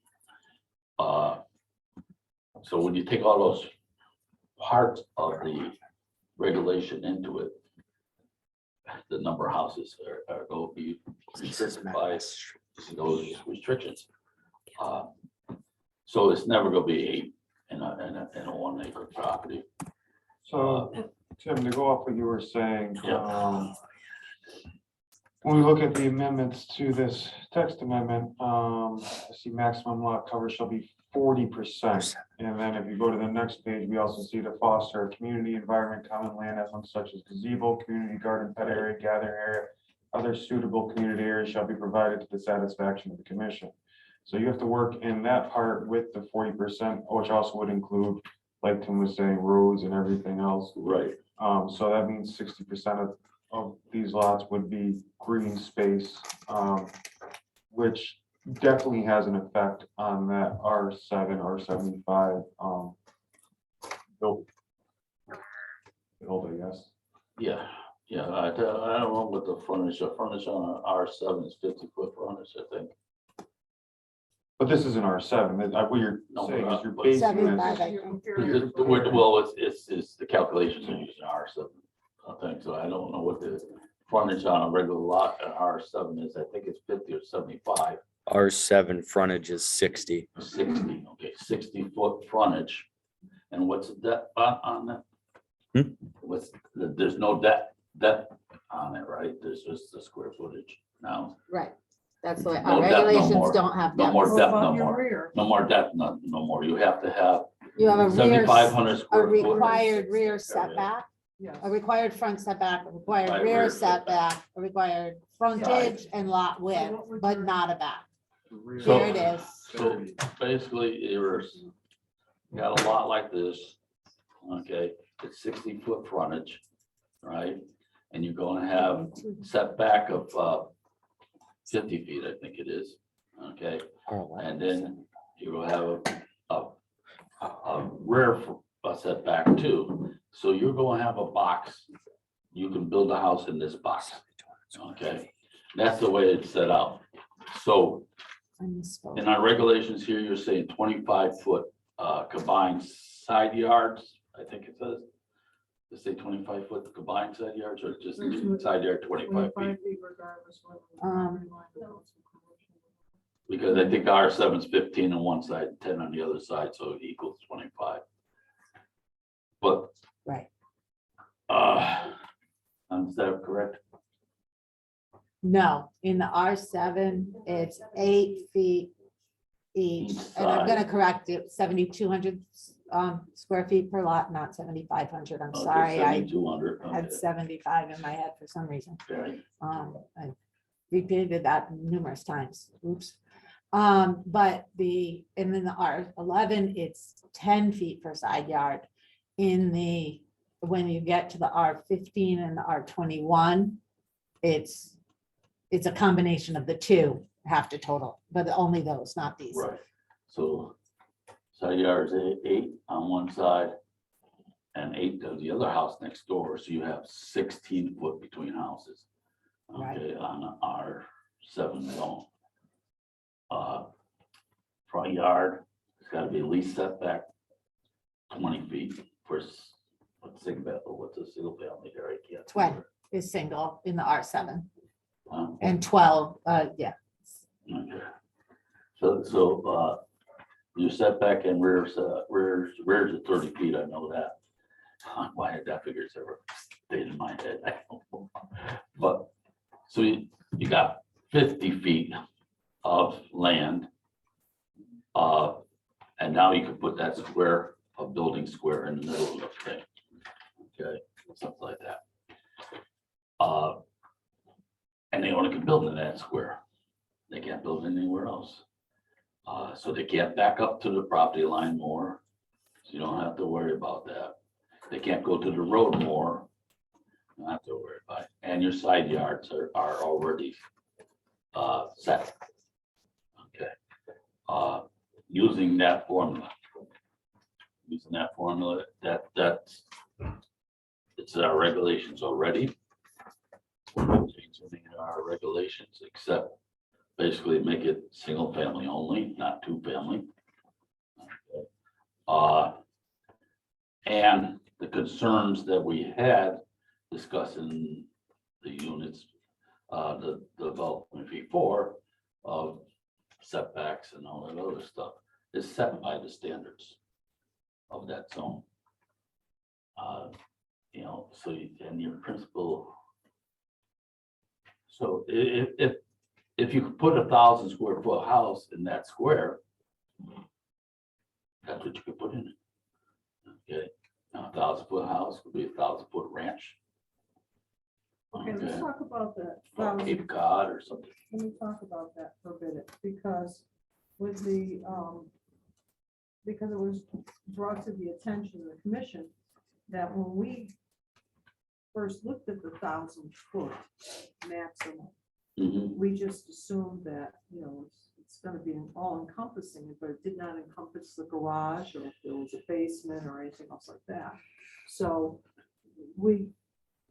So when you take all those parts of the regulation into it, the number of houses are going to be restricted by those restrictions. So it's never going to be 8 in a 1-acre property. so Tim, to go off what you were saying, Yeah. when we look at the amendments to this text amendment, I see maximum lot coverage shall be 40%. And then if you go to the next page, we also see to foster a community environment, common land elements such as gazebo, community garden, pet area, gathering area, other suitable community areas shall be provided to the satisfaction of the commission. So you have to work in that part with the 40%, which also would include, like Tim was saying, roads and everything else. Right. So that means 60% of these lots would be green space, which definitely has an effect on that R7, R75 build, I guess. Yeah, yeah, I don't know what the frontage on R7 is 50-foot frontage, I think. But this is an R7. What you're No, saying is you're but- basing 75, this. I think. Well, it's the calculations are using R7, I think, so I don't know what the frontage on a regular lot at R7 is, I think it's 50 or 75. R7 frontage is 60. 60, okay, 60-foot frontage, and what's the depth on that? There's no depth on it, right? There's just the square footage now. Right. That's why No our depth, no regulations more. don't have No depth. more depth, Above no your more. rear. No more depth, no more. You have to have You have a rear, 7,500 a square foot. required rear setback, Yes. a required front setback, a required Required rear rear setback, a required frontage and lot width, what would but your- not a back. So- There it is. So basically, you got a lot like this, okay, it's 60-foot frontage, right? And you're gonna have setback of 50 feet, I think it is, okay? And then you will have a rear setback too. So you're gonna have a box. You can build a house in this box, okay? That's the way it's set out. So I misspoke. in our regulations here, you're saying 25-foot combined side yards, I think it says. Does it say 25-foot combined side yards or just side yard 25 feet? Because I think R7's 15 on one side, 10 on the other side, so it equals 25. But. Right. Is that correct? No, in the R7, it's 8 feet each, Each and I'm gonna side. correct it, 7,200 square feet per lot, not 7,500. I'm Okay, sorry, I 7,200. had Okay. 75 in my head for some reason. Okay. I repeated that numerous times. Oops. But and then the R11, it's 10 feet per side yard. When you get to the R15 and the R21, it's a combination of the two have to total, but only those, not these. Right. So side yards 8 on one side and 8 to the other house next door. So you have 16 foot between houses. Right. Okay, on R7 zone. Front yard, it's gotta be at least setback 20 feet for what's a single family there? I can't. 12 is single in the R7 remember. and 12, yeah. Okay. So your setback and rears at 30 feet, I know that. Why had that figures ever stayed in my head? I don't know. But, so you got 50 feet of land. And now you can put that square, a building square in the middle of the thing. Okay, something like that. And they only can build in that square. They can't build anywhere else. So they can't back up to the property line more. So you don't have to worry about that. They can't go to the road more. You don't have to worry about it. And your side yards are already set. Okay. Using that formula. That's it's our regulations already. We're not changing our regulations except basically make it single family only, not two family. Okay. And the concerns that we had discussing the units, the development before of setbacks and all that other stuff is set by the standards of that zone. So and your principal. So if you could put 1,000 square foot house in that square, That's what you could put in it. Okay, now 1,000-foot house could be 1,000-foot ranch. Okay, let's talk about that. Or Cape Cod or something. Let me talk about that for a minute, because with the, because it was brought to the attention of the commission that when we first looked at the 1,000-foot maximum, Mhm. we just assumed that, it's gonna be all encompassing, but it did not encompass the garage or if there was a basement or anything else like that. So we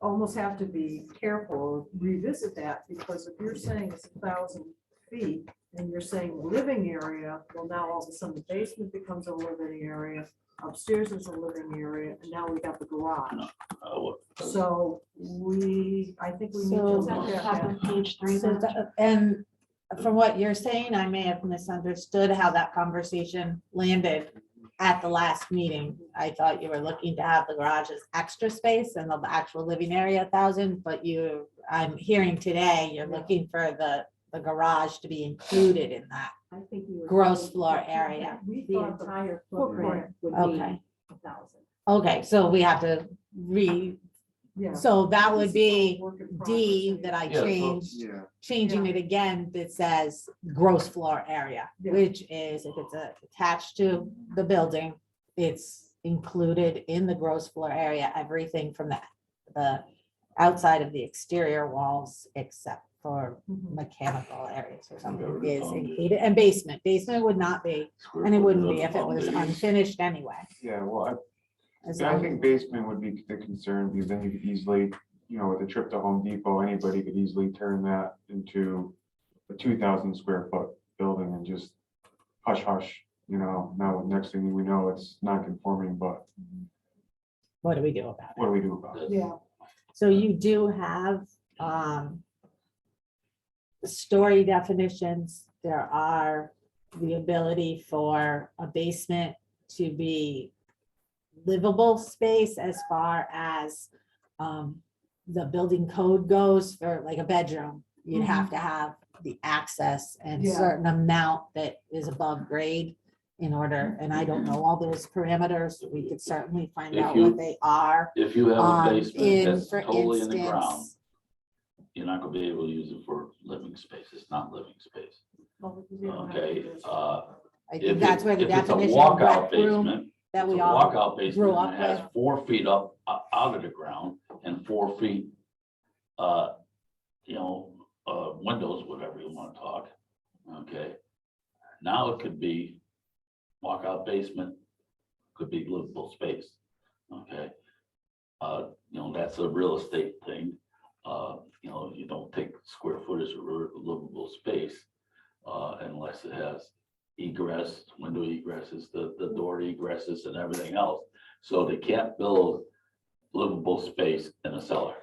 almost have to be careful, or revisit that, because if you're saying it's 1,000 feet and you're saying living area, well, now all of a sudden the basement becomes a living area, upstairs is a living area, and now we got the garage. So I think we need to So- look at that. Page 3. So and from what you're saying, I may have misunderstood how that conversation landed at the last meeting. I thought you were looking to have the garage as extra space and the actual living area 1,000, but I'm hearing today, you're looking for the garage to be included in that I think we were. gross floor area. We The thought entire footprint footprint would be Okay, 1,000. okay, so we have to yeah. so that would be Work in D progress. that I Yeah, so- changed. Yeah, Changing it again that says gross floor area, Yeah. which is if it's attached to the building, it's included in the gross floor area, everything from the outside of the exterior walls, except for Mhm. mechanical areas or something Yeah, is foundation. included, and basement would not be, Square and it footage wouldn't of be the if it was foundation. unfinished anyway. yeah, well, as I long- think basement would be the concern, because then you could easily, with a trip to Home Depot, anybody could easily turn that into a 2,000 square foot building and just hush hush, now next thing we know, it's not conforming, but What do we do about it? what do we do about it? Yeah, So you do have story definitions. There are the ability for a basement to be livable space as far as the building code goes for like a bedroom. You'd have to have the access and Yeah. certain amount that is above grade in order, and I don't know all those parameters. We could certainly find If out you- what they are. If you have a basement In, that's for totally in the ground, instance, you're not gonna be able to use it for living space. It's not living space. well, because you don't have Okay, this. I if think that's where the if it's a definition of walkout rec room basement, that it's we a all walkout grew basement up that has with. 4 feet up, out of the ground and 4 feet, windows, whatever you wanna talk, okay? Now it could be walkout basement, could be livable space, okay? That's a real estate thing. You don't take square footage of livable space unless it has egress, window egresses, the door egresses and everything else. So they can't build livable space in a cellar.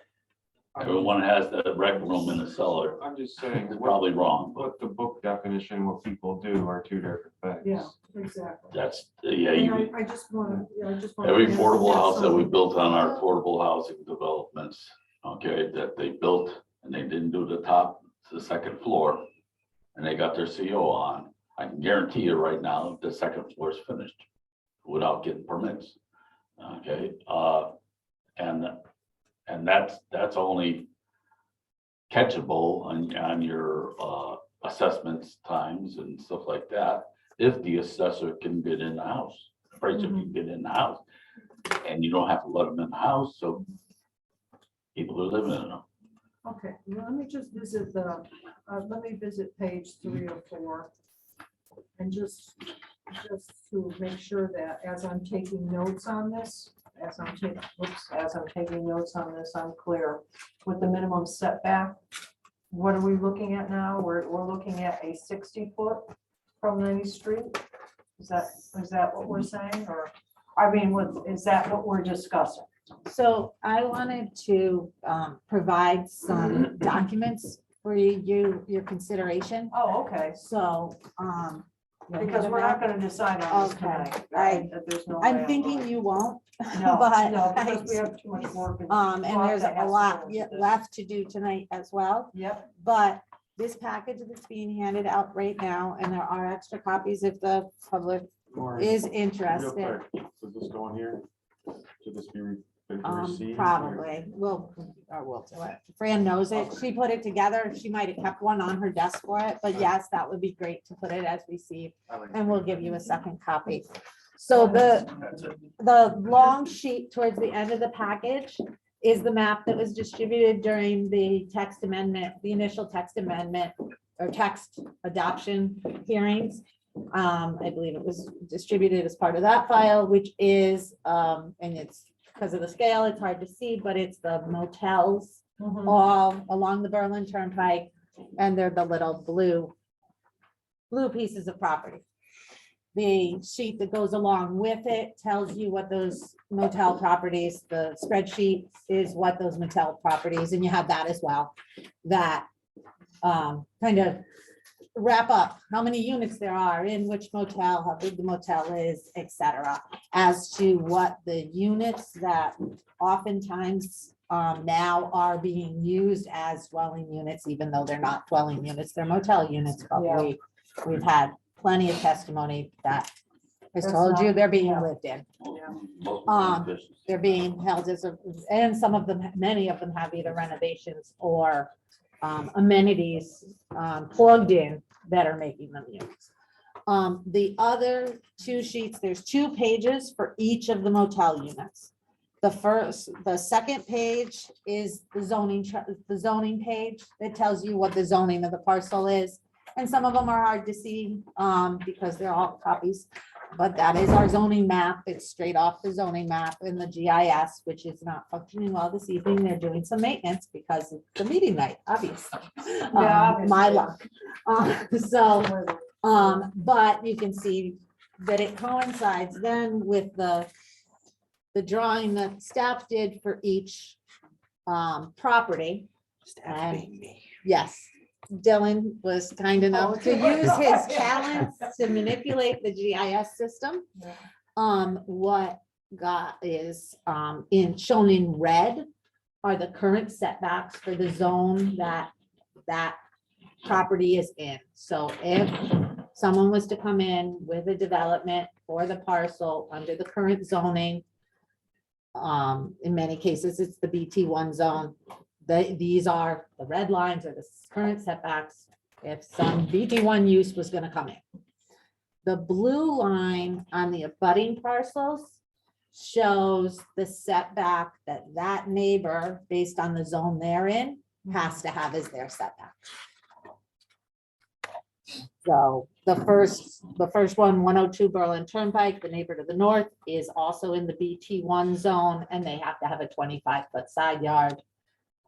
Everyone has the rec room in a cellar. I'm just saying, It's probably wrong, but what the book definition, and what people do are two different things. Yeah, exactly. that's, And I just want to, every affordable house that we built on our affordable housing developments, okay, that they built and they didn't do the top to the second floor, and they got their CO on, I can guarantee you right now, the second floor is finished without getting permits. Okay, and that's only catchable on your assessments times and stuff like that, if the assessor can get in the house, appraiser can get in the house. And you don't have to let them in the house, so people are living in them. okay, well, let me just visit page 3 or 4. And just to make sure that as I'm taking notes on this, as I'm taking notes on this, I'm clear with the minimum setback. What are we looking at now? We're looking at a 60-foot from any street? Is that what we're saying, or, is that what we're discussing? So I wanted to provide some documents for your consideration. Oh, okay, So, because we're not gonna decide on this Okay, tonight. There's no way I'm thinking you won't, No, but no, because we have too much work. and there's that a has to lot go into this. left to do tonight as well. Yep, But this package that's being handed out right now, and there are extra copies if the public Or is real interested. quick, does this go in here? Should this be been received? or- Probably, we'll do it. Fran knows it. She put it together. She might have kept one on her desk for it, but yes, that would be great to put it as received. And we'll give you a second copy. So the long sheet towards the end of the package is the map that was distributed during the text amendment, the initial text amendment or text adoption hearings. I believe it was distributed as part of that file, which is, and it's because of the scale, it's hard to see, but it's the motels all along the Berlin Turnpike. And they're the little blue pieces of property. The sheet that goes along with it tells you what those motel properties, the spreadsheet is what those motel properties, and you have that as well. That kind of wrap up how many units there are in which motel, how big the motel is, etc. As to what the units that oftentimes now are being used as dwelling units, even though they're not dwelling units, they're motel units, but Yeah. we've had plenty of testimony that has That's told you not- they're being yeah. lived in. Most efficient. They're being held as and some of them, many of them have either renovations or amenities plugged in that are making them use. The other two sheets, there's 2 pages for each of the motel units. The second page is the zoning page that tells you what the zoning of the parcel is. And some of them are hard to see because they're all copies, but that is our zoning map. It's straight off the zoning map in the GIS, which is not functioning well this evening. They're doing some maintenance because it's the meeting night, obviously. My obviously. luck. But you can see that it coincides then with the drawing that staff did for each property. And yes, Dylan was kind enough to use his talents to manipulate the GIS system. What is shown in red are the current setbacks for the zone that property is in. So if someone was to come in with a development for the parcel under the current zoning, in many cases, it's the BT1 zone. These are the red lines are the current setbacks if some BT1 use was going to come in. The blue line on the abutting parcels shows the setback that neighbor, based on the zone they're in, has to have as their setback. So the first one, 102 Berlin Turnpike, the neighbor to the north, is also in the BT1 zone, and they have to have a 25-foot side yard.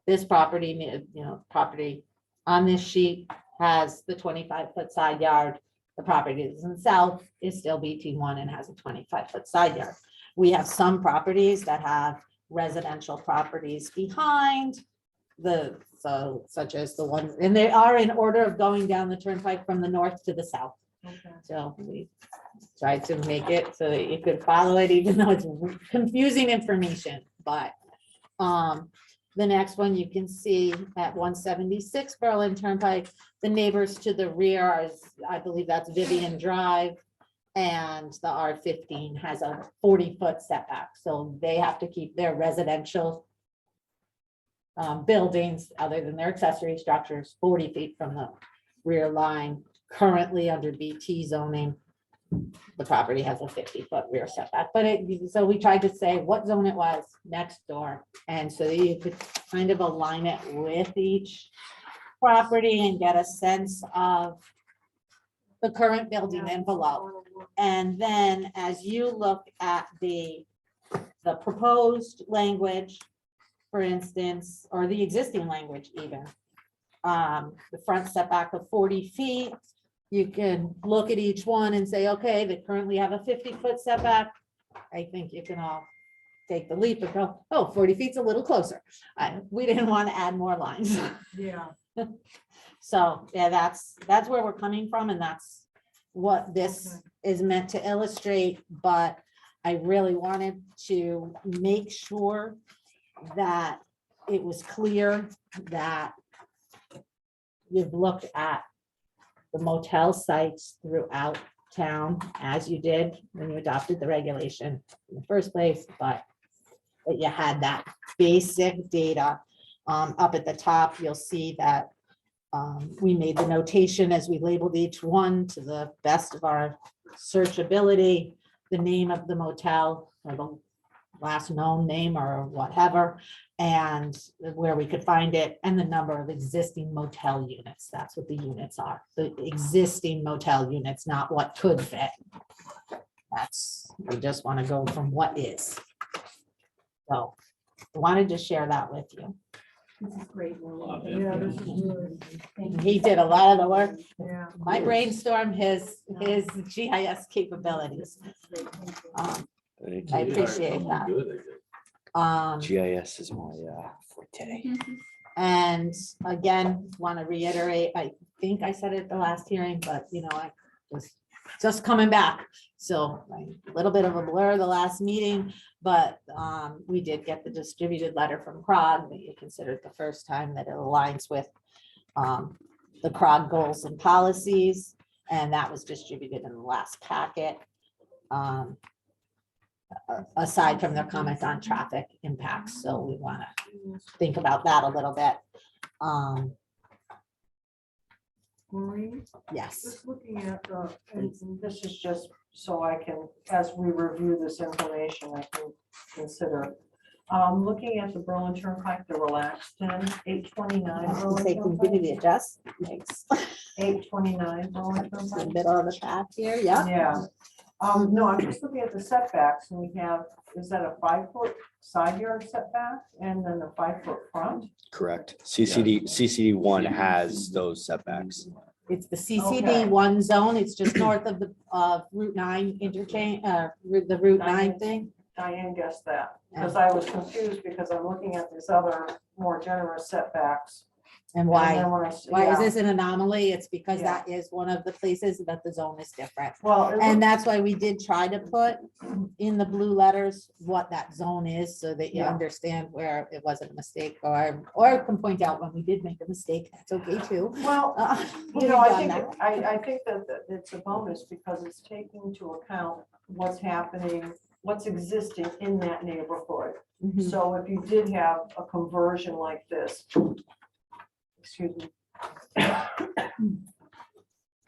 This property, property on this sheet has the 25-foot side yard. The property that's in south is still BT1 and has a 25-foot side yard. We have some properties that have residential properties behind such as the ones, and they are in order of going down the turnpike from the north to the south. So we tried to make it so that you could follow it, even though it's confusing information, but the next one you can see at 176 Berlin Turnpike, the neighbors to the rear is, I believe that's Vivian Drive. And the R15 has a 40-foot setback. So they have to keep their residential buildings, other than their accessory structures, 40 feet from the rear line. Currently under BT zoning, the property has a 50-foot rear setback, but so we tried to say what zone it was next door. And so that you could kind of align it with each property and get a sense of the current building envelope. And then as you look at the proposed language, for instance, or the existing language even, the front setback of 40 feet, you can look at each one and say, okay, they currently have a 50-foot setback. I think you can all take the leap and go, oh, 40 feet's a little closer. We didn't want to add more lines. Yeah. So yeah, that's where we're coming from, and that's what this is meant to illustrate. But I really wanted to make sure that it was clear that you've looked at the motel sites throughout town, as you did when you adopted the regulation in the first place, but that you had that basic data. Up at the top, you'll see that we made the notation as we labeled each one to the best of our searchability, the name of the motel, or the last known name or whatever, and where we could find it, and the number of existing motel units. That's what the units are, the existing motel units, not what could fit. That's, we just want to go from what is. So I wanted to share that with you. This is great. Yeah, this is really, He did a lot of the work. yeah. I brainstormed his GIS capabilities. I appreciate that. GIS is my forte. And again, want to reiterate, I think I said it at the last hearing, but you know, I was just coming back. So a little bit of a blur the last meeting, but we did get the distributed letter from CROG that you considered the first time that it aligns with the CROG goals and policies, and that was distributed in the last packet. Aside from their comments on traffic impacts, so we want to think about that a little bit. Maureen, Yes. just looking at the, and this is just so I can, as we review this information, I can consider. Looking at the Berlin Turnpike, the relaxed in 829. Say, can you give me the address? Thanks. 829 Berlin In the Turnpike. middle of the path here, yeah. Yeah. No, I'm just looking at the setbacks and we have, is that a 5-foot side yard setback and then a 5-foot front? Correct. CCD one has those setbacks. It's the CCD one zone. It's just north of the Route 9 interchange, the Route 9 thing. Diane guessed that, because I was confused because I'm looking at these other more generous setbacks. And why? then when I s- Why is yeah. this an anomaly? It's because Yeah. that is one of the places that the zone is different. Well, it And looks- that's why we did try to put in the blue letters what that zone is, so that you Yeah. understand where it wasn't a mistake, or can point out when we did make a mistake. That's okay too. Well, We've you know, I done think, that. I think that it's a bonus because it's taking into account what's happening, what's existing in that neighborhood. Mhm. So if you did have a conversion like this, excuse me.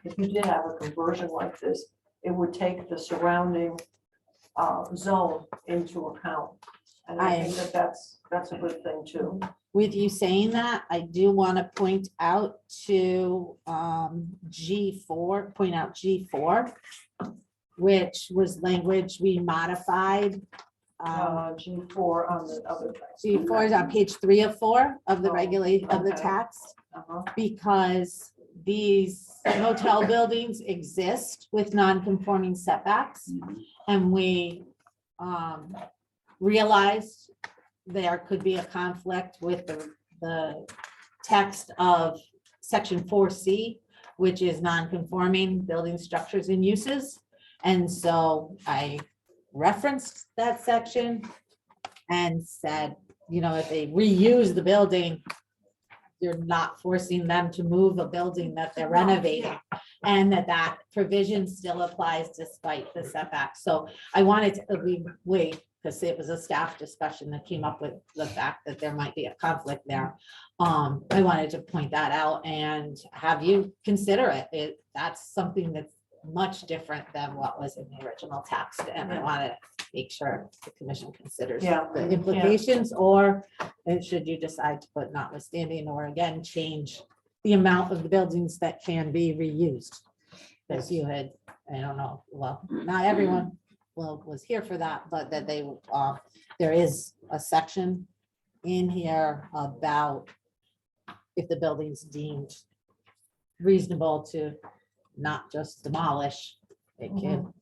If you did have a conversion like this, it would take the surrounding zone into account. And I think that that's a good thing too. With you saying that, I do want to point out to G4, which was language we modified. G4 on the other. G4 is on page 3 of 4 of the Oh, regulation of the okay. text, Uh-huh. because these motel buildings exist with non-conforming setbacks. And we realized there could be a conflict with the text of section 4C, which is non-conforming building structures and uses. And so I referenced that section and said, you know, if they reuse the building, you're not forcing them to move a building that they're renovating, and that provision still applies despite the setback. So I wanted to wait, because it was a staff discussion that came up with the fact that there might be a conflict there. I wanted to point that out and have you consider it. That's something that's much different than what was in the original text, and I want to make sure the commission considers Yeah, the yeah. implications, or should you decide to put notwithstanding, or again, change the amount of the buildings that can be reused. Because you had, I don't know, well, not everyone was here for that, but that they, there is a section in here about if the building's deemed reasonable to not just demolish, it can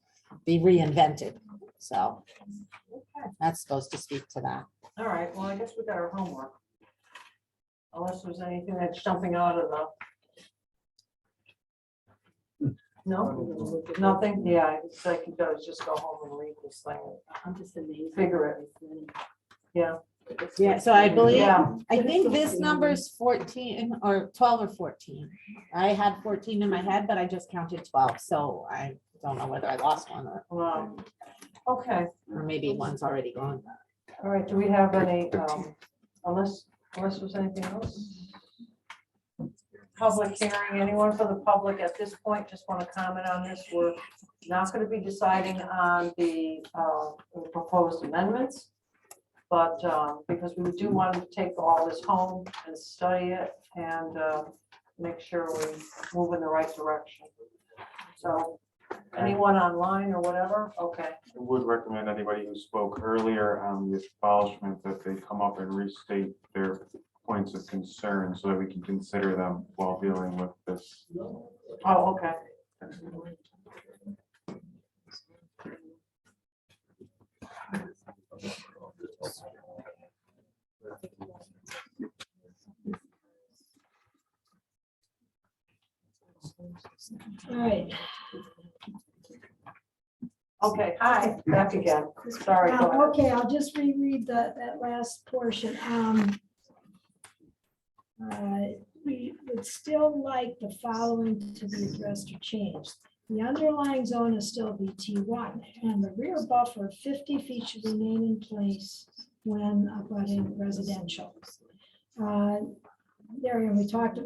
be reinvented. So that's supposed to speak to that. All right, well, I guess we got our homework. Unless there's anything that's jumping out of the. No, nothing, yeah, it's like you guys just go home and read this thing, I'm just amazed. figure it, yeah. Yeah, so I believe, Yeah. I think this number is 14 or 12 or 14. I had 14 in my head, but I just counted 12, so I don't know whether I lost one Okay, or maybe one's already gone. all right, do we have any, unless there's anything else? Public hearing, anyone from the public at this point just want to comment on this? We're not going to be deciding on the proposed amendments. But because we do want to take all this home and study it and make sure we move in the right direction. So anyone online or whatever? Okay. I would recommend anybody who spoke earlier on the establishment that they come up and restate their points of concern so that we can consider them while dealing with this. Oh, okay. All right. Okay, hi, back again. Sorry. go ahead. Okay, I'll just reread that last portion. We would still like the following to be addressed or changed. The underlying zone is still BT1, and the rear buffer 50 feet should remain in place when abutting residential. There, and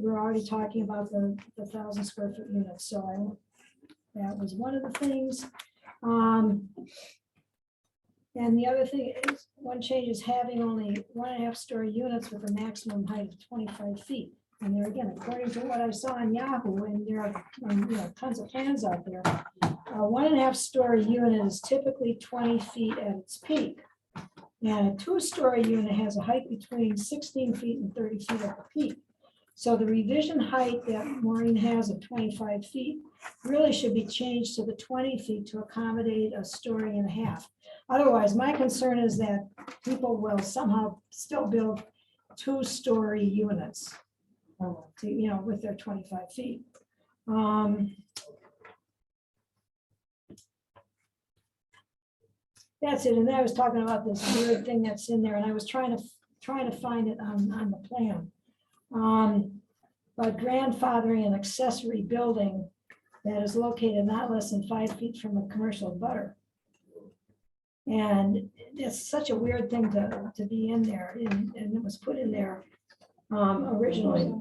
we're already talking about the 1,000 square foot units, so that was one of the things. And the other thing is, one change is having only 1.5 story units with a maximum height of 25 feet. And there again, according to what I saw on Yahoo, and there are tons of plans out there, a 1.5 story unit is typically 20 feet at its peak. And a 2-story unit has a height between 16 feet and 30 feet at the peak. So the revision height that Maureen has of 25 feet really should be changed to the 20 feet to accommodate a 1.5 stories. Otherwise, my concern is that people will somehow still build 2-story units, to, with their 25 feet. That's it. And then I was talking about this weird thing that's in there, and I was trying to find it on the plan. But grandfathering an accessory building that is located not less than 5 feet from a commercial butter. And it's such a weird thing to be in there, and it was put in there originally.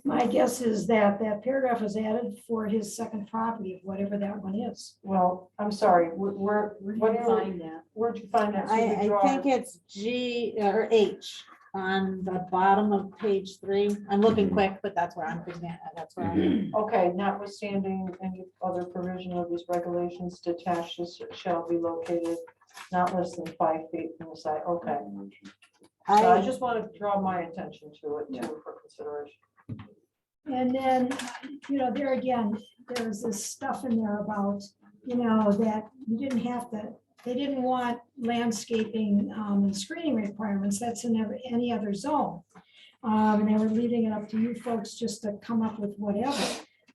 My guess is that paragraph was added for his second property, whatever that one is. Well, I'm sorry, where'd you find that? I think it's G or H on the bottom of page 3. I'm looking quick, but that's where I'm thinking. That's where I'm. Okay, notwithstanding any other provision of these regulations, detached shall be located not less than 5 feet from the side. Okay. So I just want to draw my attention to it too for consideration. And then, there again, there's this stuff in there about, that you didn't have to, they didn't want landscaping and screening requirements. That's in any other zone. And they were leaving it up to you folks just to come up with whatever.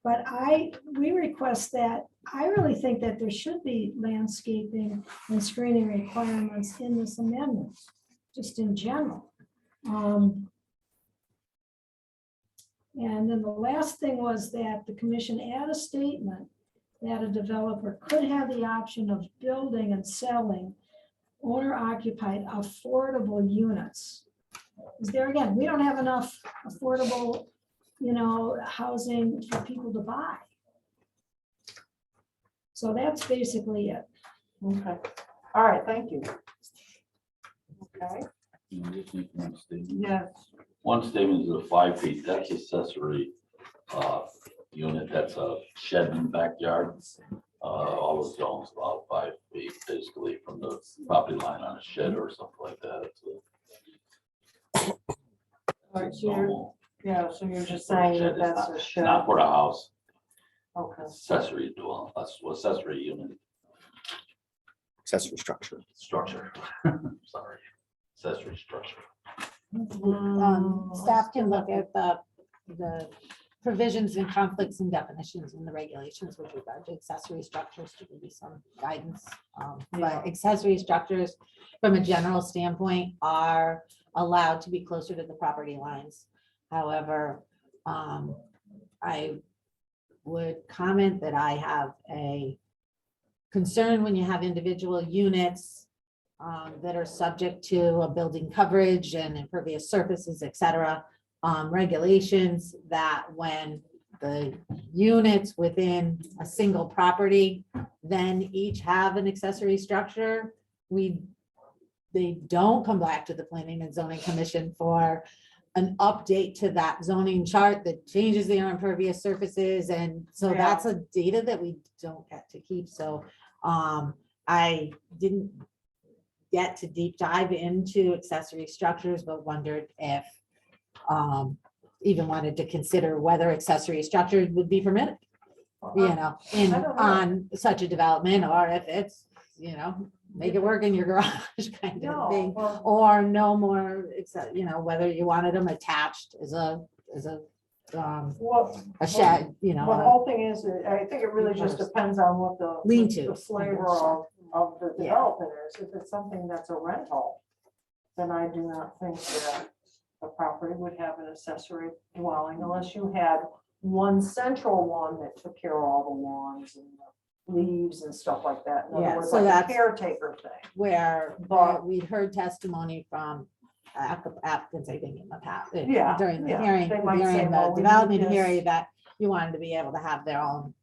But we request that, I really think that there should be landscaping and screening requirements in this amendment, just in general. And then the last thing was that the commission add a statement that a developer could have the option of building and selling owner-occupied affordable units. Because there again, we don't have enough affordable, housing for people to buy. So that's basically it. Okay. All right, thank you. Okay. Yes. One statement is a 5 feet, that's accessory unit, that's a shed in the backyard. All the zones about 5 feet, basically from the property line on a shed or something like that. All right, so you're just saying that that's a shed. Not for a house, Okay. accessory dwelling, that's accessory unit. Accessory structure. Sorry, accessory structure. Staff can look at the provisions and conflicts and definitions in the regulations with regard to accessory structures to give you some guidance. But accessory structures, from a general standpoint, are allowed to be closer to the property lines. However, I would comment that I have a concern when you have individual units that are subject to a building coverage and impervious surfaces, et cetera, regulations, that when the units within a single property then each have an accessory structure, they don't come back to the Planning and Zoning Commission for an update to that zoning chart that changes the impervious surfaces. And so Yeah. that's a data that we don't get to keep. So I didn't get to deep dive into accessory structures, but wondered if even wanted to consider whether accessory structures would be permitted, you know, I don't know. on such a development, or if it's, you know, make it work in your garage kind of No, thing, well, or no more, except, you know, whether you wanted them attached as a well, shed, you well, the know. whole thing is, I think it really just depends on what the. Lean-to. The flavor of the Yeah. development is. If it's something that's a rental, then I do not think that the property would have an accessory dwelling unless you had one central one that took care of all the lawns and the leaves and stuff like that. In Yeah, other words, so like a that's- caretaker thing. Where But- we'd heard testimony from applicants, I think, in the past, Yeah, during the yeah. hearing, They might say, during well, the we need development this. hearing, that you wanted to be able to have their own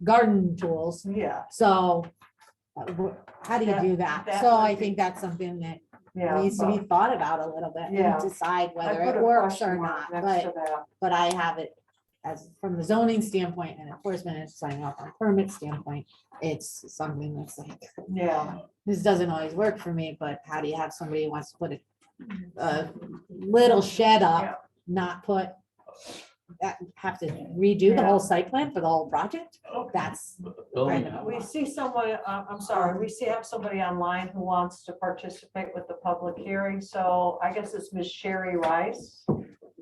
garden tools. Yeah, So how do you That- do that? that So would I be- think that's something that yeah. needs to be but thought about a little bit Yeah. and decide I whether put it a works or question mark not. next to But that. but I have it as from the zoning standpoint and enforcement and signing off on permit standpoint, it's something that's like, Yeah, this doesn't always work for me, but how do you have somebody who wants to put a little shed Yeah. up, not put that, have to redo the whole site plan for the whole project? That's Building- kind of- we see someone, I'm sorry, have somebody online who wants to participate with the public hearing. So I guess it's Miss Sherry Rice.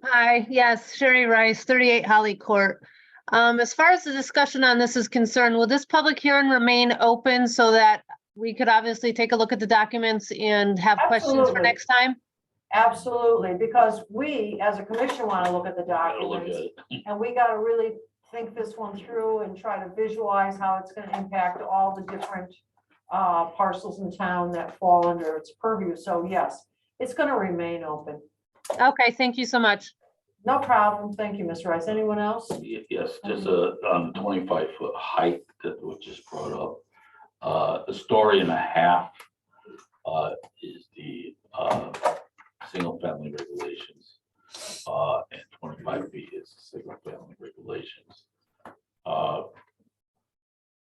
Hi, yes, Sherry Rice, 38 Holly Court. As far as the discussion on this is concerned, will this public hearing remain open so that we could obviously take a look at the documents and have questions for Absolutely. next time? Absolutely, because we, as a commission, want to look at the Gotta look at documents. it. And we got to really think this one through and try to visualize how it's going to impact all the different parcels in town that fall under its purview. So yes, it's going to remain open. Okay, thank you so much. No problem. Thank you, Ms. Rice. Anyone else? Yes, just on the 25-foot height that was just brought up. A story and a half is the single family regulations. And 25 feet is single family regulations.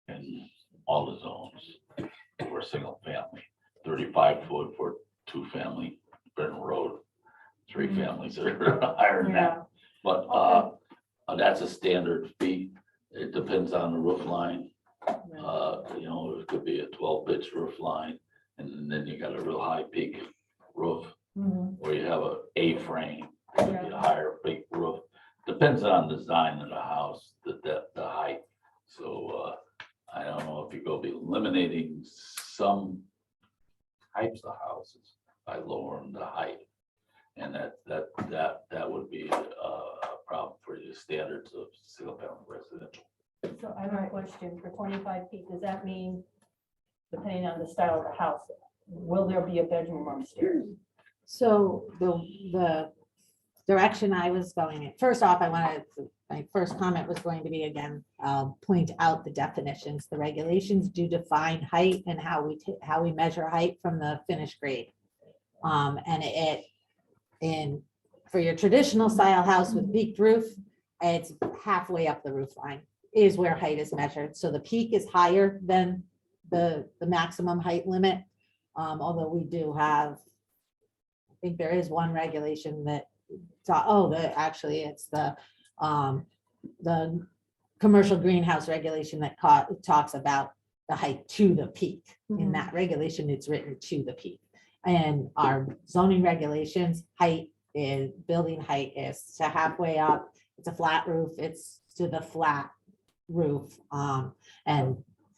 And all the zones for single family, 35 foot for 2 family, Benton Road, 3 families that are higher than Yeah. that. But that's a standard fee. It depends on the roof line. You know, it could be a 12-pitch roof line, and then you got a real high peak roof, or you have a A-frame, it could be a higher peak roof. Depends on the design of the house, the depth, the height. So I don't know if you go be eliminating some types of houses by lowering the height. And that would be a problem for the standards of single family residential. So I have a question. For 25 feet, does that mean, depending on the style of the house, will there be a bedroom upstairs? So the direction I was going in, first off, my first comment was going to be, again, point out the definitions. The regulations do define height and how we measure height from the finished grade. And for your traditional style house with peaked roof, it's halfway up the roof line is where height is measured. So the peak is higher than the maximum height limit. Although we do have, I think there is one regulation that, actually it's the commercial greenhouse regulation that talks about the height to the peak. In that regulation, it's written to the peak. And our zoning regulations, building height is to halfway up it's a flat roof, it's to the flat roof, and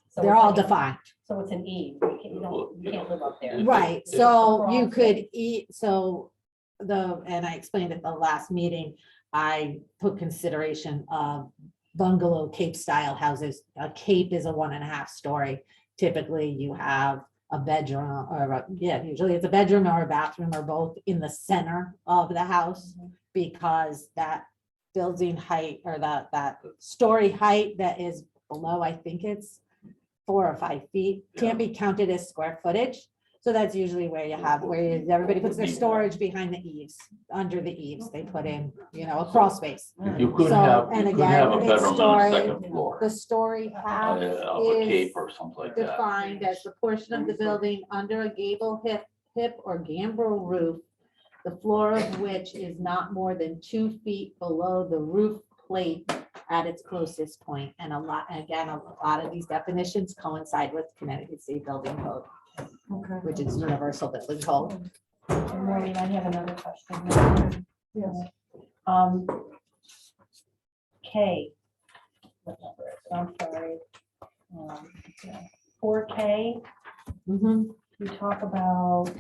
So they're it's all like a- defined. So it's an E, you can't live up there. Right, so you could eat, so and I explained at the last meeting, I put consideration of bungalow Cape style houses. A Cape is a 1.5 story. Typically you have a bedroom usually it's a bedroom or a bathroom or both in the center of the house, because that building height or that story height that is below, I think it's 4 or 5 feet, can't be counted as square footage. So that's usually where you have, everybody puts their storage behind the eaves, under the eaves, they put in, a crawl space. You could So, have, and you could again, have a it's bedroom on the story- second floor. The story half Of a cape is or something like that. defined as the portion of the building under a gable hip or gambrel roof, the floor of which is not more than 2 feet below the roof plate at its closest point. And a lot of these definitions coincide with Connecticut State Building Code, which is universal building code. Maureen, I have another question. Yes. K. What number is it? I'm sorry. 4K, Mhm. you talk about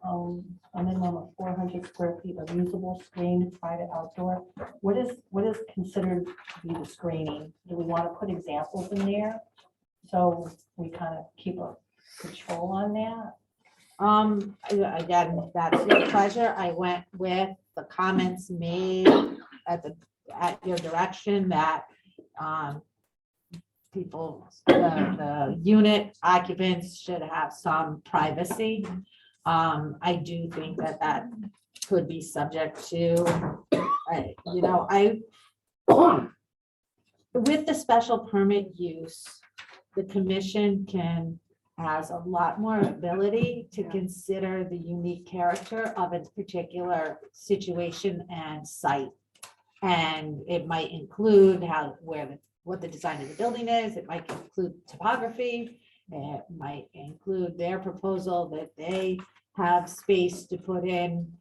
a minimum of 400 square feet of usable screened private outdoor. What is considered to be the screening? Do we want to put examples in there? So we kind of keep a control on that? Again, that's your pleasure. I went with the comments made at your direction that people, the unit occupants should have some privacy. I do think that could be subject to, with the special permit use, the commission has a lot more ability to consider the unique character of a particular situation and site. And it might include what the design of the building is, it might include topography, it might include their proposal that they have space to put in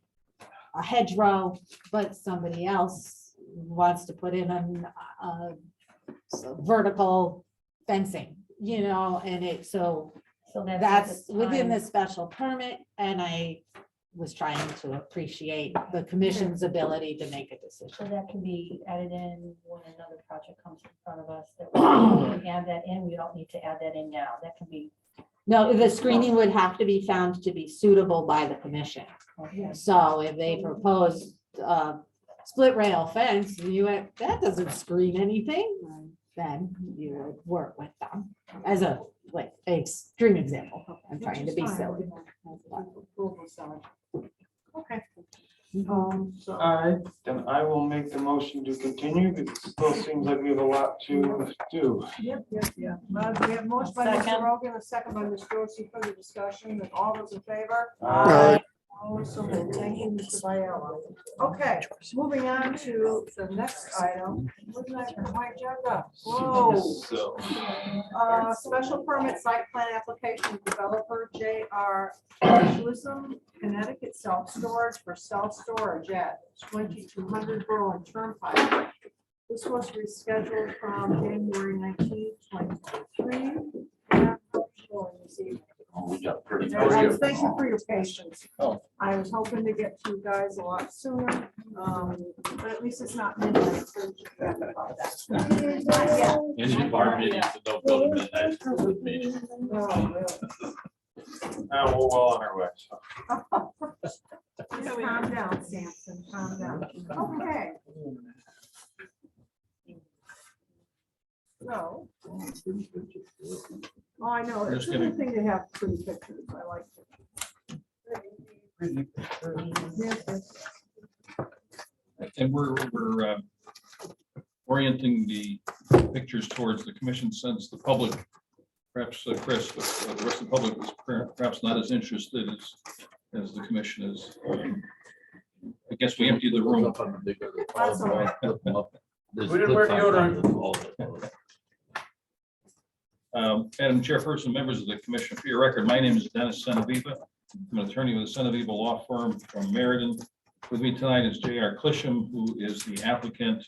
a hedgerow, but somebody else wants to put in a vertical fencing, and so that's within the special permit, and I was trying to appreciate the commission's ability to make a So decision. that can be added in when another project comes in front of us, that we can add that in. We don't need to add that in now. That can be. No, the screening would have to be found to be suitable by the commission. So if they propose split rail fence, and you went, that doesn't screen anything, then you would work with them as a extreme example. I'm trying to be silly. Okay. Then I will make the motion to continue, because it still seems like we have a lot to do. Yep. We have motion by Mr. Rogan, a second by Ms. Dorsey, further discussion, and all those in favor? Aye. So moved. Thank you, Mr. Biella. Okay, moving on to the next item. Look at that white jug. Whoa. So, Special permit site plan application developer J.R. Schlism, Connecticut self-storage for self-storage at 2200 Berlin Turnpike. This was rescheduled from January 19th, 2023. we got pretty. Thank you for your patience. Oh. I was hoping to get to you guys a lot sooner, but at least it's not midnight. So you should be happy about that. Not yet. Any of our meetings, don't go to midnight with me. Oh, really? We're well on our way. Just calm down, Samson, calm down. Okay. So. Oh, I know, it's a good thing to have pretty pictures, I like it. Yes. And we're orienting the pictures towards the commission, since the public, perhaps Chris, but the rest of the public is perhaps not as interested as the commission is. I guess we emptied the room. That's all right. We didn't wear deodorant. Madam Chairperson, members of the commission, for your record, my name is Dennis Senaviva. I'm an attorney with the Senaviva Law Firm from Meriden. With me tonight is J.R. Clisham, who is the applicant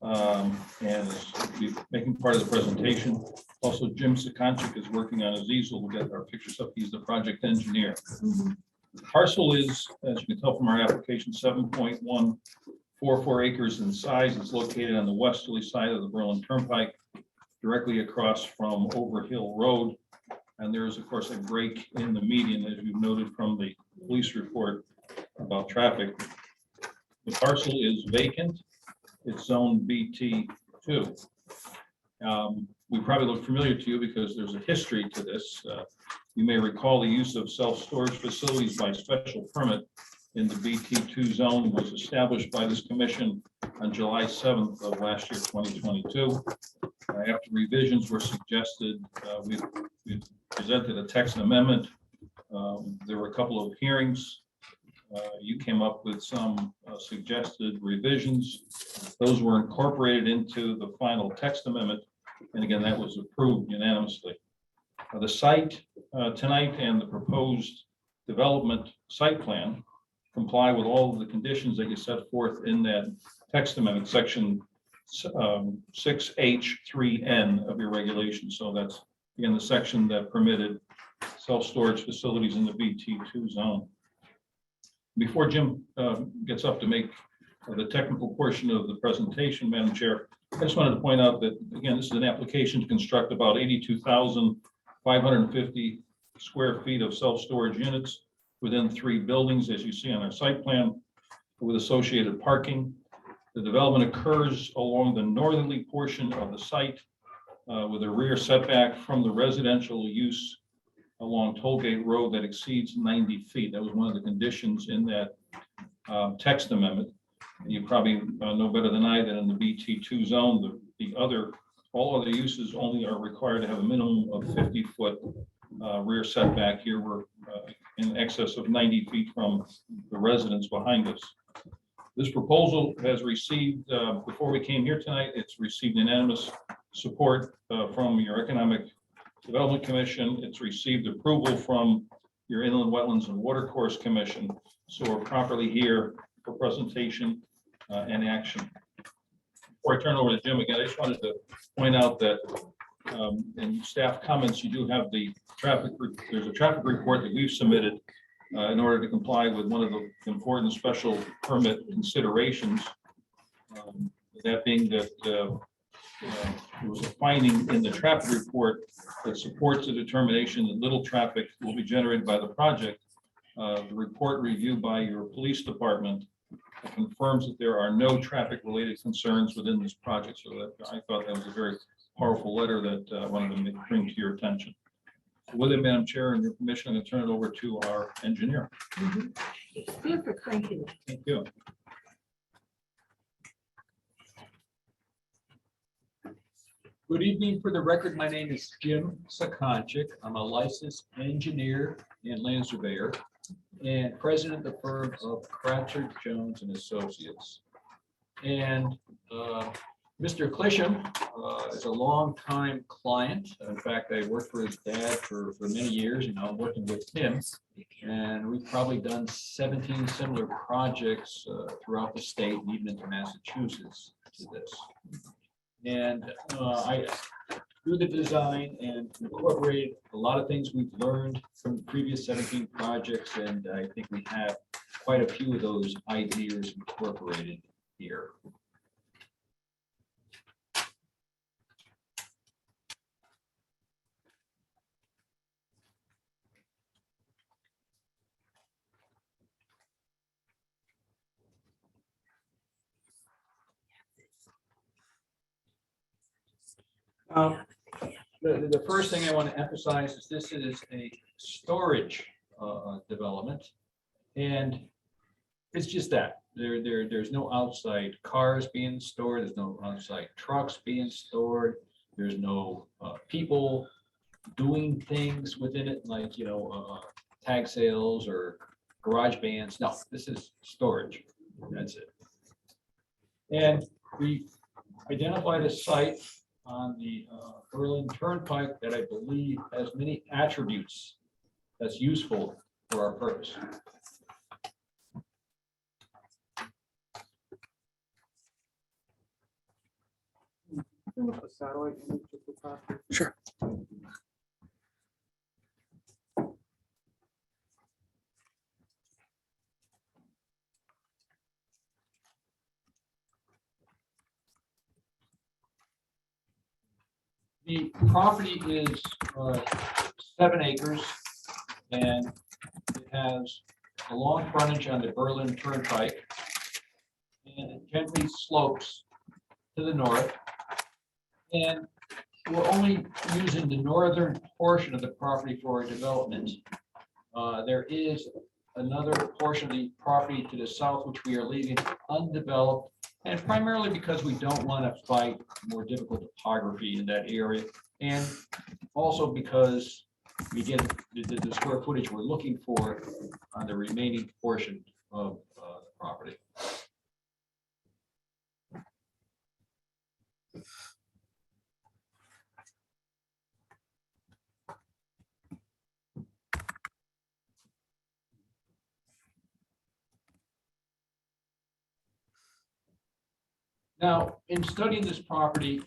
and is making part of the presentation. Also, Jim Sakonchik is working on his easel to get our pictures up. He's the project engineer. The parcel is, as you can tell from our application, 7.144 acres in size. It's located on the westerly side of the Berlin Turnpike, directly across from Overhill Road. And there is, of course, a break in the median, as you've noted from the police report about traffic. The parcel is vacant. It's zone BT2. We probably look familiar to you because there's a history to this. You may recall the use of self-storage facilities by special permit in the BT2 zone was established by this commission on July 7th of last year, 2022. After revisions were suggested, we presented a text amendment. There were a couple of hearings. You came up with some suggested revisions. Those were incorporated into the final text amendment. And again, that was approved unanimously. The site tonight and the proposed development site plan comply with all of the conditions that you set forth in that text amendment, section 6H3N of your regulation. So that's, again, the section that permitted self-storage facilities in the BT2 zone. Before Jim gets up to make the technical portion of the presentation, Madam Chair, I just wanted to point out that, again, this is an application to construct about 82,550 square feet of self-storage units within 3 buildings, as you see on our site plan, with associated parking. The development occurs along the northerly portion of the site with a rear setback from the residential use along Tollgate Road that exceeds 90 feet. That was one of the conditions in that text amendment. You probably know better than I that in the BT2 zone, all other uses only are required to have a minimum of 50-foot rear setback. Here we're in excess of 90 feet from the residence behind us. This proposal has received, before we came here tonight, it's received unanimous support from your Economic Development Commission. It's received approval from your Inland Wetlands and Watercourse Commission. So we're properly here for presentation and action. Before I turn over to Jim again, I just wanted to point out that in staff comments, you do have the there's a traffic report that we've submitted in order to comply with one of the important special permit considerations. That being that there was a finding in the traffic report that supports the determination that little traffic will be generated by the project. The report reviewed by your police department confirms that there are no traffic-related concerns within this project. So that I thought that was a very powerful letter that I wanted to bring to your attention. With it, Madam Chair, and your permission, I'm going to turn it over to our engineer. Super, thank you. Thank you. Good evening. For the record, my name is Jim Sakonchik. I'm a licensed engineer and land surveyor and president of the firm of Cratchit, Jones and Associates. And Mr. Clisham is a longtime client. In fact, I worked for his dad for many years, and I'm working with him. And we've probably done 17 similar projects throughout the state and even into Massachusetts to this. And I do the design and incorporate a lot of things we've learned from the previous 17 projects. And I think we have quite a few of those ideas incorporated here. The first thing I want to emphasize is this is a storage development, and it's just that there's no outside cars being stored, there's no outside trucks being stored, there's no people doing things within it like tag sales or garage bands. No, this is storage. That's it. And we identified a site on the Berlin Turnpike that I believe has many attributes that's useful for our purpose. Sure. The property is 7 acres, and it has a long frontage on the Berlin Turnpike, and it gently slopes to the north. And we're only using the northern portion of the property for our development. There is another portion of the property to the south, which we are leaving undeveloped, and primarily because we don't want to fight more difficult topography in that area, and also because we get the square footage we're looking for on the remaining portion of the property. Now, in studying this property,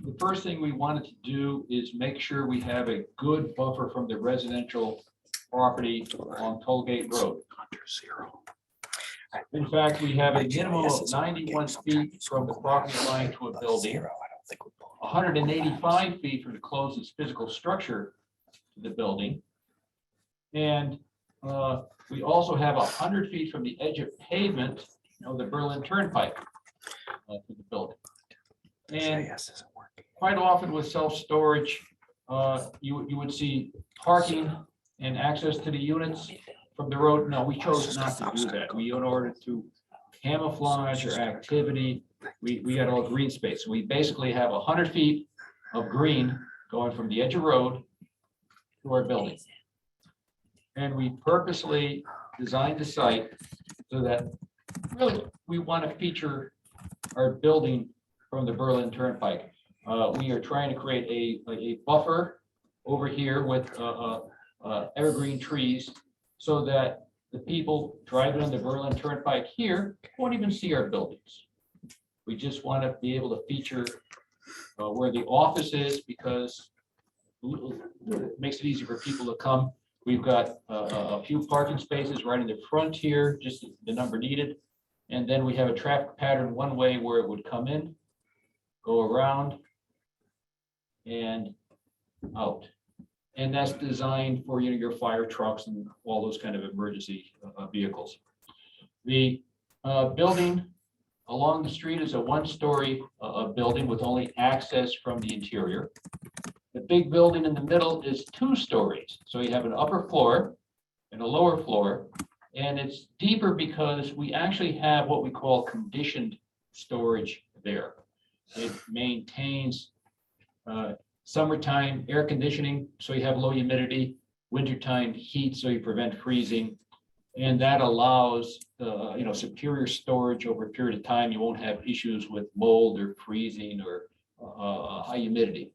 the first thing we wanted to do is make sure we have a good buffer from the residential property on Tollgate Road. In fact, we have a minimum of 91 feet from the property line to a building, 185 feet from the closest physical structure to the building. And we also have 100 feet from the edge of pavement of the Berlin Turnpike to the building. And quite often with self-storage, you would see parking and access to the units from the road. No, we chose not to do that. We, in order to camouflage our activity, we got all green space. We basically have 100 feet of green going from the edge of road to our building. And we purposely designed the site so that really we want to feature our building from the Berlin Turnpike. We are trying to create a buffer over here with evergreen trees so that the people driving on the Berlin Turnpike here won't even see our buildings. We just want to be able to feature where the office is, because it makes it easy for people to come. We've got a few parking spaces right in the front here, just the number needed. And then we have a traffic pattern one way where it would come in, go around, and out. And that's designed for your fire trucks and all those kind of emergency vehicles. The building along the street is a one-story building with only access from the interior. The big building in the middle is 2 stories. So you have an upper floor and a lower floor. And it's deeper because we actually have what we call conditioned storage there. It maintains summertime air conditioning, so you have low humidity, wintertime heat, so you prevent freezing. And that allows superior storage over a period of time. You won't have issues with mold or freezing or high humidity.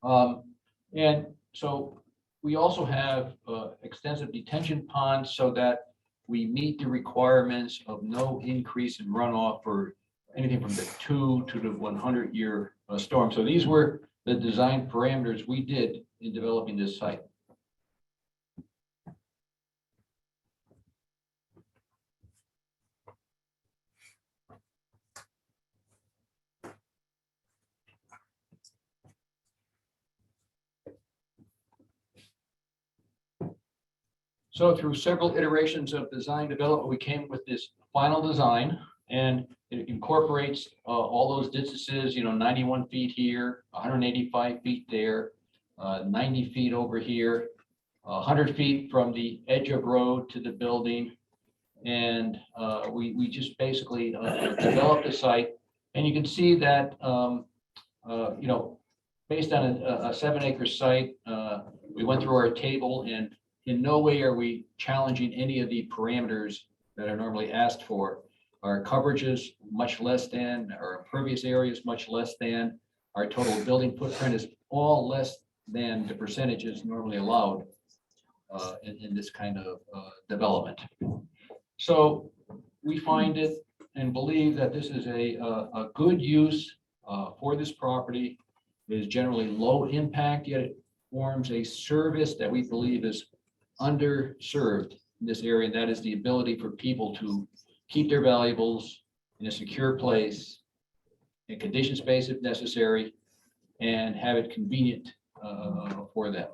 And so we also have extensive detention ponds so that we meet the requirements of no increase in runoff for anything from the 2 to the 100-year storm. So these were the design parameters we did in developing this site. So through several iterations of design development, we came with this final design, and it incorporates all those distances, 91 feet here, 185 feet there, 90 feet over here, 100 feet from the edge of road to the building. And we just basically developed the site. And you can see that, based on a 7-acre site, we went through our table, and in no way are we challenging any of the parameters that are normally asked for. Our coverage is much less than, our impervious area is much less than, our total building footprint is all less than the percentages normally allowed in this kind of development. So we find it and believe that this is a good use for this property. It is generally low impact, yet it forms a service that we believe is underserved in this area, and that is the ability for people to keep their valuables in a secure place, in conditioned space if necessary, and have it convenient for them.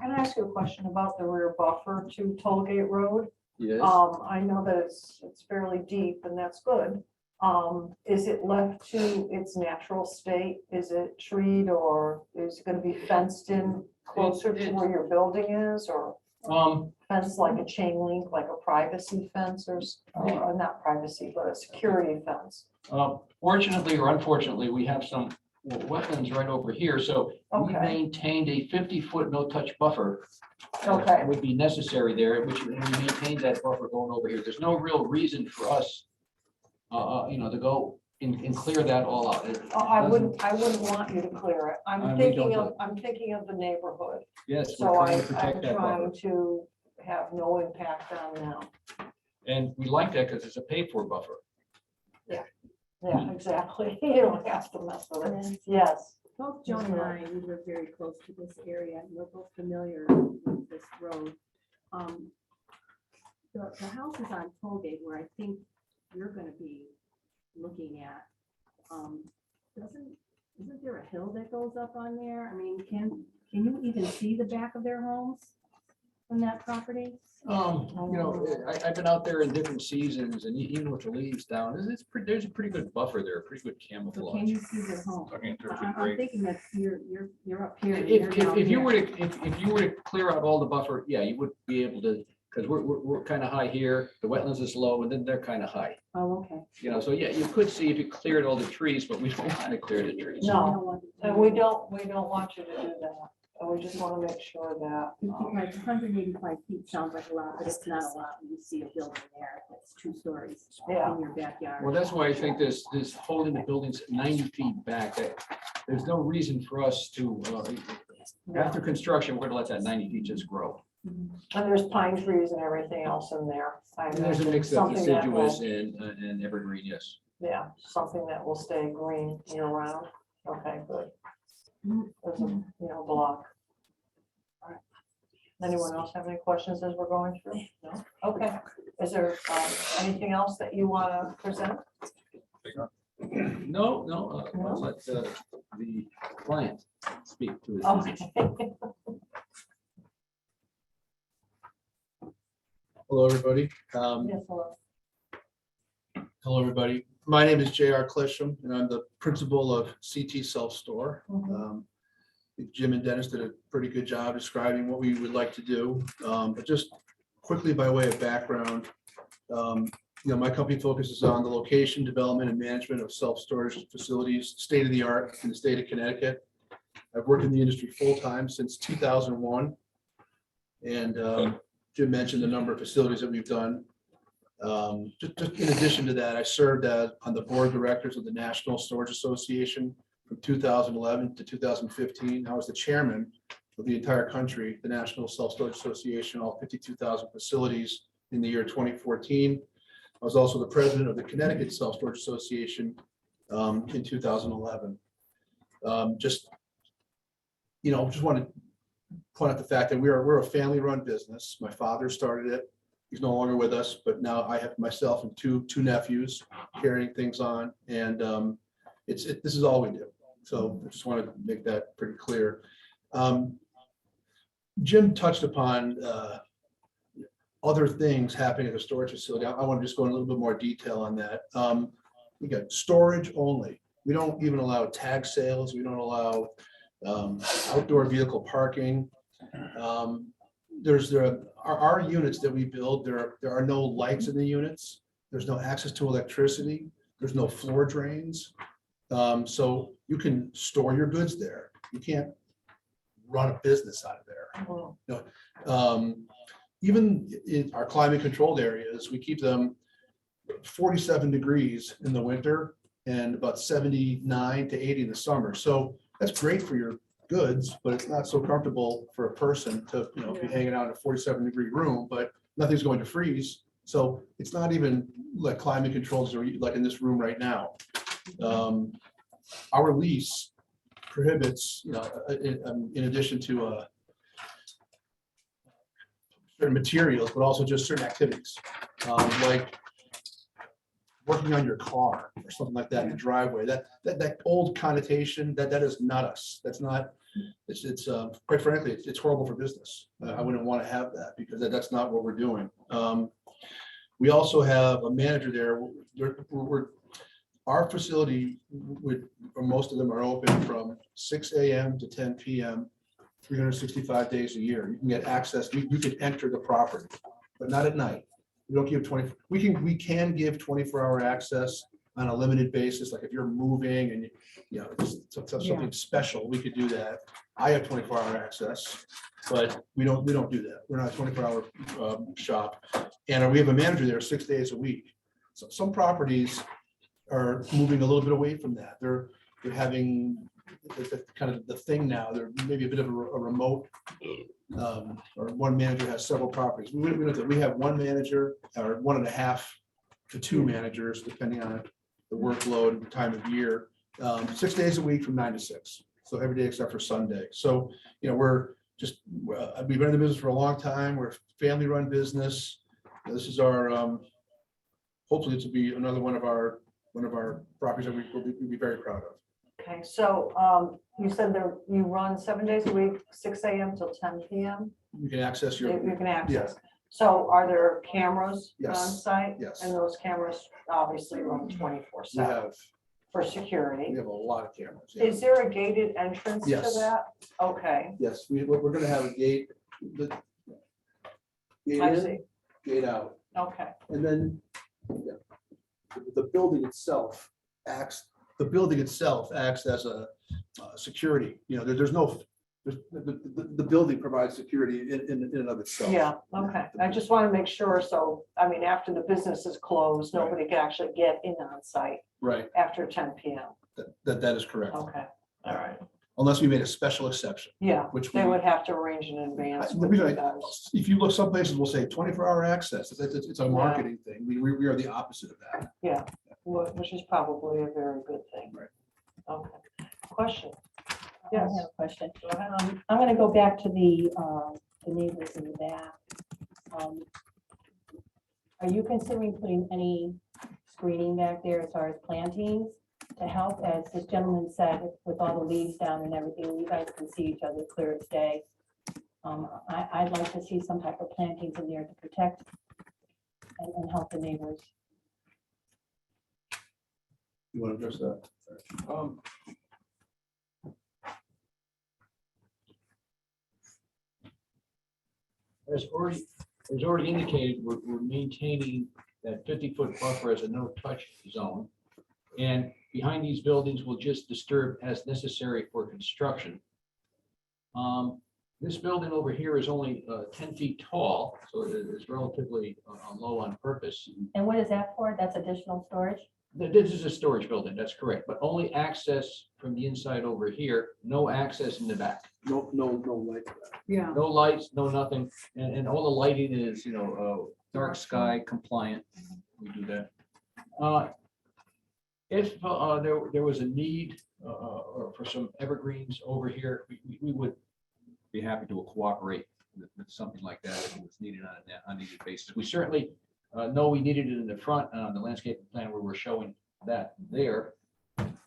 Can I ask you a question about the rear buffer to Tollgate Road? Yes. I know that it's fairly deep and that's good. Is it left to its natural state? Is it treed or is it gonna be fenced in closer to where your building is or fenced like a chain link, like a privacy fence or not privacy, but a security fence? Fortunately or unfortunately, we have some wetlands right over here, so we Okay. maintained a 50-foot no-touch buffer. Okay. Would be necessary there, which we maintained that buffer going over here. There's no real reason for us, to go and clear that all out. I wouldn't want you to clear it. I'm we thinking don't of, I'm thinking of the neighborhood. Yes, So we're I'm trying to protect that trying buffer. to have no impact on them. And we like that because it's a paid-for buffer. Yeah, exactly. You don't have to mess with it. Yes. Both Joan and I, we live very close to this area, and we're both familiar with this road. The house is on Tollgate, where I think you're gonna be looking at. Isn't there a hill that goes up on there? I mean, can you even see the back of their homes from that property? I've been out there in different seasons and even with the leaves down, there's a pretty good buffer there, pretty good So can camouflage. you see their home? I mean, there's a I'm great, thinking that you're up here. and they're down If you there. were to, if you were to clear out all the buffer, yeah, you would be able to, because we're kind of high here, the wetlands is low, and then they're kind of high. Oh, okay. So yeah, you could see if you cleared all the trees, but we don't want to clear the trees. No, and we don't want you to do that. And we just want to make sure that. Like 185 feet sounds like a lot, but it's not a lot when you see a building there that's 2 stories in Yeah. your backyard. Well, that's why I think this holding the buildings 90 feet back, that there's no reason for us to, after construction, we're gonna let that 90 feet just grow. And there's pine trees and everything else in there. And there's a mix of Something that will- deciduous and evergreen, yes. Yeah, something that will stay green year round. Okay, good. There's a, block. All right. Anyone else have any questions as we're going through? No? Okay. Is there anything else that you want to present? No, I'll let the client speak to his. Okay. Hello, everybody. Yes, hello. Hello, everybody. My name is J.R. Clisham, and I'm the principal of CT Self Store. I think Jim and Dennis did a pretty good job describing what we would like to do. But just quickly by way of background, my company focuses on the location, development, and management of self-storage facilities, state-of-the-art in the state of Connecticut. I've worked in the industry full-time since 2001. And Jim mentioned the number of facilities that we've done. Just in addition to that, I served on the board of directors of the National Storage Association from 2011 to 2015. I was the chairman of the entire country, the National Self-Storage Association, all 52,000 facilities in the year 2014. I was also the president of the Connecticut Self-Storage Association in 2011. Just want to point out the fact that we're a family-run business. My father started it. He's no longer with us, but now I have myself and two nephews carrying things on, and this is all we do. So I just want to make that pretty clear. Jim touched upon other things happening at the storage facility. I want to just go in a little bit more detail on that. We got storage only. We don't even allow tag sales. We don't allow outdoor vehicle parking. Our units that we build, there are no lights in the units. There's no access to electricity. There's no floor drains. So you can store your goods there. You can't run a business out of there. Even in our climate controlled areas, we keep them 47 degrees in the winter and about 79 to 80 in the summer. So that's great for your goods, but it's not so comfortable for a person to, be hanging out in a 47-degree room, but nothing's going to freeze. So it's not even like climate controls or like in this room right now. Our lease prohibits, in addition to certain materials, but also just certain activities, like working on your car or something like that in the driveway. That old connotation, that is not us. That's not, it's quite frankly, it's horrible for business. I wouldn't want to have that because that's not what we're doing. We also have a manager there. Our facility or most of them are open from 6 a.m. to 10 p.m. 365 days a year. You can get access, you can enter the property, but not at night. We don't give 20, we can give 24-hour access on a limited basis, like if you're moving and it's something special, we could do that. I have 24-hour access, but we don't do that. We're not a 24-hour shop. And we have a manager there 6 days a week. So some properties are moving a little bit away from that. They're having kind of the thing now. They're maybe a bit of a remote, or one manager has several properties. We have one manager or 1.5 to 2 managers, depending on the workload and the time of year, 6 days a week from 9 to 6. So every day except for Sunday. So, we're just, we've been in the business for a long time. We're a family-run business. This is our, hopefully this will be another one of our properties that we'll be very proud of. Okay, so you said you run 7 days a week, 6 a.m. till 10 p.m. You can access your. You can access. Yes. So are there cameras on Yes. site? Yes. And those cameras obviously run 24/7 We have for security. a lot of cameras. yeah. Is there a gated entrance to Yes. that? Okay, Yes, we're gonna have a gate. Gate I in, see. gate out, Okay, and then the building itself acts as a security. There's no, the building provides security in and of itself. yeah, okay. I just want to make sure, so, after the business is closed, nobody can actually get in on site Right, after 10 p.m. that is correct. Okay, all right. Unless we made a special exception. Yeah, Which they we- would have to arrange in advance. The with reason you guys. If you look, some places will say 24-hour access. It's a marketing thing. We are the opposite of that. Yeah, which is probably a very good thing. Right. Okay, question? I Yes. have a question. I'm gonna go back to the neighbors in the back. Are you considering putting any screening back there as far as plantings to help, as this gentleman said, with all the leaves down and everything, you guys can see each other clear as day. I'd like to see some type of plantings in there to protect and help the neighbors. You want to address that? As already indicated, we're maintaining that 50-foot buffer as a no-touch zone. And behind these buildings will just disturb as necessary for construction. This building over here is only 10 feet tall, so it is relatively low on purpose. And what is that for? That's additional storage? This is a storage building, that's correct, but only access from the inside over here, no access in the back. No light. Yeah. No lights, no nothing, and all the lighting is, dark sky compliant. We do that. If there was a need or for some evergreens over here, we would be happy to cooperate with something like that if it was needed on an unneeded basis. We certainly know we needed it in the front on the landscape plan where we're showing that there.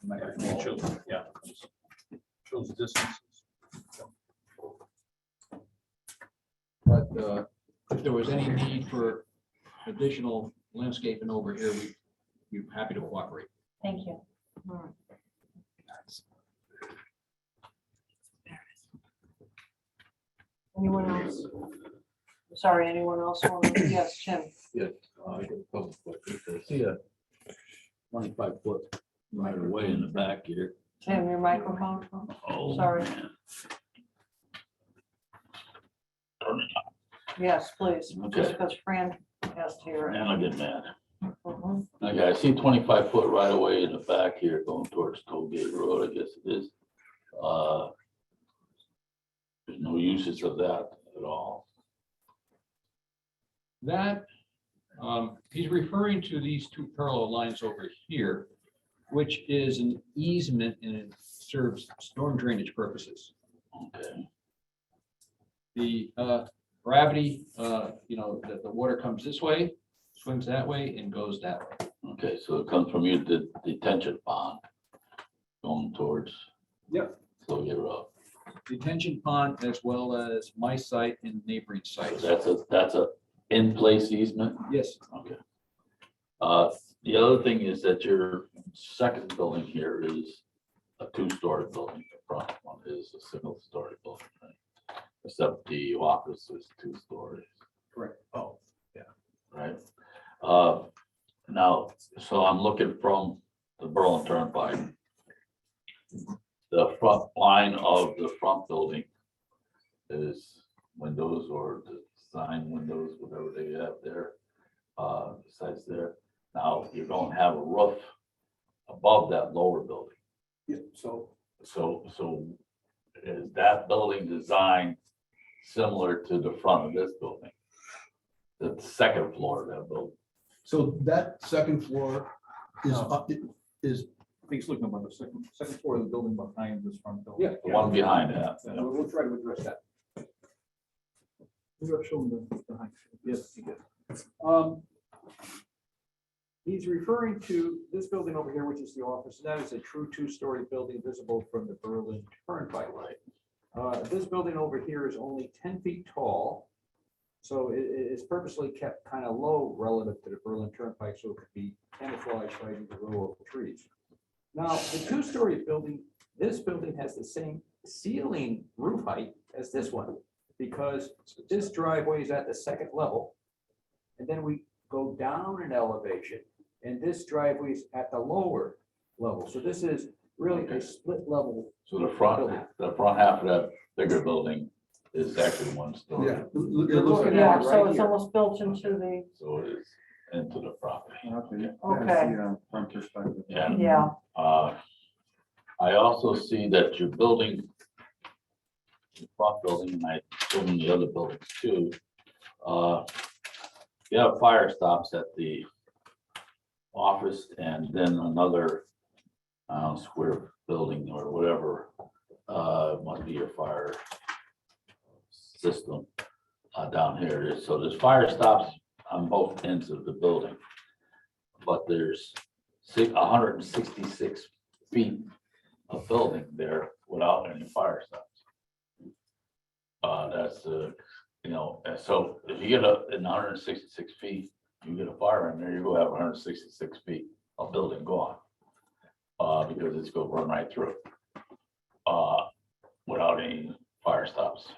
Yeah. Shows distances. But if there was any need for additional landscaping over here, we'd be happy to cooperate. Thank you. Anyone else? Sorry, anyone else want to? Yes, Tim. Yeah, I see a 25-foot right away in the back here. Tim, your microphone. Oh, Sorry. man. Yes, please, Okay. just because Fran has to hear it. Man, I get mad. Mhm. Okay, I see 25-foot right away in the back here going towards Tollgate Road, I guess it is. There's no uses of that at all. That, he's referring to these two parallel lines over here. which is an easement and it serves storm drainage purposes. Okay. The gravity, the water comes this way, swims that way and goes that way. Okay, so it comes from your detention pond going towards. Yep. So you're, Detention pond as well as my site and neighboring sites. that's a in-place easement? Yes. Okay. The other thing is that your second building here is a two-story building. The front one is a single-story building, right? Except the office is 2 stories. Correct. Oh, yeah. Right. Now, so I'm looking from the Berlin Turnpike. The front line of the front building is windows or design windows, whatever they have there. Besides there, now you don't have a roof above that lower building. Yeah, so So is that building design similar to the front of this building? The second floor of that building? So that second floor is up, is, I think it's looking about the second floor of the building behind this front building. Yeah. The one behind that. Yeah, we'll try to address that. We're showing the behind. Yes, he did. He's referring to this building over here, which is the office. That is a true 2-story building visible from the Berlin Turnpike. This building over here is only 10 feet tall. So it is purposely kept kind of low relative to the Berlin Turnpike, so it could be camouflaged right in the row of trees. Now, the 2-story building, this building has the same ceiling roof height as this one, because this driveway is at the second level. And then we go down an elevation, and this driveway is at the lower level. So this is really a split level. So the front half of that bigger building is actually 1 story. yeah. Yeah, so it's almost built into the, So it is into the property. okay, Front perspective. Yeah. yeah. I also see that you're building the front building, and I assume the other buildings too. You have fire stops at the office and then another square building or whatever must be your fire system down here. So there's fire stops on both ends of the building, but there's 166 feet of building there without any fire stops. That's and so if you get in 166 feet, you get a fire in there, you go have 166 feet of building gone. Because it's going to run right through without any fire stops.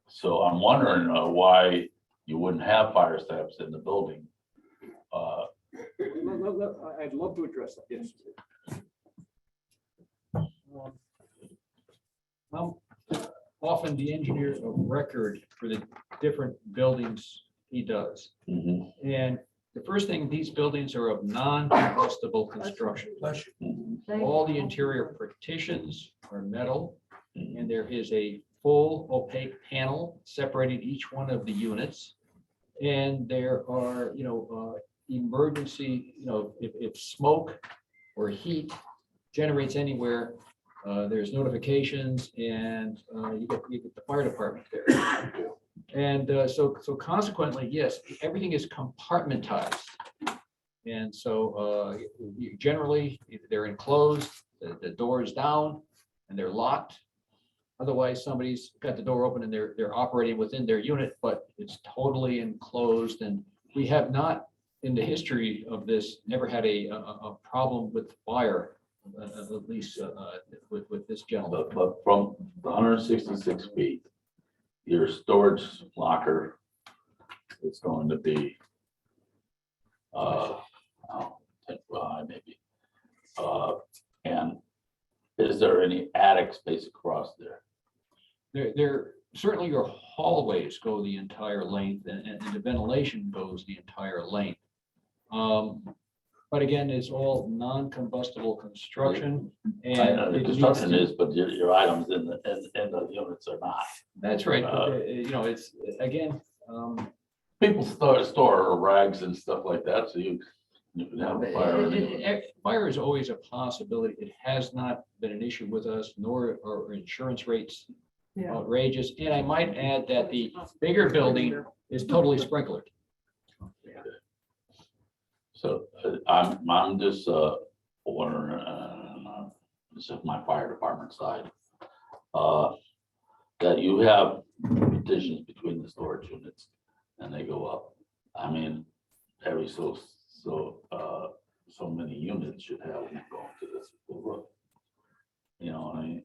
So I'm wondering why you wouldn't have fire stops in the building. I'd love to address that, yes. Well, often the engineer of record for the different buildings he does. And the first thing, these buildings are of non-combustible construction. All the interior partitions are metal, and there is a full opaque panel separating each one of the units. And there are, emergency, if smoke or heat generates anywhere, there's notifications and you get the fire department there. And so consequently, yes, everything is compartmentized. And so generally, if they're enclosed, the door is down and they're locked. Otherwise, somebody's got the door open and they're operating within their unit, but it's totally enclosed. And we have not, in the history of this, never had a problem with fire, at least with this gentleman. But from the 166 feet, your storage locker is going to be 10 foot high maybe. And is there any attic space across there? There certainly your hallways go the entire length and the ventilation goes the entire length. But again, it's all non-combustible construction. And The construction is, but your items in the units are not. That's right. But, it's again. People store rags and stuff like that, so You could have a fire anyway. Fire is always a possibility. It has not been an issue with us, nor are insurance rates Yeah. outrageous. And I might add that the bigger building is totally sprinklered. So I'm just wondering, this is my fire department side. That you have petitions between the storage units and they go up. I mean, every so many units should have one going to this roof. You know, what I mean,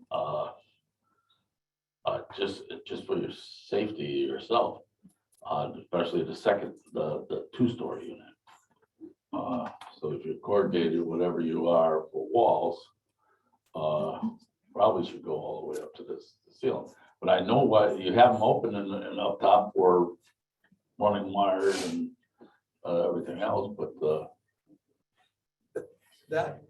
just for your safety yourself, especially the two-story unit. So if you're coordinated, whatever you are for walls, probably should go all the way up to this ceiling. But I know why you have them open and up top for running wires and everything else, but That,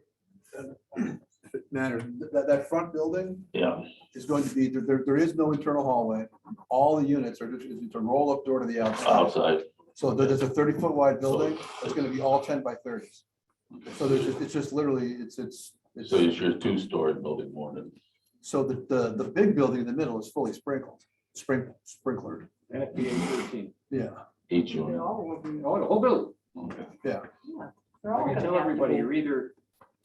if it matters, that front building yeah, is going to be, there is no internal hallway. All the units are just, it's a roll-up door to the outside. outside. So there's a 30-foot wide building, it's gonna be all 10 by 30s. So it's just literally, it's. So it's your two-story building more than. So the big building in the middle is fully sprinklered. NFPA 13. Yeah. Each unit. The whole building. Okay. Yeah. They're all I can gonna tell have to everybody, be- you're either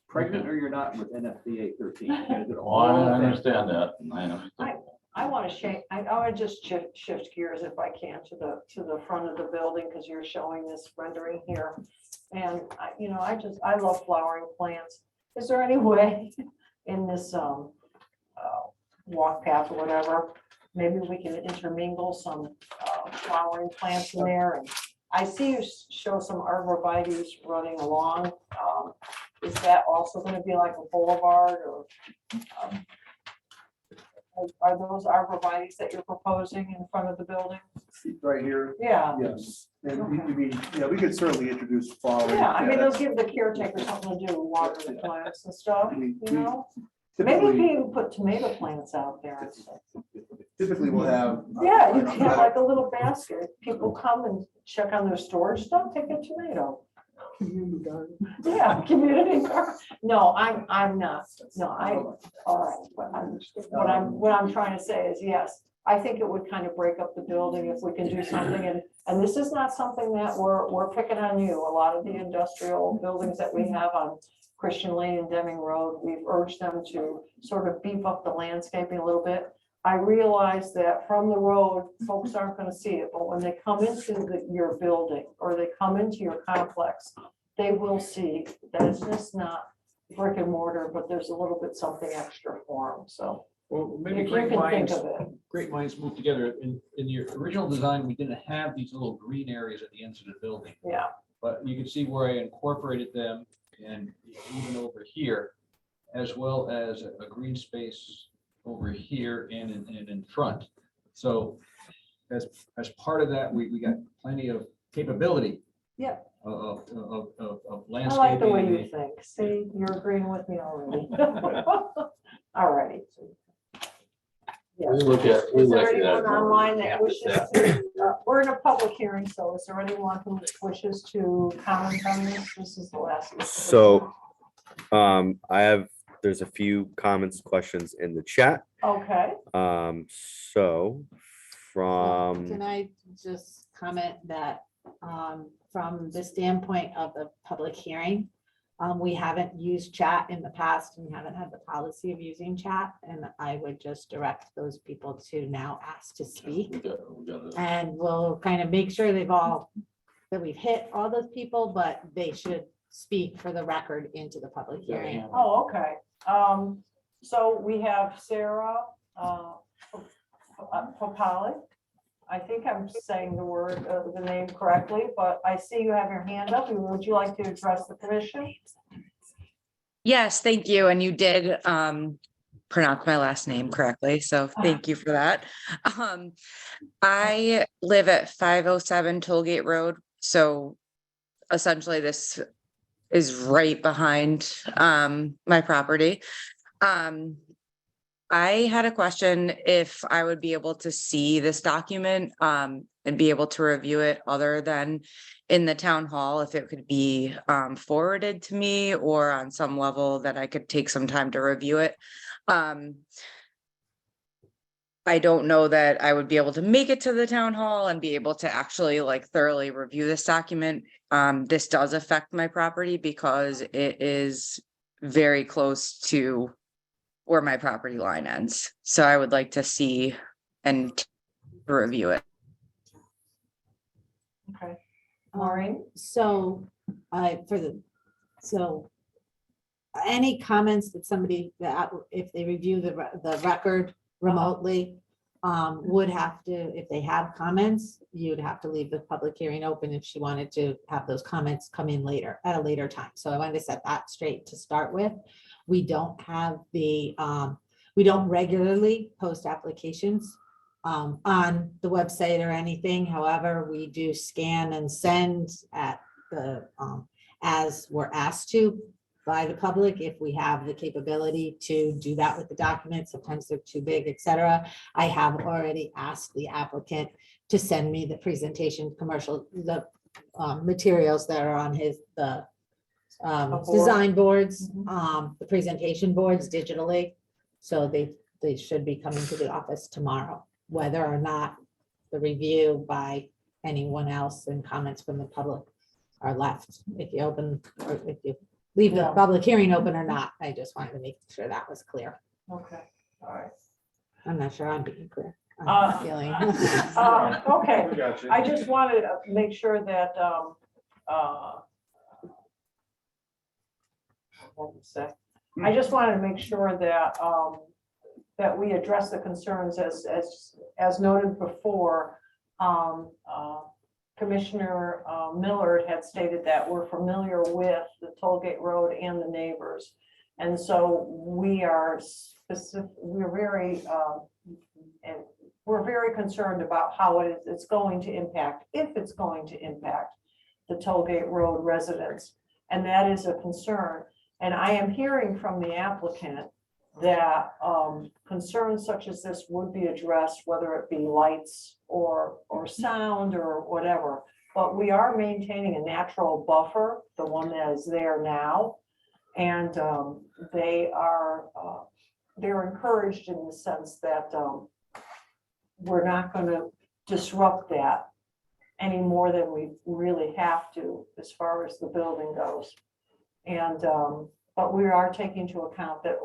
pregnant or you're not with NFPA 13. You gotta do the Oh, whole I thing. understand that. I understand. I want to change, I would just shift gears if I can to the front of the building, because you're showing this rendering here. And I love flowering plants. Is there any way in this walk path or whatever, maybe we can intermingle some flowering plants in there? And I see you show some arborvitaes running along. Is that also going to be like a boulevard, or are those arborvitaes that you're proposing in front of the building? Right here. Yeah. Yes. And you mean, yeah, we could certainly introduce flowers. Yeah, I mean, that's- they'll give the caretaker something to do, water the plants and stuff, We- you know? Maybe we Typically, can even put tomato plants out there and stuff. typically we'll have. Yeah, you can have like a little basket. People come and check on their storage stuff, take a tomato. Yeah, community garden. No, I'm not. No, all right. What I'm trying to say is, yes, I think it would kind of break up the building if we can do something. And this is not something that we're picking on you. A lot of the industrial buildings that we have on Christian Lane and Deming Road, we've urged them to sort of beef up the landscaping a little bit. I realize that from the road, folks aren't going to see it, but when they come into your building or they come into your complex, they will see that it's just not brick and mortar, but there's a little bit something extra for them. So Well, maybe if you great can think minds, of it. great minds move together. In the original design, we didn't have these little green areas at the ends of the building. Yeah. But you can see where I incorporated them, and even over here, as well as a green space over here and in front. So as part of that, we got plenty of capability Yeah. of I landscaping. like the way you think. See, you're agreeing with me already. All righty. We look at. Is there anyone online that wishes to, we're in a public hearing, so is there anyone who wishes to comment on this? This is the last. So there's a few comments, questions in the chat. Okay, So from, Can I just comment that from the standpoint of the public hearing, we haven't used chat in the past and we haven't had the policy of using chat. And I would just direct those people to now ask to speak. And we'll kind of make sure that we've hit all those people, but they should speak for the record into the public hearing. oh, okay. So we have Sarah Popali. I think I'm saying the name correctly, but I see you have your hand up. Would you like to address the commission? Yes, thank you. And you did pronounce my last name correctly. So thank you for that. I live at 507 Tollgate Road. So essentially this is right behind my property. I had a question if I would be able to see this document. and be able to review it other than in the town hall, if it could be forwarded to me or on some level that I could take some time to review it. I don't know that I would be able to make it to the town hall and be able to actually like thoroughly review this document. This does affect my property because it is very close to where my property line ends. So I would like to see and review it. Okay. Maureen? So, so any comments that somebody, that if they review the record remotely, would have to, if they have comments, you'd have to leave the public hearing open if she wanted to have those comments come in later, at a later time. So I wanted to set that straight to start with. We don't have the, we don't regularly post applications on the website or anything. However, we do scan and send at the, as we're asked to by the public, if we have the capability to do that with the documents. Sometimes they're too big, etc. I have already asked the applicant to send me the presentation commercial, the materials that are on the design boards, the presentation boards digitally. So they should be coming to the office tomorrow, whether or not the review by anyone else and comments from the public are left. If you open, or if you leave the public hearing open or not, I just wanted to make sure that was clear. Okay, all right. I'm not sure I'm being clear. I'm feeling. Okay, We got you. I just wanted to make sure that, what was that? I just wanted to make sure that, that we address the concerns as noted before. Commissioner Millard had stated that we're familiar with the Tollgate Road and the neighbors. And so we are specific, we're very concerned about how it's going to impact, if it's going to impact the Tollgate Road residents. And that is a concern. And I am hearing from the applicant that concerns such as this would be addressed, whether it be lights or sound or whatever. But we are maintaining a natural buffer, the one that is there now. And they're encouraged in the sense that we're not going to disrupt that any more than we really have to as far as the building goes. And but we are taking into account that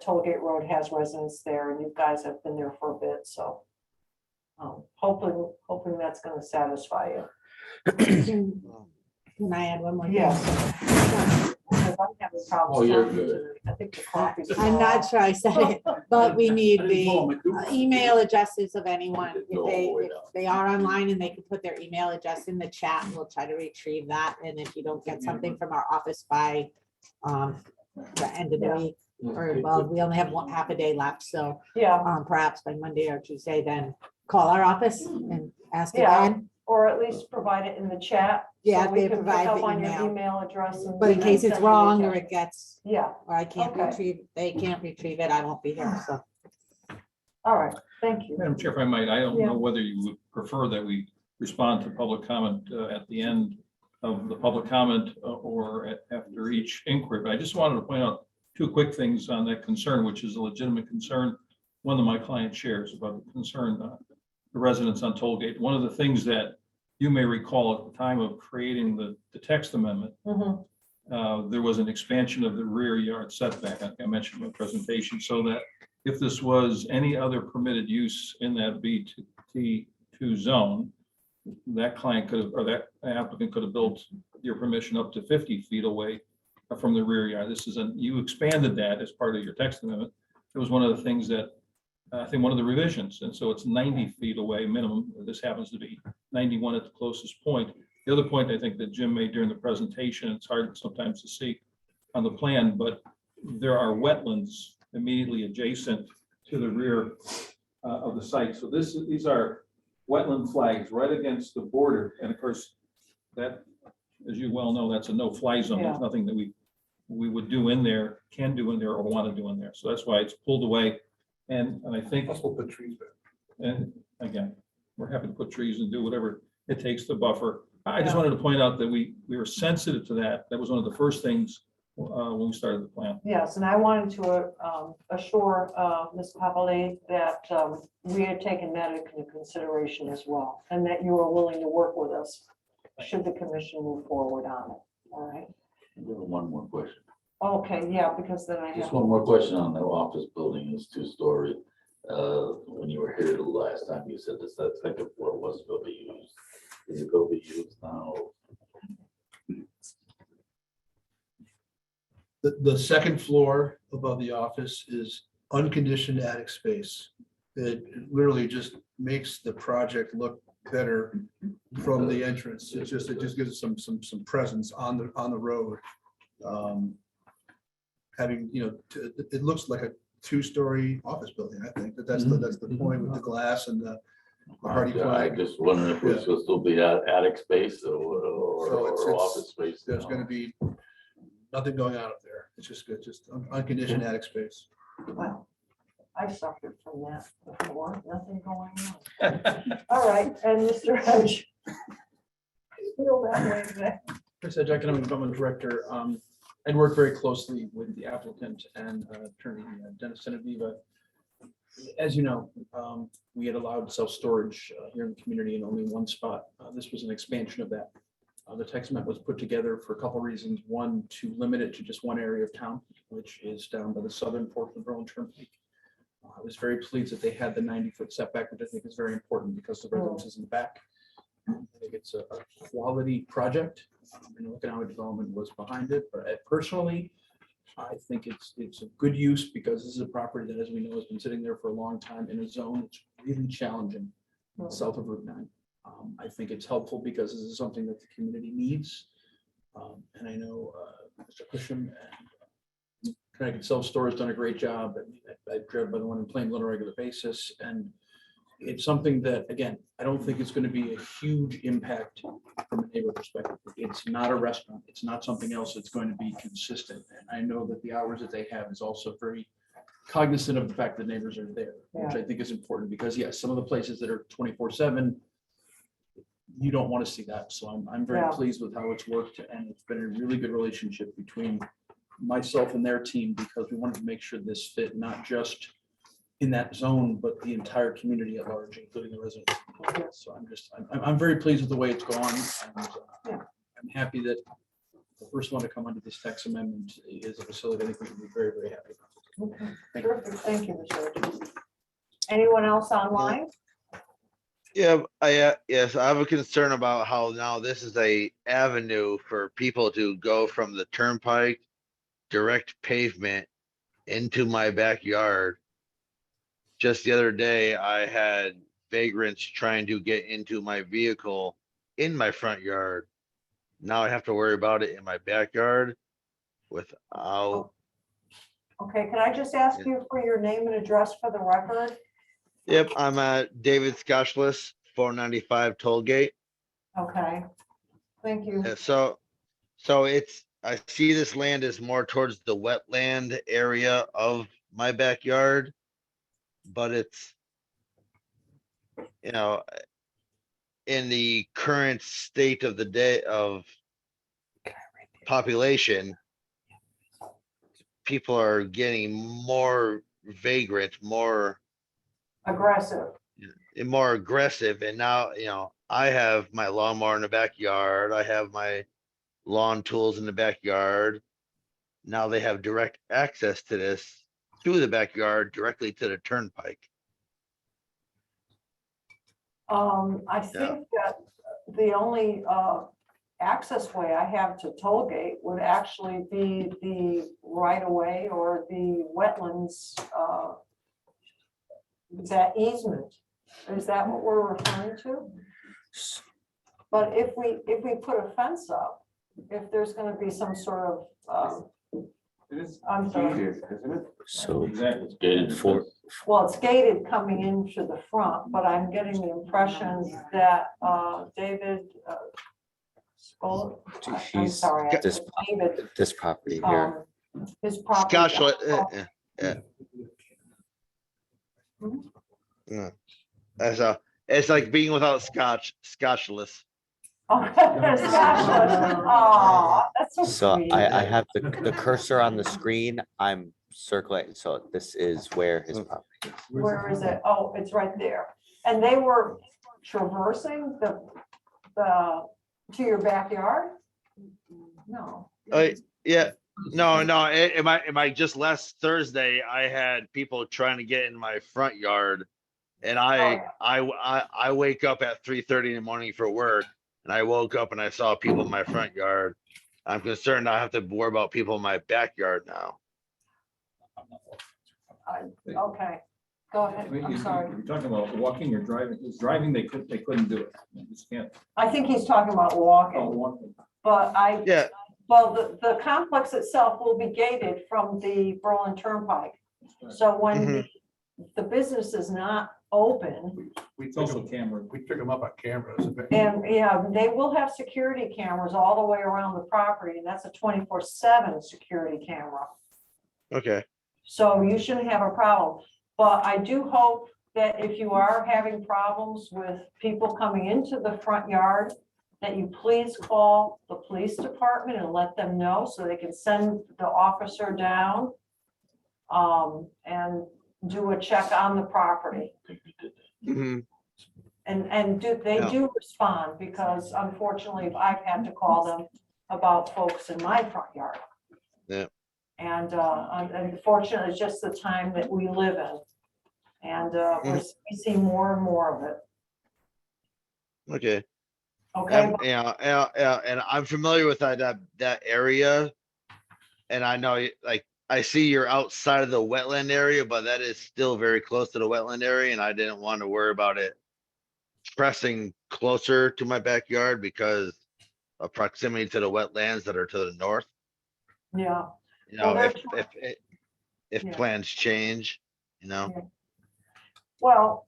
Tollgate Road has residents there, and you guys have been there for a bit, so hoping that's going to satisfy you. Can I add one more thing? Yes. Because I'm having problems Oh, you're talking good. tonight. I think the coffee's. I'm not sure I said it, but we need the email addresses of anyone. If they are online and they can put their email address in the chat, we'll try to retrieve that. And if you don't get something from our office by the end of the week, or well, we only have half a day left, so yeah, perhaps by Monday or Tuesday, then call our office and ask yeah, again. or at least provide it in the chat. Yeah, so we they can provide pick up the on your email. email address. But in case it's send you wrong the or text. it gets, Yeah, or I can't Okay. retrieve, they can't retrieve it, I won't be here, so. all right, thank you. Madam Chair, if I might, I don't Yeah. know whether you would prefer that we respond to public comment at the end of the public comment or after each inquiry. But I just wanted to point out two quick things on that concern, which is a legitimate concern. One of my clients shares about the concern, the residents on Tollgate. One of the things that you may recall at the time of creating the text amendment, there was an expansion of the rear yard setback, like I mentioned in my presentation, so that if this was any other permitted use in that B2 zone, that client could have, or that applicant could have built your permission up to 50 feet away from the rear yard. This is you expanded that as part of your text amendment. It was one of the things that I think one of the revisions, and so it's 90 feet away minimum. This happens to be 91 at the closest point. The other point I think that Jim made during the presentation, it's hard sometimes to see on the plan, but there are wetlands immediately adjacent to the rear of the site. So these are wetland flags right against the border. And of course, that, as you well know, that's a no-fly zone. There's nothing that we would do in there, can do in there, or want to do in there. So that's why it's pulled away. And I think. Also put trees back. And again, we're happy to put trees and do whatever it takes to buffer. I just wanted to point out that we were sensitive to that. That was one of the first things when we started the plan. Yes, and I wanted to assure Ms. Papali that we had taken that into consideration as well, and that you are willing to work with us should the commission move forward on it. All right. One more question. Okay, yeah, because then I have. Just one more question on the office building, is 2-story. When you were here the last time, you said that second floor wasn't going to be used. Is it going to be used now? The second floor above the office is unconditioned attic space. It literally just makes the project look better from the entrance. It just gives it some presence on the road. Having, it looks like a 2-story office building. I think that's the point with the glass and the hardy I plank. just wondering if it's supposed to be attic space or So office space. There's going to be nothing going on up there. It's just good, just unconditioned attic space. Well, I suffered from that before, nothing going on. All right, and Mr. Hedge. Feel that way today. Chris Hedge, Economic Development Director. I'd worked very closely with the applicant and attorney Dennis Genevieve. As you know, we had allowed self-storage here in the community in only one spot. This was an expansion of that. The text map was put together for a couple of reasons. One, to limit it to just one area of town, which is down by the southern portion of Berlin Turnpike. I was very pleased that they had the 90-foot setback, which I think is very important because the residence is in the back. I think it's a quality project. And economic development was behind it, but personally, I think it's a good use because this is a property that, as we know, has been sitting there for a long time in a zone that's really challenging south of Route 9. I think it's helpful because this is something that the community needs. And I know Mr. Cusham and Connecticut Self-Storage has done a great job. I drive by the one in Plainville on a regular basis, and it's something that, again, I don't think it's going to be a huge impact from a neighbor perspective. It's not a restaurant. It's not something else that's going to be consistent. And I know that the hours that they have is also very cognizant of the fact that neighbors are there, which I think is important because, yes, some of the places that are 24/7, you don't want to see that. So I'm very pleased with how it's worked, and it's been a really good relationship between myself and their team because we wanted to make sure this fit not just in that zone, but the entire community at large, including the residents. So I'm very pleased with the way it's gone. And, I'm happy that the first one to come under this tax amendment is a facility I think we can be very, very happy about. Okay, terrific. Thank you, Mr. Hedge. Anyone else online? Yeah, yes, I have a concern about how now this is a avenue for people to go from the turnpike, direct pavement into my backyard. Just the other day, I had vagrants trying to get into my vehicle in my front yard. Now I have to worry about it in my backyard without. Okay, can I just ask you for your name and address for the record? Yep, I'm at David Scotchless, 495 Tollgate. Okay, thank you. Yeah, so I see this land is more towards the wetland area of my backyard, but it's, in the current state of the day of population, people are getting more vagrant, more aggressive. And now, I have my lawnmower in the backyard. I have my lawn tools in the backyard. Now they have direct access to this through the backyard directly to the turnpike. I think that the only access way I have to Tollgate would actually be the right of way or the wetlands, that easement. Is that what we're referring to? But if we put a fence up, if there's going to be some sort of, I'm sorry. Isn't it? So It's gated. Well, it's gated coming into the front, but I'm getting the impression that David, I'm he's sorry, I this, think David, this property here. his property. Yeah. So It's like being without scotchless. Oh, that's so So sweet. I have the cursor on the screen. I'm circling. So this is where his property is. Where is it? Oh, it's right there. And they were traversing to your backyard? No. Yeah, no, am I just last Thursday, I had people trying to get in my front yard. And I wake up at 3:30 in the morning for work, and I woke up and I saw people in my front yard. I'm concerned I have to worry about people in my backyard now. Okay, go ahead. I'm sorry. You're talking about walking or driving. It's driving, they couldn't do it. They just can't. I think he's talking about Oh, walking, walking. but Yeah, well, the complex itself will be gated from the Berlin Turnpike. So when the business is not open, It's also camera. We pick them up on cameras. and yeah, they will have security cameras all the way around the property, and that's a 24/7 security camera. okay, So you shouldn't have a problem. But I do hope that if you are having problems with people coming into the front yard, that you please call the police department and let them know so they can send the officer down and do a check on the property. Mhm. And they Yeah. do respond, because unfortunately, I've had to call them about folks in my front yard. Yeah. And unfortunately, it's just the time that we live in. And we see more and more of it. Okay. Okay, Yeah, and I'm familiar with that area. And I know, like, I see you're outside of the wetland area, but that is still very close to the wetland area, and I didn't want to worry about it pressing closer to my backyard because of proximity to the wetlands that are to the north. yeah. You know, Well, if Yeah. plans change, you know. Yeah. Well,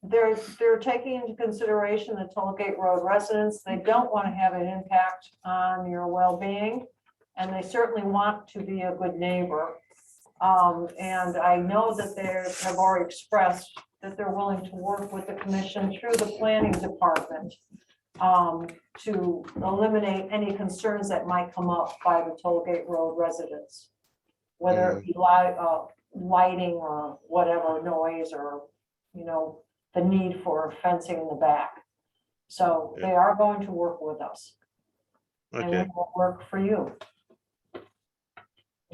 they're taking into consideration the Tollgate Road residents. They don't want to have an impact on your well-being, and they certainly want to be a good neighbor. And I know that they have already expressed that they're willing to work with the commission through the planning department to eliminate any concerns that might come up by the Tollgate Road residents, whether it be lighting or whatever noise, or, you know, the need for fencing in the back. So they are going to work with us. And we Okay, will work for you.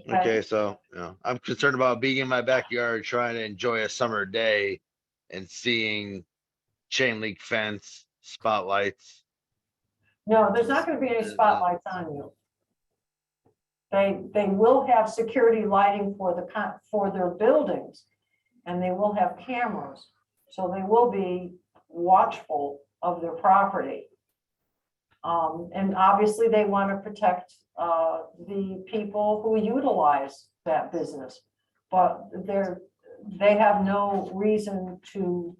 okay, so, you know, I'm concerned about being in my backyard, trying to enjoy a summer day and seeing chain link fence, spotlights. No, there's not going to be any spotlights on you. They will have security lighting for their buildings, and they will have cameras. So they will be watchful of their property. And obviously they want to protect the people who utilize that business. But they have no reason to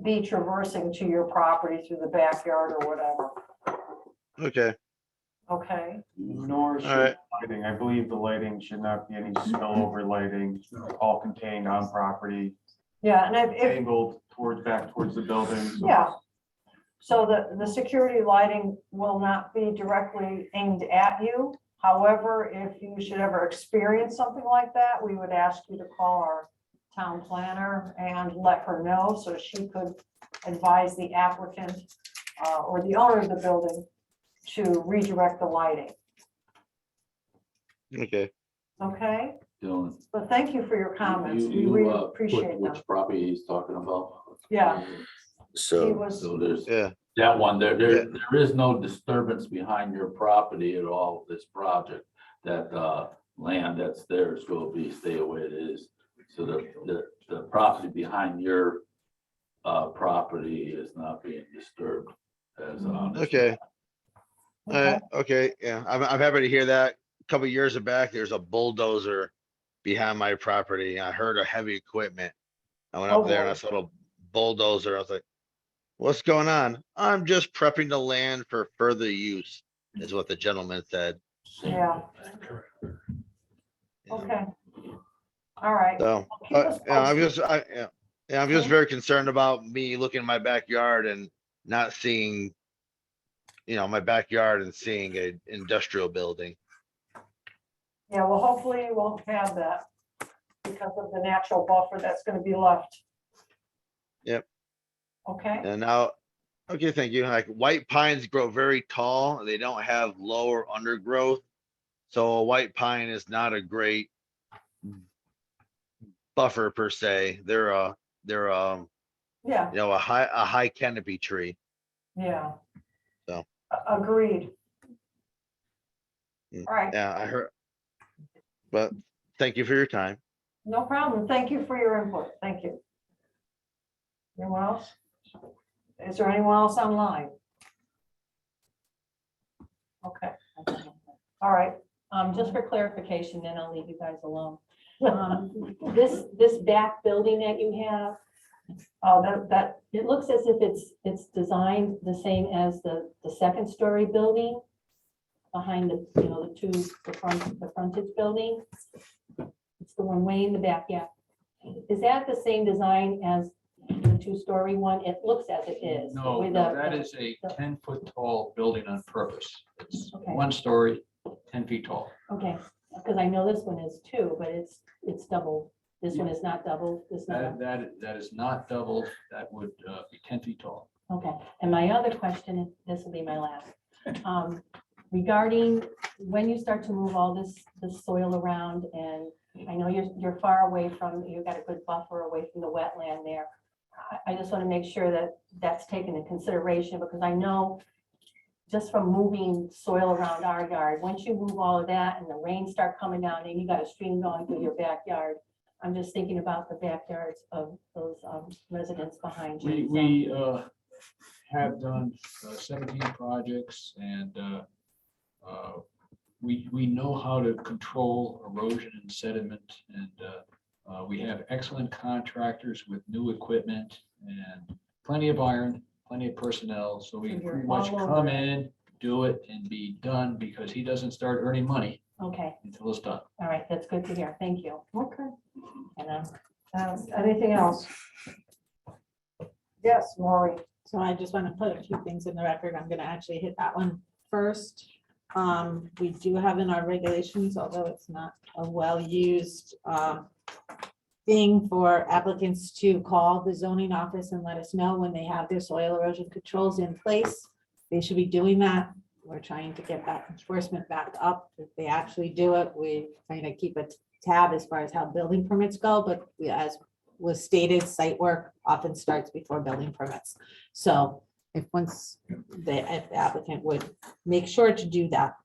be traversing to your property through the backyard or whatever. Okay, Okay, Nor All should right. lighting, I believe the lighting should not be any spillover lighting, all contained on property, yeah, and if, angled back towards the building. So yeah. So the security lighting will not be directly aimed at you. However, if you should ever experience something like that, we would ask you to call our town planner and let her know so she could advise the applicant or the owner of the building to redirect the lighting. okay. Okay, Dylan, but thank you for your comments. We you, really put appreciate them. which property he's talking about? Yeah, he So was, So there's Yeah, that one, Yeah. there is no disturbance behind your property at all, this project. That land that's there is going to stay the way it is. So the property behind your property is not being disturbed as on. this okay. okay, Okay, yeah, I'm happy to hear that. A couple of years back, there's a bulldozer behind my property. I heard a heavy equipment. I went Oh, up there and I boy. saw a bulldozer. I was like, what's going on? I'm just prepping the land for further use, is what the gentleman said. yeah, okay. All right. So, Keep us yeah, I'm posted. just, Yeah, I'm just very concerned about me looking in my backyard and not seeing, my backyard and seeing an industrial building. Yeah, well, hopefully you won't have that because of the natural buffer that's gonna be left. Yep. Okay, And now, okay, thank you. Like white pines grow very tall and they don't have lower undergrowth. So a white pine is not a great buffer per se. They're yeah, a high canopy tree. yeah. So. Agreed. All right. Yeah, I heard. But thank you for your time. No problem. Thank you for your input. Thank you. Anyone else? Is there anyone else online? Okay. All right. Just for clarification, then I'll leave you guys alone. This back building that you have, Oh, that, it looks as if it's designed the same as the second story building behind the frontage building. It's the one way in the back, yeah. Is that the same design as the two-story one? It looks as it is. No, with no, the- that is a 10-foot tall building on purpose. It's Okay. 1 story, 10 feet tall. Okay, because I know this one is two, but it's double. This one is not double. This not. That is not double. That would be 10 feet tall. Okay, and my other question, this will be my last. Regarding when you start to move all this soil around, and I know you're far away from, you've got a good buffer away from the wetland there. I just want to make sure that that's taken into consideration, because I know just from moving soil around our yard, once you move all of that and the rains start coming down and you got a stream going through your backyard, I'm just thinking about the backyards of those residents behind you. We have done 17 projects, and we know how to control erosion and sediment, and we have excellent contractors with new equipment and plenty of iron, plenty of personnel, so we So you're pretty much all come over it. in, do it, and be done, because he doesn't start earning money Okay, until it's done. all right, that's good to hear. Thank you. okay. And Anything else? Yes, Maureen. So I just want to put a few things in the record. I'm gonna actually hit that one first. We do have in our regulations, although it's not a well-used thing for applicants to call the zoning office and let us know when they have their soil erosion controls in place. They should be doing that. We're trying to get that enforcement back up. If they actually do it, we kind of keep a tab as far as how building permits go, but as was stated, site work often starts before building permits. So if if the applicant would make sure to do that.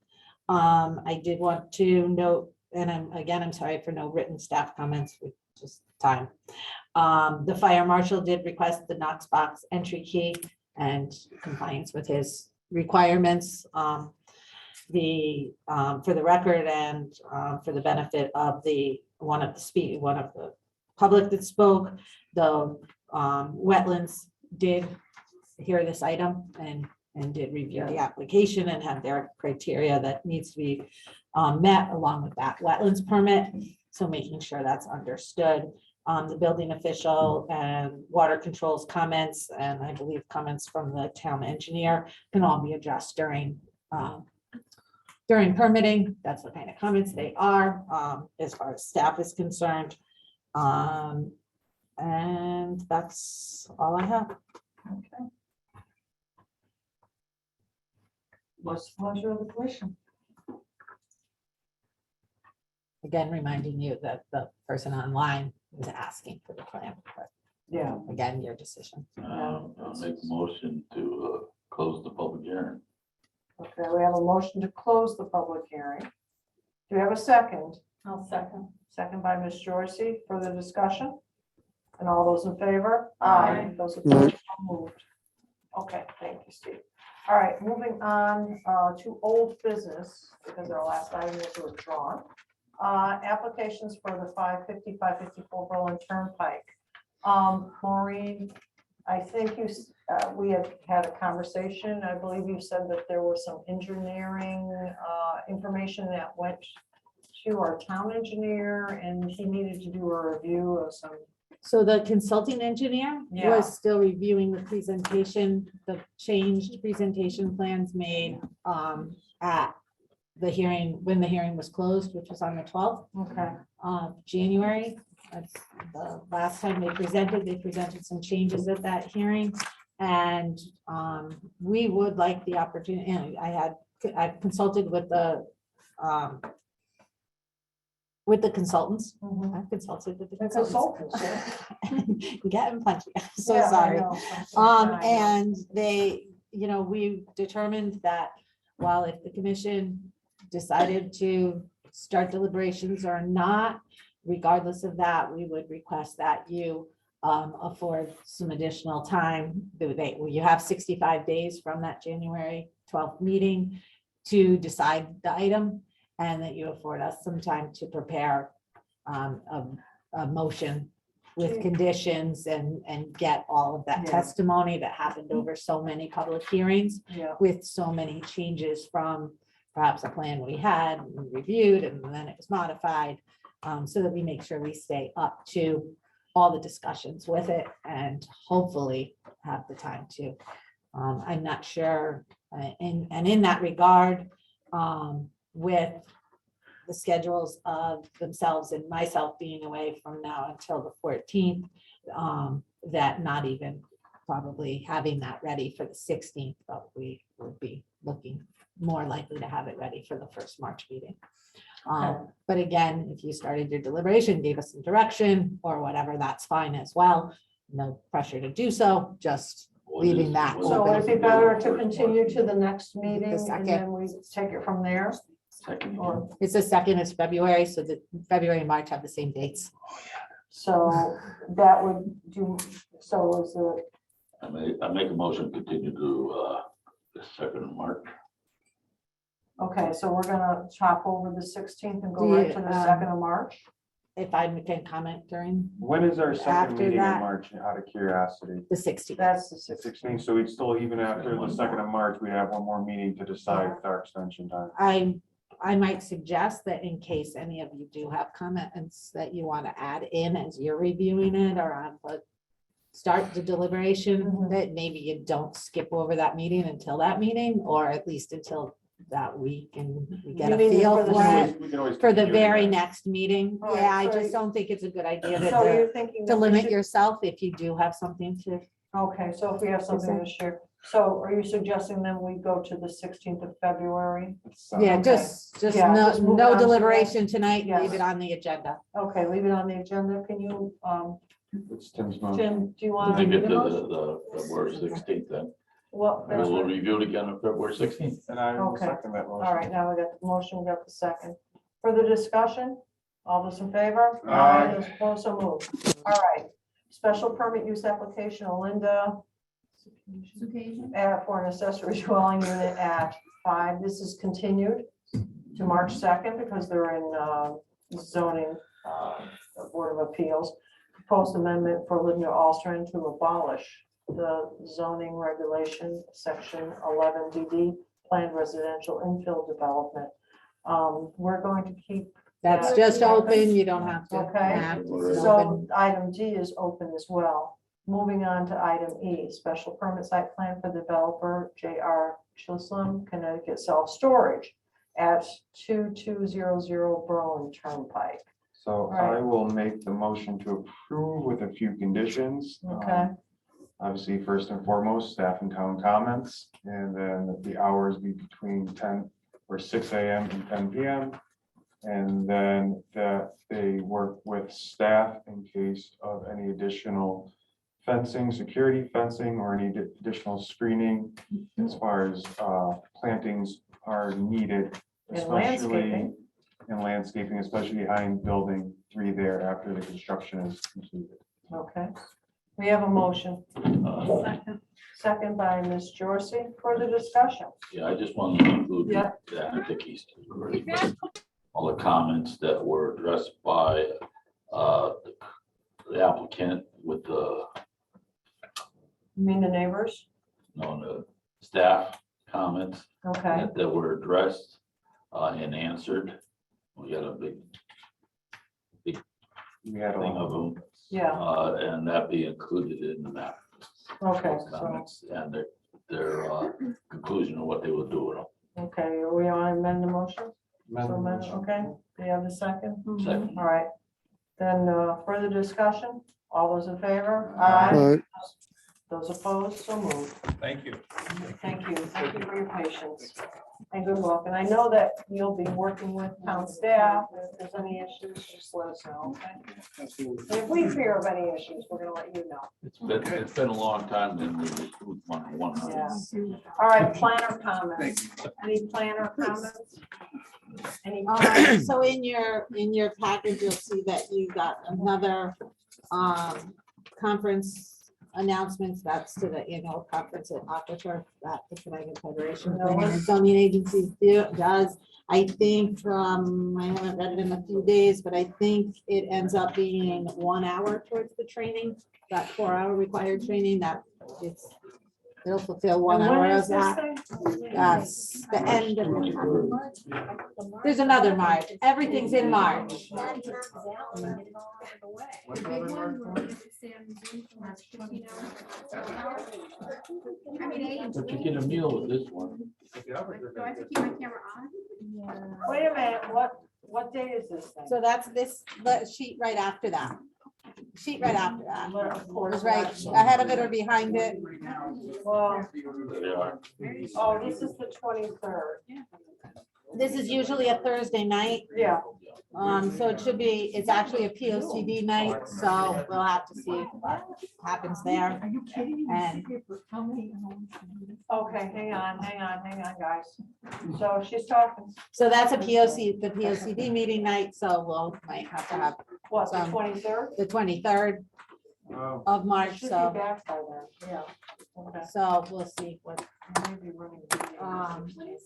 I did want to note, and I'm sorry for no written staff comments, with just time. The fire marshal did request the Knox box entry key and compliance with his requirements. For the record and for the benefit of one of the public that spoke, the wetlands did hear this item and did review the application and have their criteria that needs to be met along with that wetlands permit. So making sure that's understood. The building official and water controls comments, and I believe comments from the town engineer, can all be addressed during permitting. That's the kind of comments they are, as far as staff is concerned. And that's all I have. Okay. What's the pleasure of the commission? Again, reminding you that the person online was asking for the plan, but Yeah. again, your decision. I'll make a motion to close the public hearing. Okay, we have a motion to close the public hearing. Do we have a second? I'll second. Second by Ms. Joyce. Further discussion? And all those in favor? Aye. Those opposed, so moved. Okay, thank you, Steve. All right, moving on to old business, because our last item was withdrawn. Applications for the 550, 554 Berlin Turnpike. Maureen, I think we have had a conversation. I believe you said that there was some engineering information that went to our town engineer, and he needed to do a review of So the consulting engineer Yeah. was still reviewing the presentation, the changed presentation plans made at the hearing, when the hearing was closed, which was on the 12th Okay, of January. That's the last time they presented some changes at that hearing. And we would like the opportunity, and I consulted with the consultants. Mhm. I've consulted with the The consultants. consultants, yeah. You get them plenty. I'm so Yeah, I sorry. know, I know. And they, we determined that while if the commission decided to start deliberations or not, regardless of that, we would request that you afford some additional time. You have 65 days from that January 12th meeting to decide the item, and that you afford us some time to prepare a motion with conditions and get all of that Yeah. testimony that happened over so many public hearings Yeah, with so many changes from perhaps a plan we had and reviewed and then it was modified, so that we make sure we stay up to all the discussions with it and hopefully have the time to. I'm not sure, and in that regard, with the schedules of themselves and myself being away from now until the 14th, that not even probably having that ready for the 16th, but we would be looking more likely to have it ready for the first March meeting. But again, if you started your deliberation, gave us some direction or whatever, that's fine as well. No pressure to do so, just leaving that. so open. would it be better to continue to the next meeting and second. then we take it from there? Second. Or, It's the 2nd is February, so the February and March have the same dates. so that would do, so is it, I make a motion to continue to the 2nd of March. okay, so we're gonna chop over the 16th and go Do right you, to the 2nd of March? If I can comment during When is our second After meeting in that- March, out of curiosity? the 16th. That's the 16th. 16, so we'd still, even after the 2nd of March, we'd have one more meeting to decide Yeah. our extension time. I might suggest that in case any of you do have comments that you want to add in as you're reviewing it or on the start the deliberation, Mhm. that maybe you don't skip over that meeting until that meeting, or at least until that week and we get You a mean feel for the for it We can always for the continue it very again. next meeting. All right, Yeah, I so just don't think it's a good idea So you're to thinking to that we limit should, yourself if you do have something to. okay, so if we have something to share, so are you suggesting then we go to the 16th of February? Yeah, Okay. just Yeah, no, just move it on no to the deliberation tonight, Yes. leave it on the agenda. Okay, leave it on the agenda. Can you, It's Tim's motion. Tim, do you want to Make make it a to motion? the February 16th then. Well, And we'll review it again on February 16th. And I will Okay. second that motion. all right, now we got the motion, we got the second. Further discussion? All those in favor? Aye. Those opposed, so moved. All right, special permit use application, Olinda. For an accessory dwelling unit at 5. This is continued to March 2nd because they're in zoning, Board of Appeals. Proposed amendment for Linda Alstron to abolish the zoning regulation, section 11 DD, planned residential infill development. We're going to keep. That's that just open, open. you don't have to. Okay, act, it's open. so item D is open as well. Moving on to item E, special permit site plan for developer J.R. Chisholm, Connecticut self-storage at 2200 Berlin Turnpike. So Right. I will make the motion to approve with a few conditions. Okay. Obviously, first and foremost, staff and town comments, and then the hours be between 10 or 6 a.m. and 10 p.m. And then that they work with staff in case of any additional fencing, security fencing, or any additional screening as far as plantings are needed, And especially landscaping. in landscaping, especially behind building 3 there after the construction is completed. Okay, we have a motion. Uh, Second by Ms. Jorsy. Further discussion? Yeah, I just want to include Yeah. that, I think he's already, but all the comments that were addressed by the applicant with the, You mean the neighbors? the staff comments Okay, that were addressed and answered. We got a big We had thing a, of them. Yeah, And that be included in the map. okay, Those so, comments and their conclusion of what they will do with them. okay, are we on amend the motion? So amend, okay, do you have the second? Second. All right, then further discussion, all those in favor? Aye. Those opposed, so moved. Thank you. Thank you for your patience and good luck. And I know that you'll be working with town staff. If there's any issues, just let us know, okay? And if we hear of any issues, we're gonna let you know. It's been a long time than we approved one. Yeah. All right, planner comments. Any planner comments? Any? So in your package, you'll see that you got another conference announcements. That's to the annual conference at Aquaturf that the Connecticut Federation of Planning and Zoning Agencies does. I think I haven't read it in a few days, but I think it ends up being 1 hour towards the training, that 4-hour required training that it'll fulfill 1 And when hour is of this that. thing? That's the end of there's another March. Everything's in March. But you get a meal with this one. Wait a minute, what day is this thing? So that's this the sheet right after that. Sheet right after that. Of course, It's right ahead of it or behind it. Well, They are. oh, this is the 23rd. This is usually a Thursday night. Yeah. So it should be, it's actually a POCD night, so we'll have to see what happens there. Are you kidding me? And Okay, hang on, guys. So she's talking, so that's the POCD meeting night, so we'll might have to have what, the some- 23rd? the 23rd of March, Should be so, back by then, yeah. Okay. so we'll see what. Maybe we're gonna be-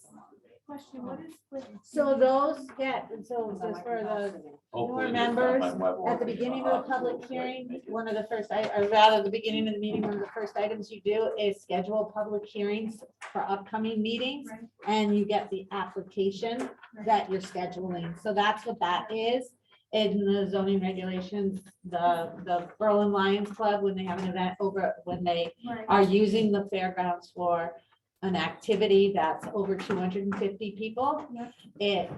Question, what is with? So those get, so just for the Hopefully newer this time members, my wife at the beginning of the public hearing, one of the first, or rather, the beginning of the meeting, one of the first items you do is schedule public hearings for upcoming meetings, and you get the application that you're scheduling. So that's what that is. In the zoning regulations, the Berlin Lions Club, when they have an event over, when they are using the fairgrounds for an activity that's over 250 people, it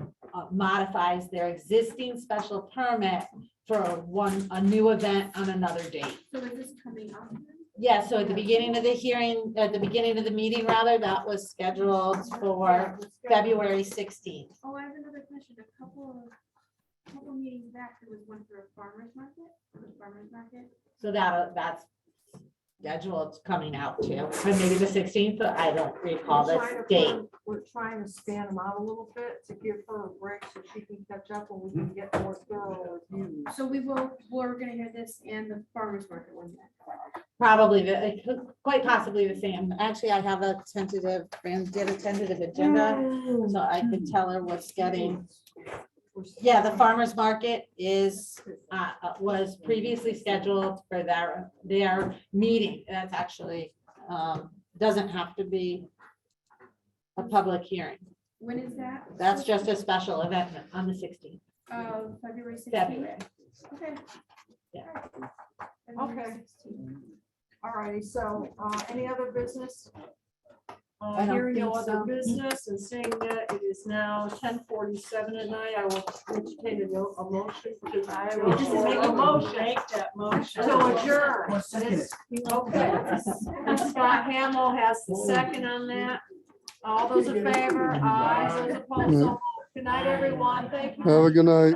modifies their existing special permit for a new event on another date. So is this coming up? Yeah, so at the beginning of the hearing, at the beginning of the meeting, rather, that was scheduled for February 16th. Oh, I have another question. A couple meetings back, there was one for a farmer's market. So that's scheduled coming out too, or maybe the 16th, but I don't recall We're the trying to date. put- We're trying to span them out a little bit to give her a break so she can catch up and we can get more thorough reviews. So we're gonna hear this and the farmer's market one. Probably, quite possibly the same. Actually, I have a tentative, Fran did a tentative agenda, so I could tell her what's getting. Yeah, the farmer's market was previously scheduled for their meeting. That's actually, doesn't have to be a public hearing. When is that? That's just a special event on the 16th. February 16th. February. Okay. Yeah. Okay. All righty, so any other business? I don't Hearing no think other so. business and seeing that it is now 10:47 at night, I will entertain a motion to. I will make a motion. Make that motion. To adjourn. Okay. Okay. Scott Hamel has the second on that. All those in favor? Aye. Those opposed? So moved. Good night, everyone. Thank you. Have a good night.